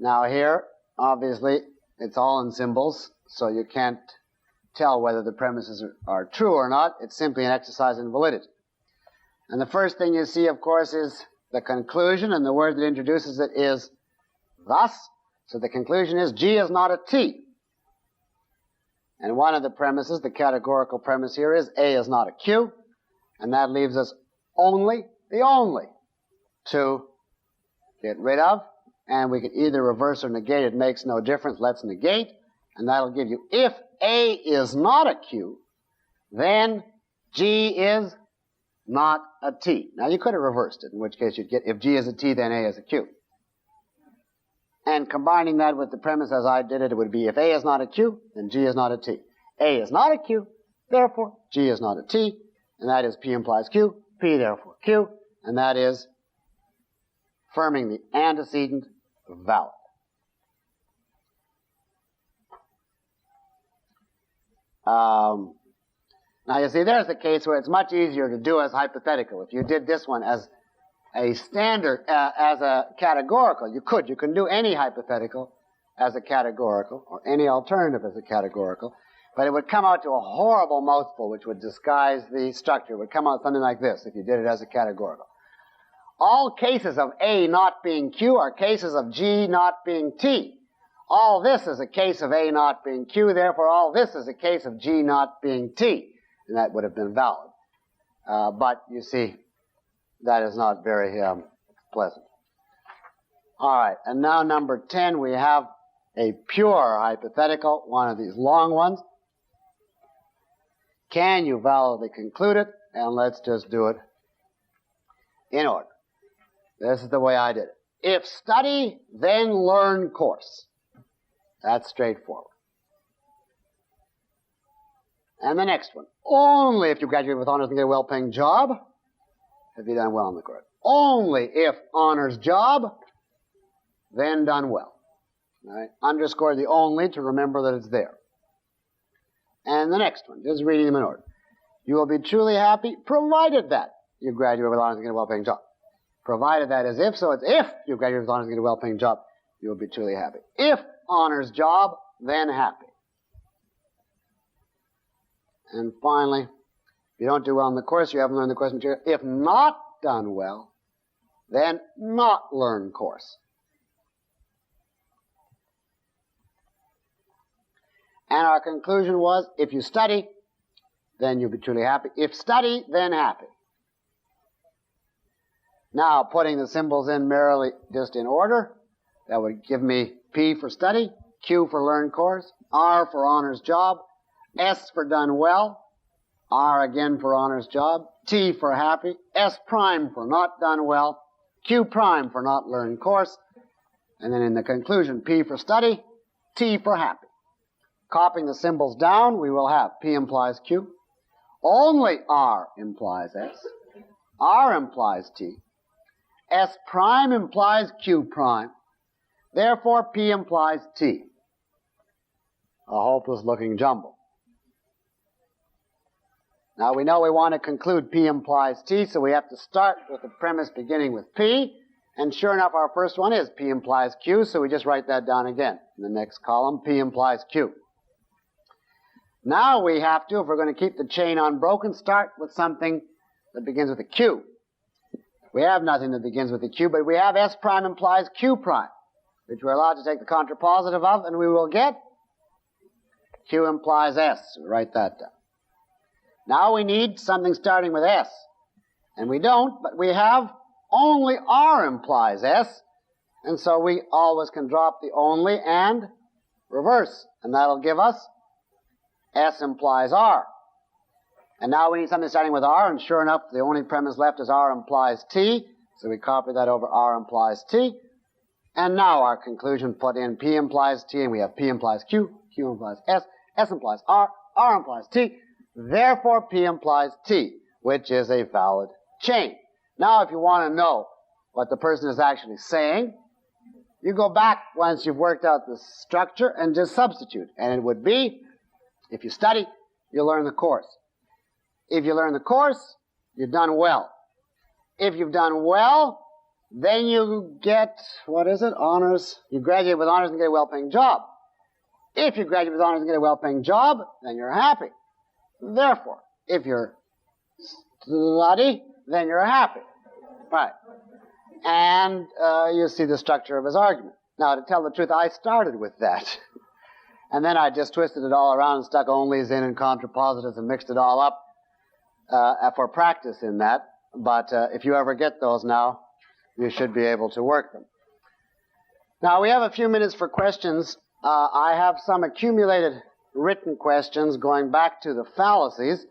Now here, obviously, it's all in symbols, so you can't tell whether the premises are true or not. It's simply an exercise in validity. And the first thing you see, of course, is the conclusion, and the word that introduces it is thus. So the conclusion is G is not a T. And one of the premises, the categorical premise here is A is not a Q, and that leaves us only, the only, to get rid of, and we can either reverse or negate. It makes no difference. Let's negate, and that'll give you, if A is not a Q, then G is not a T. Now you could have reversed it, in which case you'd get, if G is a T, then A is a Q. And combining that with the premise as I did it, it would be if A is not a Q, then G is not a T. A is not a Q, therefore G is not a T, and that is P implies Q, P therefore Q, and that is affirming the antecedent valid. Now you see, there's the case where it's much easier to do as hypothetical. If you did this one as a standard, as a categorical, you can do any hypothetical as a categorical, or any alternative as a categorical, but it would come out to a horrible mouthful which would disguise the structure. It would come out something like this if you did it as a categorical. All cases of A not being Q are cases of G not being T. All this is a case of A not being Q, therefore all this is a case of G not being T. And that would have been valid. But you see, that is not very pleasant. All right, and now number 10, we have a pure hypothetical, one of these long ones. Can you validly conclude it? And let's just do it in order. This is the way I did it. If study, then learn course. That's straightforward. And the next one. Only if you graduate with honors and get a well-paying job have you done well in the course. Only if honors job, then done well. All right? Underscore the only to remember that it's there. And the next one, just reading them in order. You will be truly happy provided that you graduate with honors and get a well-paying job. Provided that is if, so it's if you graduate with honors and get a well-paying job, you will be truly happy. If honors job, then happy. And finally, if you don't do well in the course, you haven't learned the course material. If not done well, then not learn course. And our conclusion was, if you study, then you'll be truly happy. If study, then happy. Now, putting the symbols in merely just in order, that would give me P for study, Q for learn course, R for honors job, S for done well, R again for honors job, T for happy, S prime for not done well, Q prime for not learn course, and then in the conclusion, P for study, T for happy. Copying the symbols down, we will have P implies Q, only R implies S, R implies T, S prime implies Q prime, therefore P implies T. A hopeless looking jumble. Now we know we want to conclude P implies T, so we have to start with the premise beginning with P, and sure enough our first one is P implies Q, so we just write that down again. In the next column, P implies Q. Now we have to, if we're going to keep the chain unbroken, start with something that begins with a Q. We have nothing that begins with a Q, but we have S prime implies Q prime, which we're allowed to take the contrapositive of, and we will get Q implies S. So write that down. Now we need something starting with S. And we don't, but we have only R implies S, and so we always can drop the only and reverse, and that'll give us S implies R. And now we need something starting with R, and sure enough, the only premise left is R implies T, so we copy that over R implies T. And now our conclusion put in P implies T, and we have P implies Q, Q implies S, S implies R, R implies T. Therefore, P implies T, which is a valid chain. Now, if you want to know what the person is actually saying, you go back once you've worked out the structure and just substitute. And it would be, if you study, you learn the course. If you learn the course, you've done well. If you've done well, then you get, what is it, honors. You graduate with honors and get a well-paying job. If you graduate with honors and get a well-paying job, then you're happy. Therefore, if you're study, then you're happy. Right. And you see the structure of his argument. Now, to tell the truth, I started with that. And then I just twisted it all around and stuck onlys in and contrapositives and mixed it all up for practice in that. But if you ever get those now, you should be able to work them. Now, we have a few minutes for questions. I have some accumulated written questions going back to the fallacies,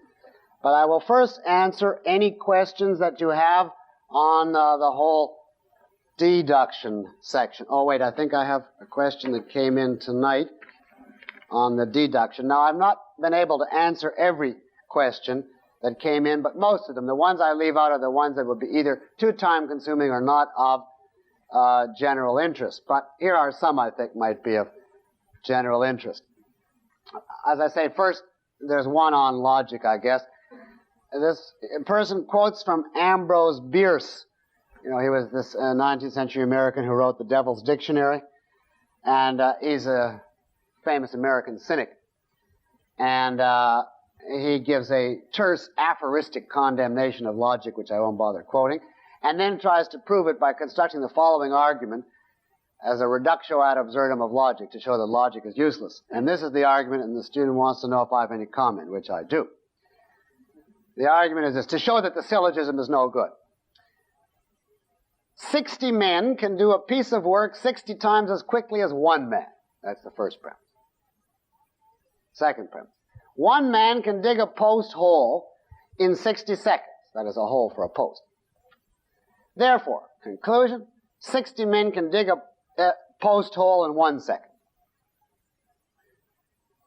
but I will first answer any questions that you have on the whole deduction section. Oh, wait, I think I have a question that came in tonight on the deduction. Now, I've not been able to answer every question that came in, but most of them. The ones I leave out are the ones that would be either too time-consuming or not of general interest. But here are some I think might be of general interest. As I say, first, there's one on logic, I guess. This person quotes from Ambrose Bierce. You know, he was this 19th century American who wrote the Devil's Dictionary. And he's a famous American cynic. And he gives a terse aphoristic condemnation of logic, which I won't bother quoting, and then tries to prove it by constructing the following argument as a reductio ad absurdum of logic to show that logic is useless. And this is the argument, and the student wants to know if I have any comment, which I do. The argument is this, to show that the syllogism is no good. 60 men can do a piece of work 60 times as quickly as one man. That's the first premise. Second premise. One man can dig a post hole in 60 seconds. That is a hole for a post. Therefore, conclusion, 60 men can dig a post hole in 1 second.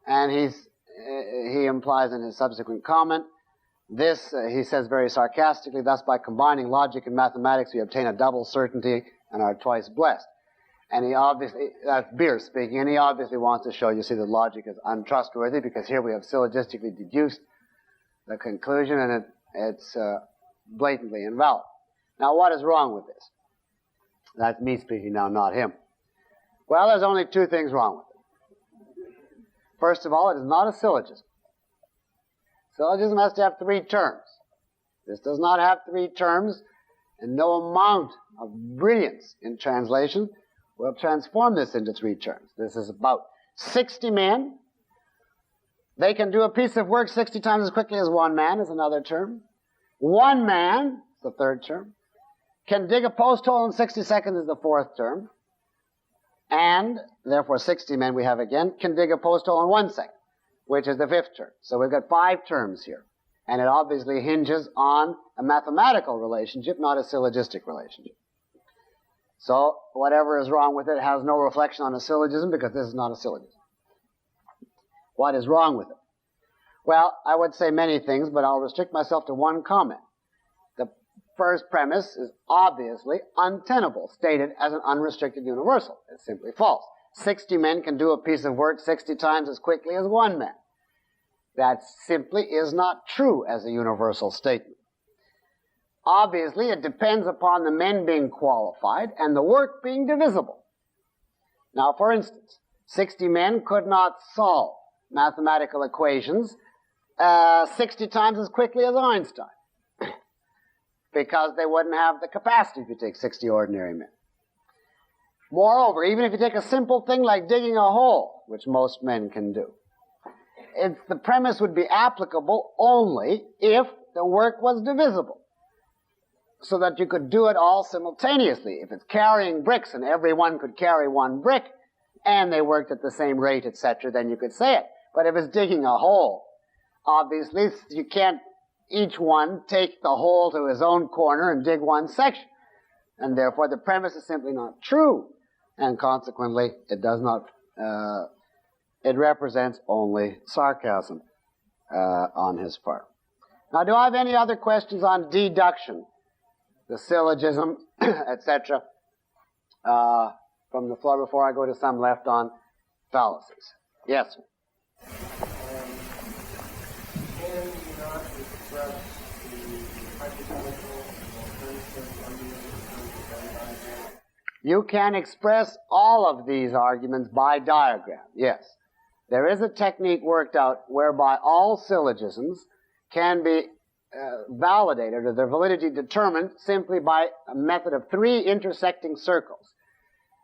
And he implies in his subsequent comment, this, he says very sarcastically, thus by combining logic and mathematics we obtain a double certainty and are twice blessed. And he obviously, that's Beer speaking, and he obviously wants to show, you see, that logic is untrustworthy, because here we have syllogistically deduced the conclusion, and it's blatantly invalid. Now, what is wrong with this? That's me speaking now, not him. Well, there's only two things wrong with it. First of all, it is not a syllogism. Syllogism has to have 3 terms. This does not have 3 terms, and no amount of brilliance in translation will transform this into 3 terms. This is about 60 men. They can do a piece of work 60 times as quickly as one man is another term. One man, the third term, can dig a post hole in 60 seconds is the fourth term. And, therefore, 60 men we have again can dig a post hole in 1 second, which is the fifth term. So we've got 5 terms here. And it obviously hinges on a mathematical relationship, not a syllogistic relationship. So whatever is wrong with it has no reflection on a syllogism, because this is not a syllogism. What is wrong with it? Well, I would say many things, but I'll restrict myself to one comment. The first premise is obviously untenable, stated as an unrestricted universal. It's simply false. 60 men can do a piece of work 60 times as quickly as one man. That simply is not true as a universal statement. Obviously, it depends upon the men being qualified and the work being divisible. Now, for instance, 60 men could not solve mathematical equations 60 times as quickly as Einstein, because they wouldn't have the capacity if you take 60 ordinary men. Moreover, even if you take a simple thing like digging a hole, which most men can do, the premise would be applicable only if the work was divisible, so that you could do it all simultaneously. If it's carrying bricks and everyone could carry 1 brick, and they worked at the same rate, etc., then you could say it. But if it's digging a hole, obviously you can't each one take the hole to his own corner and dig 1 section. And therefore the premise is simply not true. And consequently, it does not, it represents only sarcasm on his part. Now, do I have any other questions on deduction, the syllogism, etc., from the floor before I go to some left on fallacies? Yes, sir. Can you not express the hypothetical alternative arguments? You can express all of these arguments by diagram, yes. There is a technique worked out whereby all syllogisms can be validated, or their validity determined, simply by a method of 3 intersecting circles.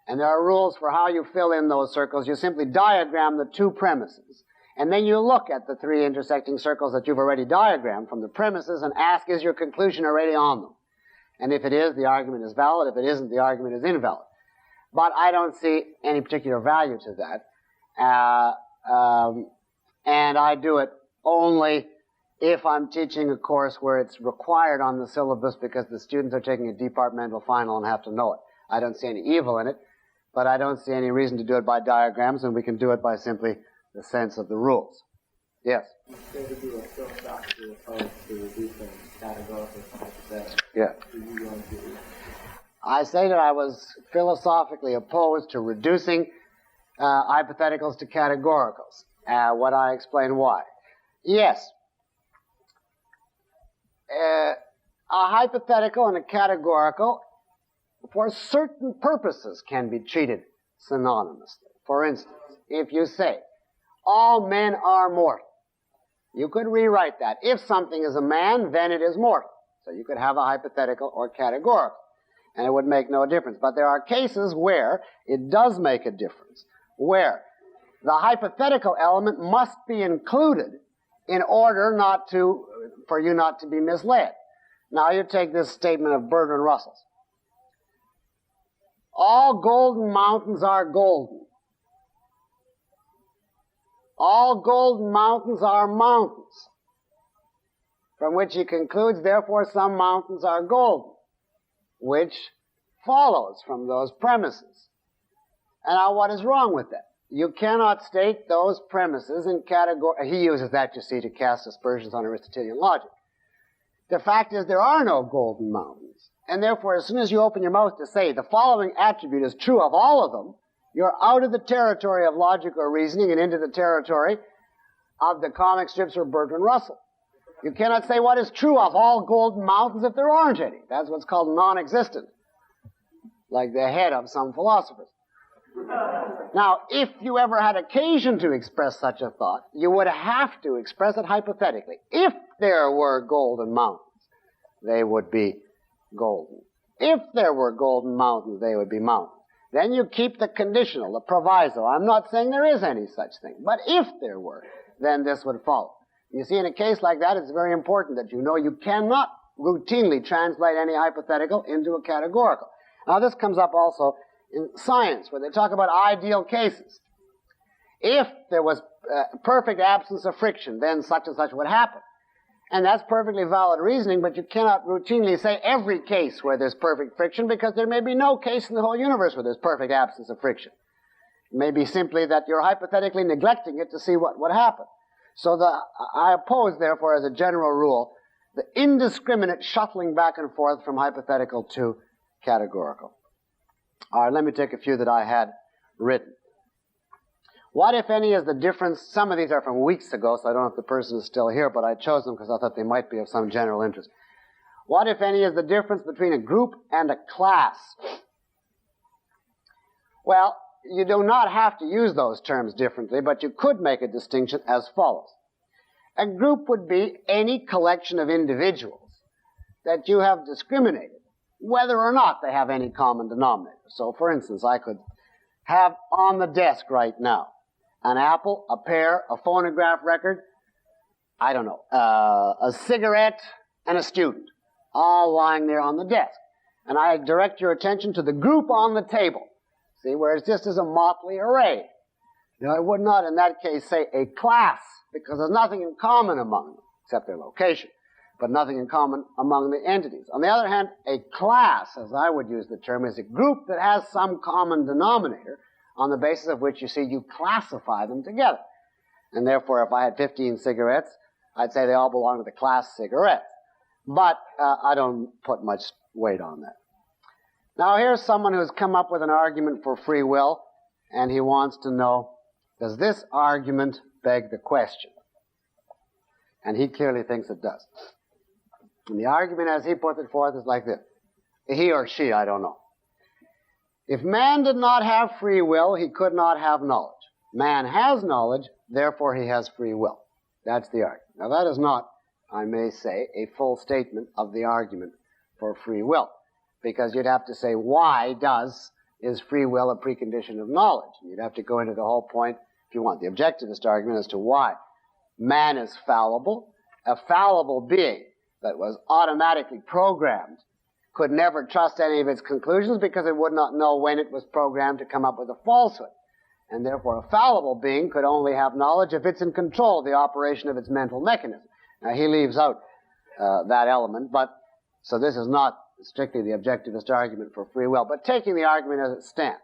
And there are rules for how you fill in those circles. You simply diagram the 2 premises. And then you look at the 3 intersecting circles that you've already diagrammed from the premises and ask, is your conclusion already on them? And if it is, the argument is valid. If it isn't, the argument is invalid. But I don't see any particular value to that. And I do it only if I'm teaching a course where it's required on the syllabus because the students are taking a departmental final and have to know it. I don't see any evil in it, but I don't see any reason to do it by diagrams, and we can do it by simply the sense of the rules. Yes? You said to do a philosophical approach to reducing categorical hypothetical. Yeah. I say that I was philosophically opposed to reducing hypotheticals to categoricals. What I explain why. Yes. A hypothetical and a categorical, for certain purposes, can be treated synonymously. For instance, if you say, all men are mortal, you could rewrite that. If something is a man, then it is mortal. So you could have a hypothetical or categorical, and it would make no difference. But there are cases where it does make a difference, where the hypothetical element must be included in order not to for you not to be misled. Now you take this statement of Bertrand Russell's. All golden mountains are golden. All golden mountains are mountains. From which he concludes, therefore, some mountains are golden, which follows from those premises. And now what is wrong with that? You cannot state those premises in category. He uses that, you see, to cast aspersions on Aristotelian logic. The fact is there are no golden mountains. And therefore, as soon as you open your mouth to say the following attribute is true of all of them, you're out of the territory of logical reasoning and into the territory of the comic strips or Bertrand Russell. You cannot say what is true of all golden mountains if there aren't any. That's what's called non-existent, like the head of some philosophers. Now, if you ever had occasion to express such a thought, you would have to express it hypothetically. If there were golden mountains, they would be golden. If there were golden mountains, they would be mountains. Then you keep the conditional, the proviso. I'm not saying there is any such thing, but if there were, then this would follow. You see, in a case like that, it's very important that you know you cannot routinely translate any hypothetical into a categorical. Now, this comes up also in science, where they talk about ideal cases. If there was perfect absence of friction, then such and such would happen. And that's perfectly valid reasoning, but you cannot routinely say every case where there's perfect friction, because there may be no case in the whole universe where there's perfect absence of friction. It may be simply that you're hypothetically neglecting it to see what would happen. So I oppose, therefore, as a general rule, the indiscriminate shuttling back and forth from hypothetical to categorical. All right, let me take a few that I had written. What, if any, is the difference? Some of these are from weeks ago, so I don't know if the person is still here, but I chose them because I thought they might be of some general interest. What, if any, is the difference between a group and a class? Well, you do not have to use those terms differently, but you could make a distinction as follows. A group would be any collection of individuals that you have discriminated, whether or not they have any common denominator. So, for instance, I could have on the desk right now an apple, a pear, a phonograph record, I don't know, a cigarette, and a student, all lying there on the desk. And I direct your attention to the group on the table. See, where it's just as a motley array. Now, I would not in that case say a class, because there's nothing in common among them, except their location, but nothing in common among the entities. On the other hand, a class, as I would use the term, is a group that has some common denominator on the basis of which, you see, you classify them together. And therefore, if I had 15 cigarettes, I'd say they all belong to the class cigarettes. But I don't put much weight on that. Now, here's someone who's come up with an argument for free will, and he wants to know, does this argument beg the question? And he clearly thinks it does. And the argument as he puts it forth is like this. He or she, I don't know. If man did not have free will, he could not have knowledge. Man has knowledge, therefore he has free will. That's the argument. Now, that is not, I may say, a full statement of the argument for free will, because you'd have to say, why is free will a precondition of knowledge? You'd have to go into the whole point, if you want the objectivist argument, as to why. Man is fallible. A fallible being that was automatically programmed could never trust any of its conclusions because it would not know when it was programmed to come up with a falsehood. And therefore, a fallible being could only have knowledge if it's in control of the operation of its mental mechanism. Now, he leaves out that element, but so this is not strictly the objectivist argument for free will, but taking the argument as it stands.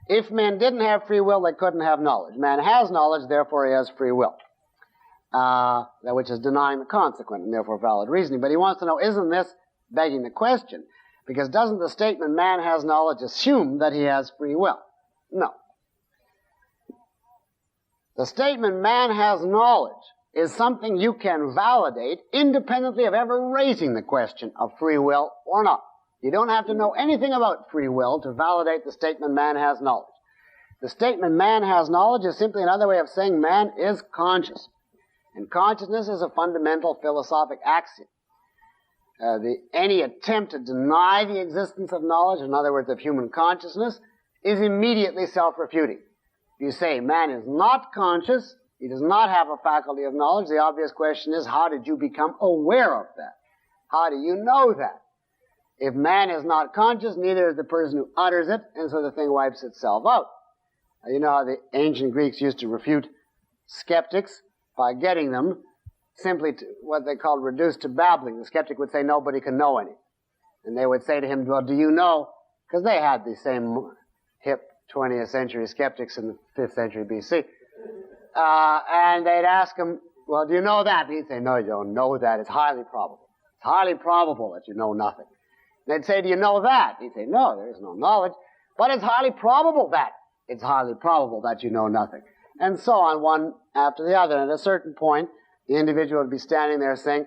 If men didn't have free will, they couldn't have knowledge. Man has knowledge, therefore he has free will, which is denying the consequent and therefore valid reasoning. But he wants to know, isn't this begging the question? Because doesn't the statement man has knowledge assume that he has free will? No. The statement man has knowledge is something you can validate independently of ever raising the question of free will or not. You don't have to know anything about free will to validate the statement man has knowledge. The statement man has knowledge is simply another way of saying man is conscious. And consciousness is a fundamental philosophic axiom. Any attempt to deny the existence of knowledge, in other words, of human consciousness, is immediately self-refuting. If you say man is not conscious, He does not have a faculty of knowledge. The obvious question is, how did you become aware of that? How do you know that? If man is not conscious, neither is the person who utters it, and so the thing wipes itself out. You know how the ancient Greeks used to refute skeptics by getting them simply to what they called reduced to babbling. The skeptic would say, nobody can know any. And they would say to him, well, do you know? Because they had the same hip 20th century skeptics in the 5th century BC. And they'd ask him, well, do you know that? And he'd say, no, you don't know that. It's highly probable. It's highly probable that you know nothing. And they'd say, do you know that? He'd say, no, there is no knowledge. But it's highly probable that. It's highly probable that you know nothing. And so on, one after the other. And at a certain point, the individual would be standing there saying,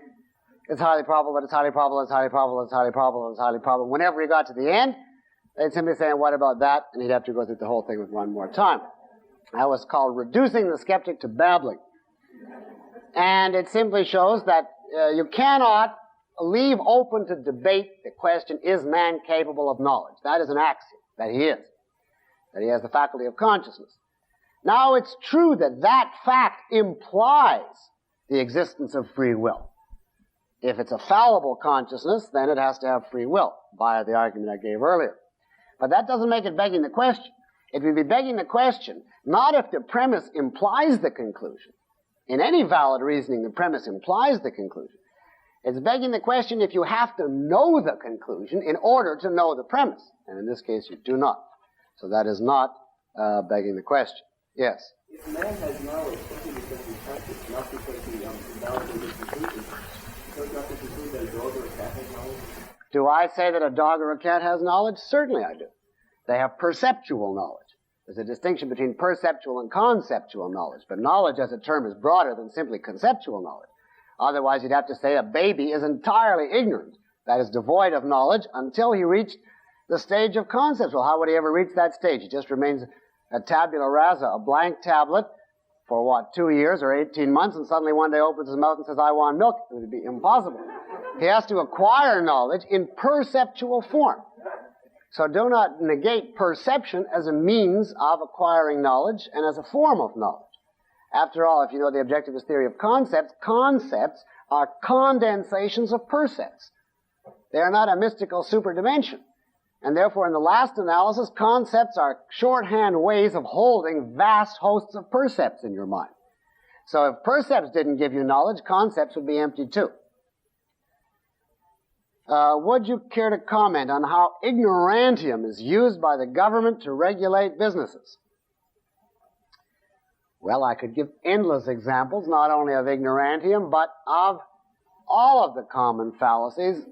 it's highly probable, it's highly probable, it's highly probable, it's highly probable, it's highly probable. Whenever he got to the end, they'd simply say, what about that? And he'd have to go through the whole thing with one more time. That was called reducing the skeptic to babbling. And it simply shows that you cannot leave open to debate the question, is man capable of knowledge? That is an axiom, that he is. That he has the faculty of consciousness. Now, it's true that that fact implies the existence of free will. If it's a fallible consciousness, then it has to have free will, via the argument I gave earlier. But that doesn't make it begging the question. It would be begging the question, not if the premise implies the conclusion. In any valid reasoning, the premise implies the conclusion. It's begging the question if you have to know the conclusion in order to know the premise. And in this case, you do not. So that is not begging the question. Yes? If man has knowledge simply because he practices, not because he invalidated conclusions, does not conclude that a dog or a cat has knowledge? Do I say that a dog or a cat has knowledge? Certainly I do. They have perceptual knowledge. There's a distinction between perceptual and conceptual knowledge, but knowledge as a term is broader than simply conceptual knowledge. Otherwise, you'd have to say a baby is entirely ignorant, that is, devoid of knowledge, until he reached the stage of concepts. Well, how would he ever reach that stage? He just remains a tabula rasa, a blank tablet, for 2 years or 18 months, and suddenly one day opens his mouth and says, I want milk. It would be impossible. He has to acquire knowledge in perceptual form. So do not negate perception as a means of acquiring knowledge and as a form of knowledge. After all, if you know the objectivist theory of concepts, concepts are condensations of percepts. They are not a mystical superdimension. And therefore, in the last analysis, concepts are shorthand ways of holding vast hosts of percepts in your mind. So if percepts didn't give you knowledge, concepts would be empty too. Would you care to comment on how ignorantium is used by the government to regulate businesses? Well, I could give endless examples, not only of ignorantium, but of all of the common fallacies,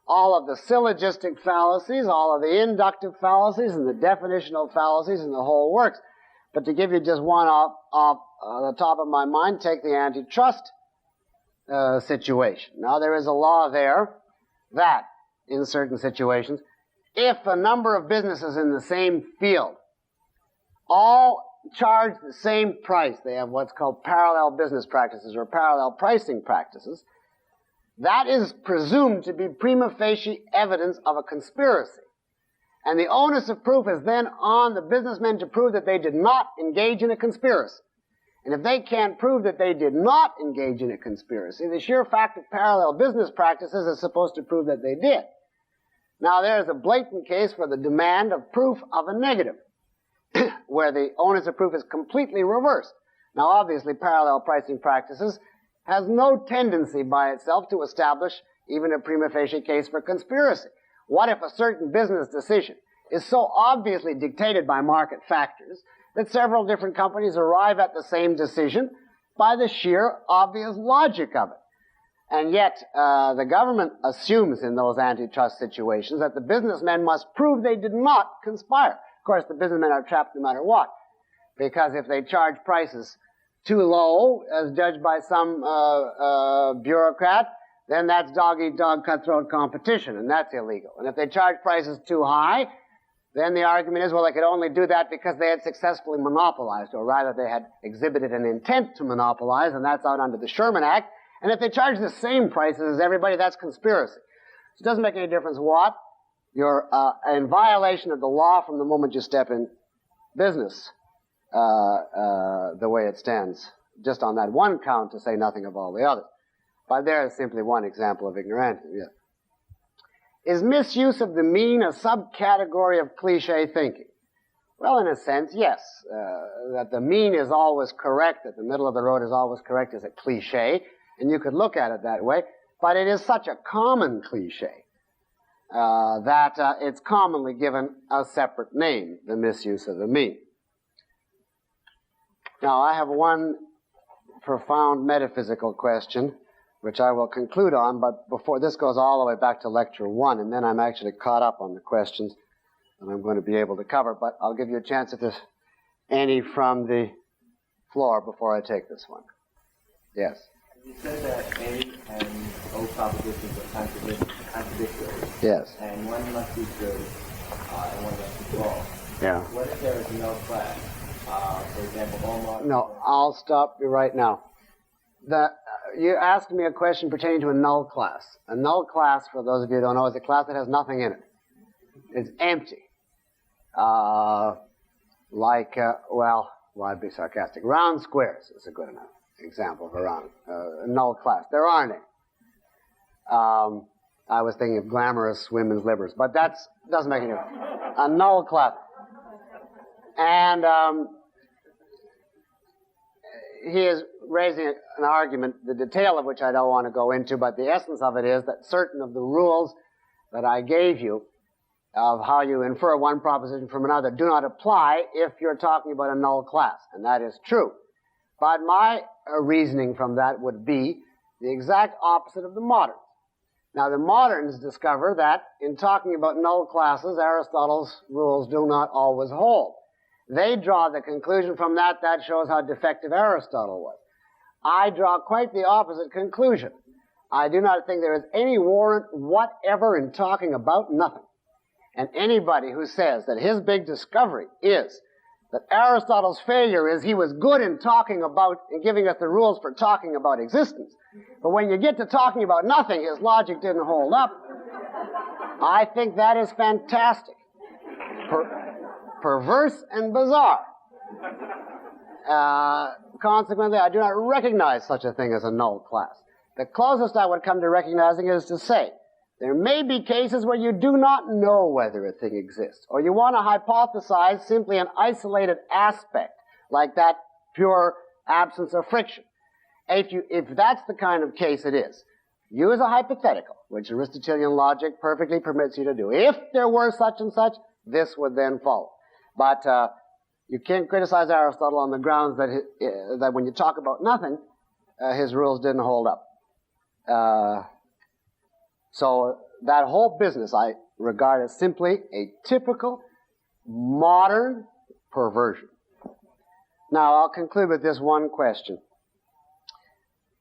all of the syllogistic fallacies, all of the inductive fallacies, and the definitional fallacies, and the whole works. But to give you just one off the top of my mind, take the antitrust situation. Now, there is a law there that, in certain situations, if a number of businesses in the same field all charge the same price, they have what's called parallel business practices or parallel pricing practices, that is presumed to be prima facie evidence of a conspiracy. And the onus of proof is then on the businessmen to prove that they did not engage in a conspiracy. And if they can't prove that they did not engage in a conspiracy, the sheer fact of parallel business practices is supposed to prove that they did. Now, there's a blatant case for the demand of proof of a negative, where the onus of proof is completely reversed. Now, obviously, parallel pricing practices has no tendency by itself to establish even a prima facie case for conspiracy. What if a certain business decision is so obviously dictated by market factors that several different companies arrive at the same decision by the sheer obvious logic of it? And yet, the government assumes in those antitrust situations that the businessmen must prove they did not conspire. Of course, the businessmen are trapped no matter what, because if they charge prices too low, as judged by some bureaucrat, then that's dog-eat-dog cutthroat competition, and that's illegal. And if they charge prices too high, then the argument is, well, they could only do that because they had successfully monopolized, or rather they had exhibited an intent to monopolize, and that's out under the Sherman Act. And if they charge the same prices as everybody, that's conspiracy. So it doesn't make any difference what. You're in violation of the law from the moment you step in business, the way it stands just on that one count to say nothing of all the others. But there is simply one example of ignorantism. Yes. Is misuse of the mean a subcategory of cliché thinking? Well, in a sense, yes. That the mean is always correct, that the middle of the road is always correct is a cliché, and you could look at it that way, but it is such a common cliché that it's commonly given a separate name, the misuse of the mean. Now, I have one profound metaphysical question, which I will conclude on, but before this goes all the way back to lecture 1, and then I'm actually caught up on the questions that I'm going to be able to cover, but I'll give you a chance if there's any from the floor before I take this one. Yes? You said that A and O propositions are contradictory. Yes. And one must be true, and one must be false. Yeah. What if there is no class? For example, all modern... No, I'll stop you right now. You asked me a question pertaining to a null class. A null class, for those of you who don't know, is a class that has nothing in it. It's empty. Well, I'd be sarcastic. Round squares is a good enough example of a null class. There aren't any. I was thinking of glamorous women's livers, but that doesn't make any difference. A null class. And he is raising an argument, the detail of which I don't want to go into, but the essence of it is that certain of the rules that I gave you of how you infer one proposition from another do not apply if you're talking about a null class, and that is true. But my reasoning from that would be the exact opposite of the moderns. Now, the moderns discover that in talking about null classes, Aristotle's rules do not always hold. They draw the conclusion from that shows how defective Aristotle was. I draw quite the opposite conclusion. I do not think there is any warrant whatever in talking about nothing. And anybody who says that his big discovery is that Aristotle's failure is he was good in talking about and giving us the rules for talking about existence, but when you get to talking about nothing, his logic didn't hold up, I think that is fantastic. Perverse and bizarre. Consequently, I do not recognize such a thing as a null class. The closest I would come to recognizing it is to say, there may be cases where you do not know whether a thing exists, or you want to hypothesize simply an isolated aspect, like that pure absence of friction. If that's the kind of case it is, use a hypothetical, which Aristotelian logic perfectly permits you to do. If there were such and such, this would then follow. But you can't criticize Aristotle on the grounds that when you talk about nothing, his rules didn't hold up. So that whole business I regard as simply a typical modern perversion. Now, I'll conclude with this one question.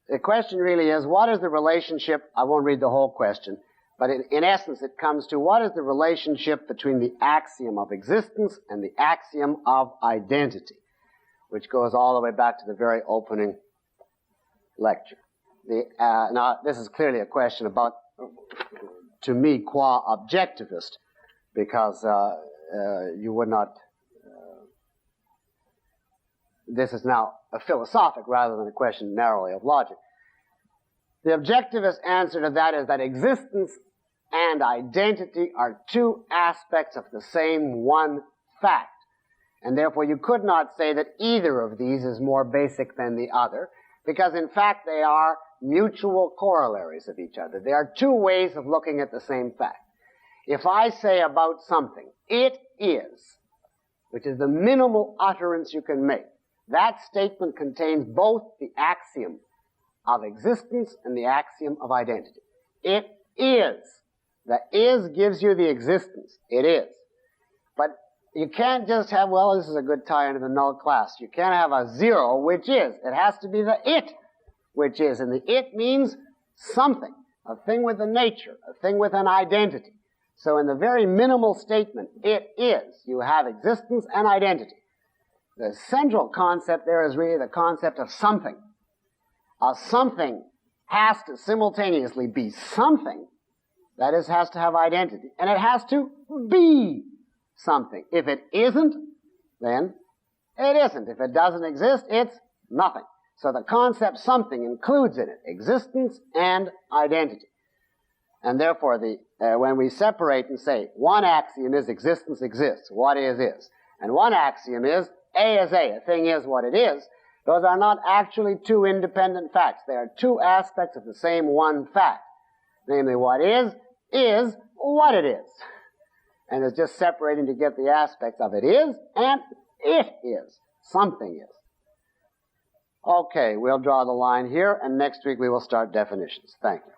The question really is, what is the relationship? I won't read the whole question, but in essence it comes to, what is the relationship between the axiom of existence and the axiom of identity, which goes all the way back to the very opening lecture. Now, this is clearly a question about, to me, qua objectivist, because you would not, this is now a philosophic rather than a question narrowly of logic. The objectivist answer to that is that existence and identity are two aspects of the same one fact. And therefore you could not say that either of these is more basic than the other, because in fact they are mutual corollaries of each other. There are two ways of looking at the same fact. If I say about something, it is, which is the minimal utterance you can make, that statement contains both the axiom of existence and the axiom of identity. It is. The is gives you the existence. It is. But you can't just have, well, this is a good tie into the null class. You can't have a zero, which is. It has to be the it, which is. And the it means something, a thing with a nature, a thing with an identity. So in the very minimal statement, it is, you have existence and identity. The central concept there is really the concept of something. A something has to simultaneously be something, that is, has to have identity, and it has to be something. If it isn't, then it isn't. If it doesn't exist, it's nothing. So the concept something includes in it existence and identity. And therefore, when we separate and say one axiom is existence exists, what is, and one axiom is a thing is what it is, those are not actually two independent facts. They are two aspects of the same one fact. Namely, what is what it is. And it's just separating to get the aspects of it is and it is. Something is. Okay, we'll draw the line here, and next week we will start definitions. Thank you.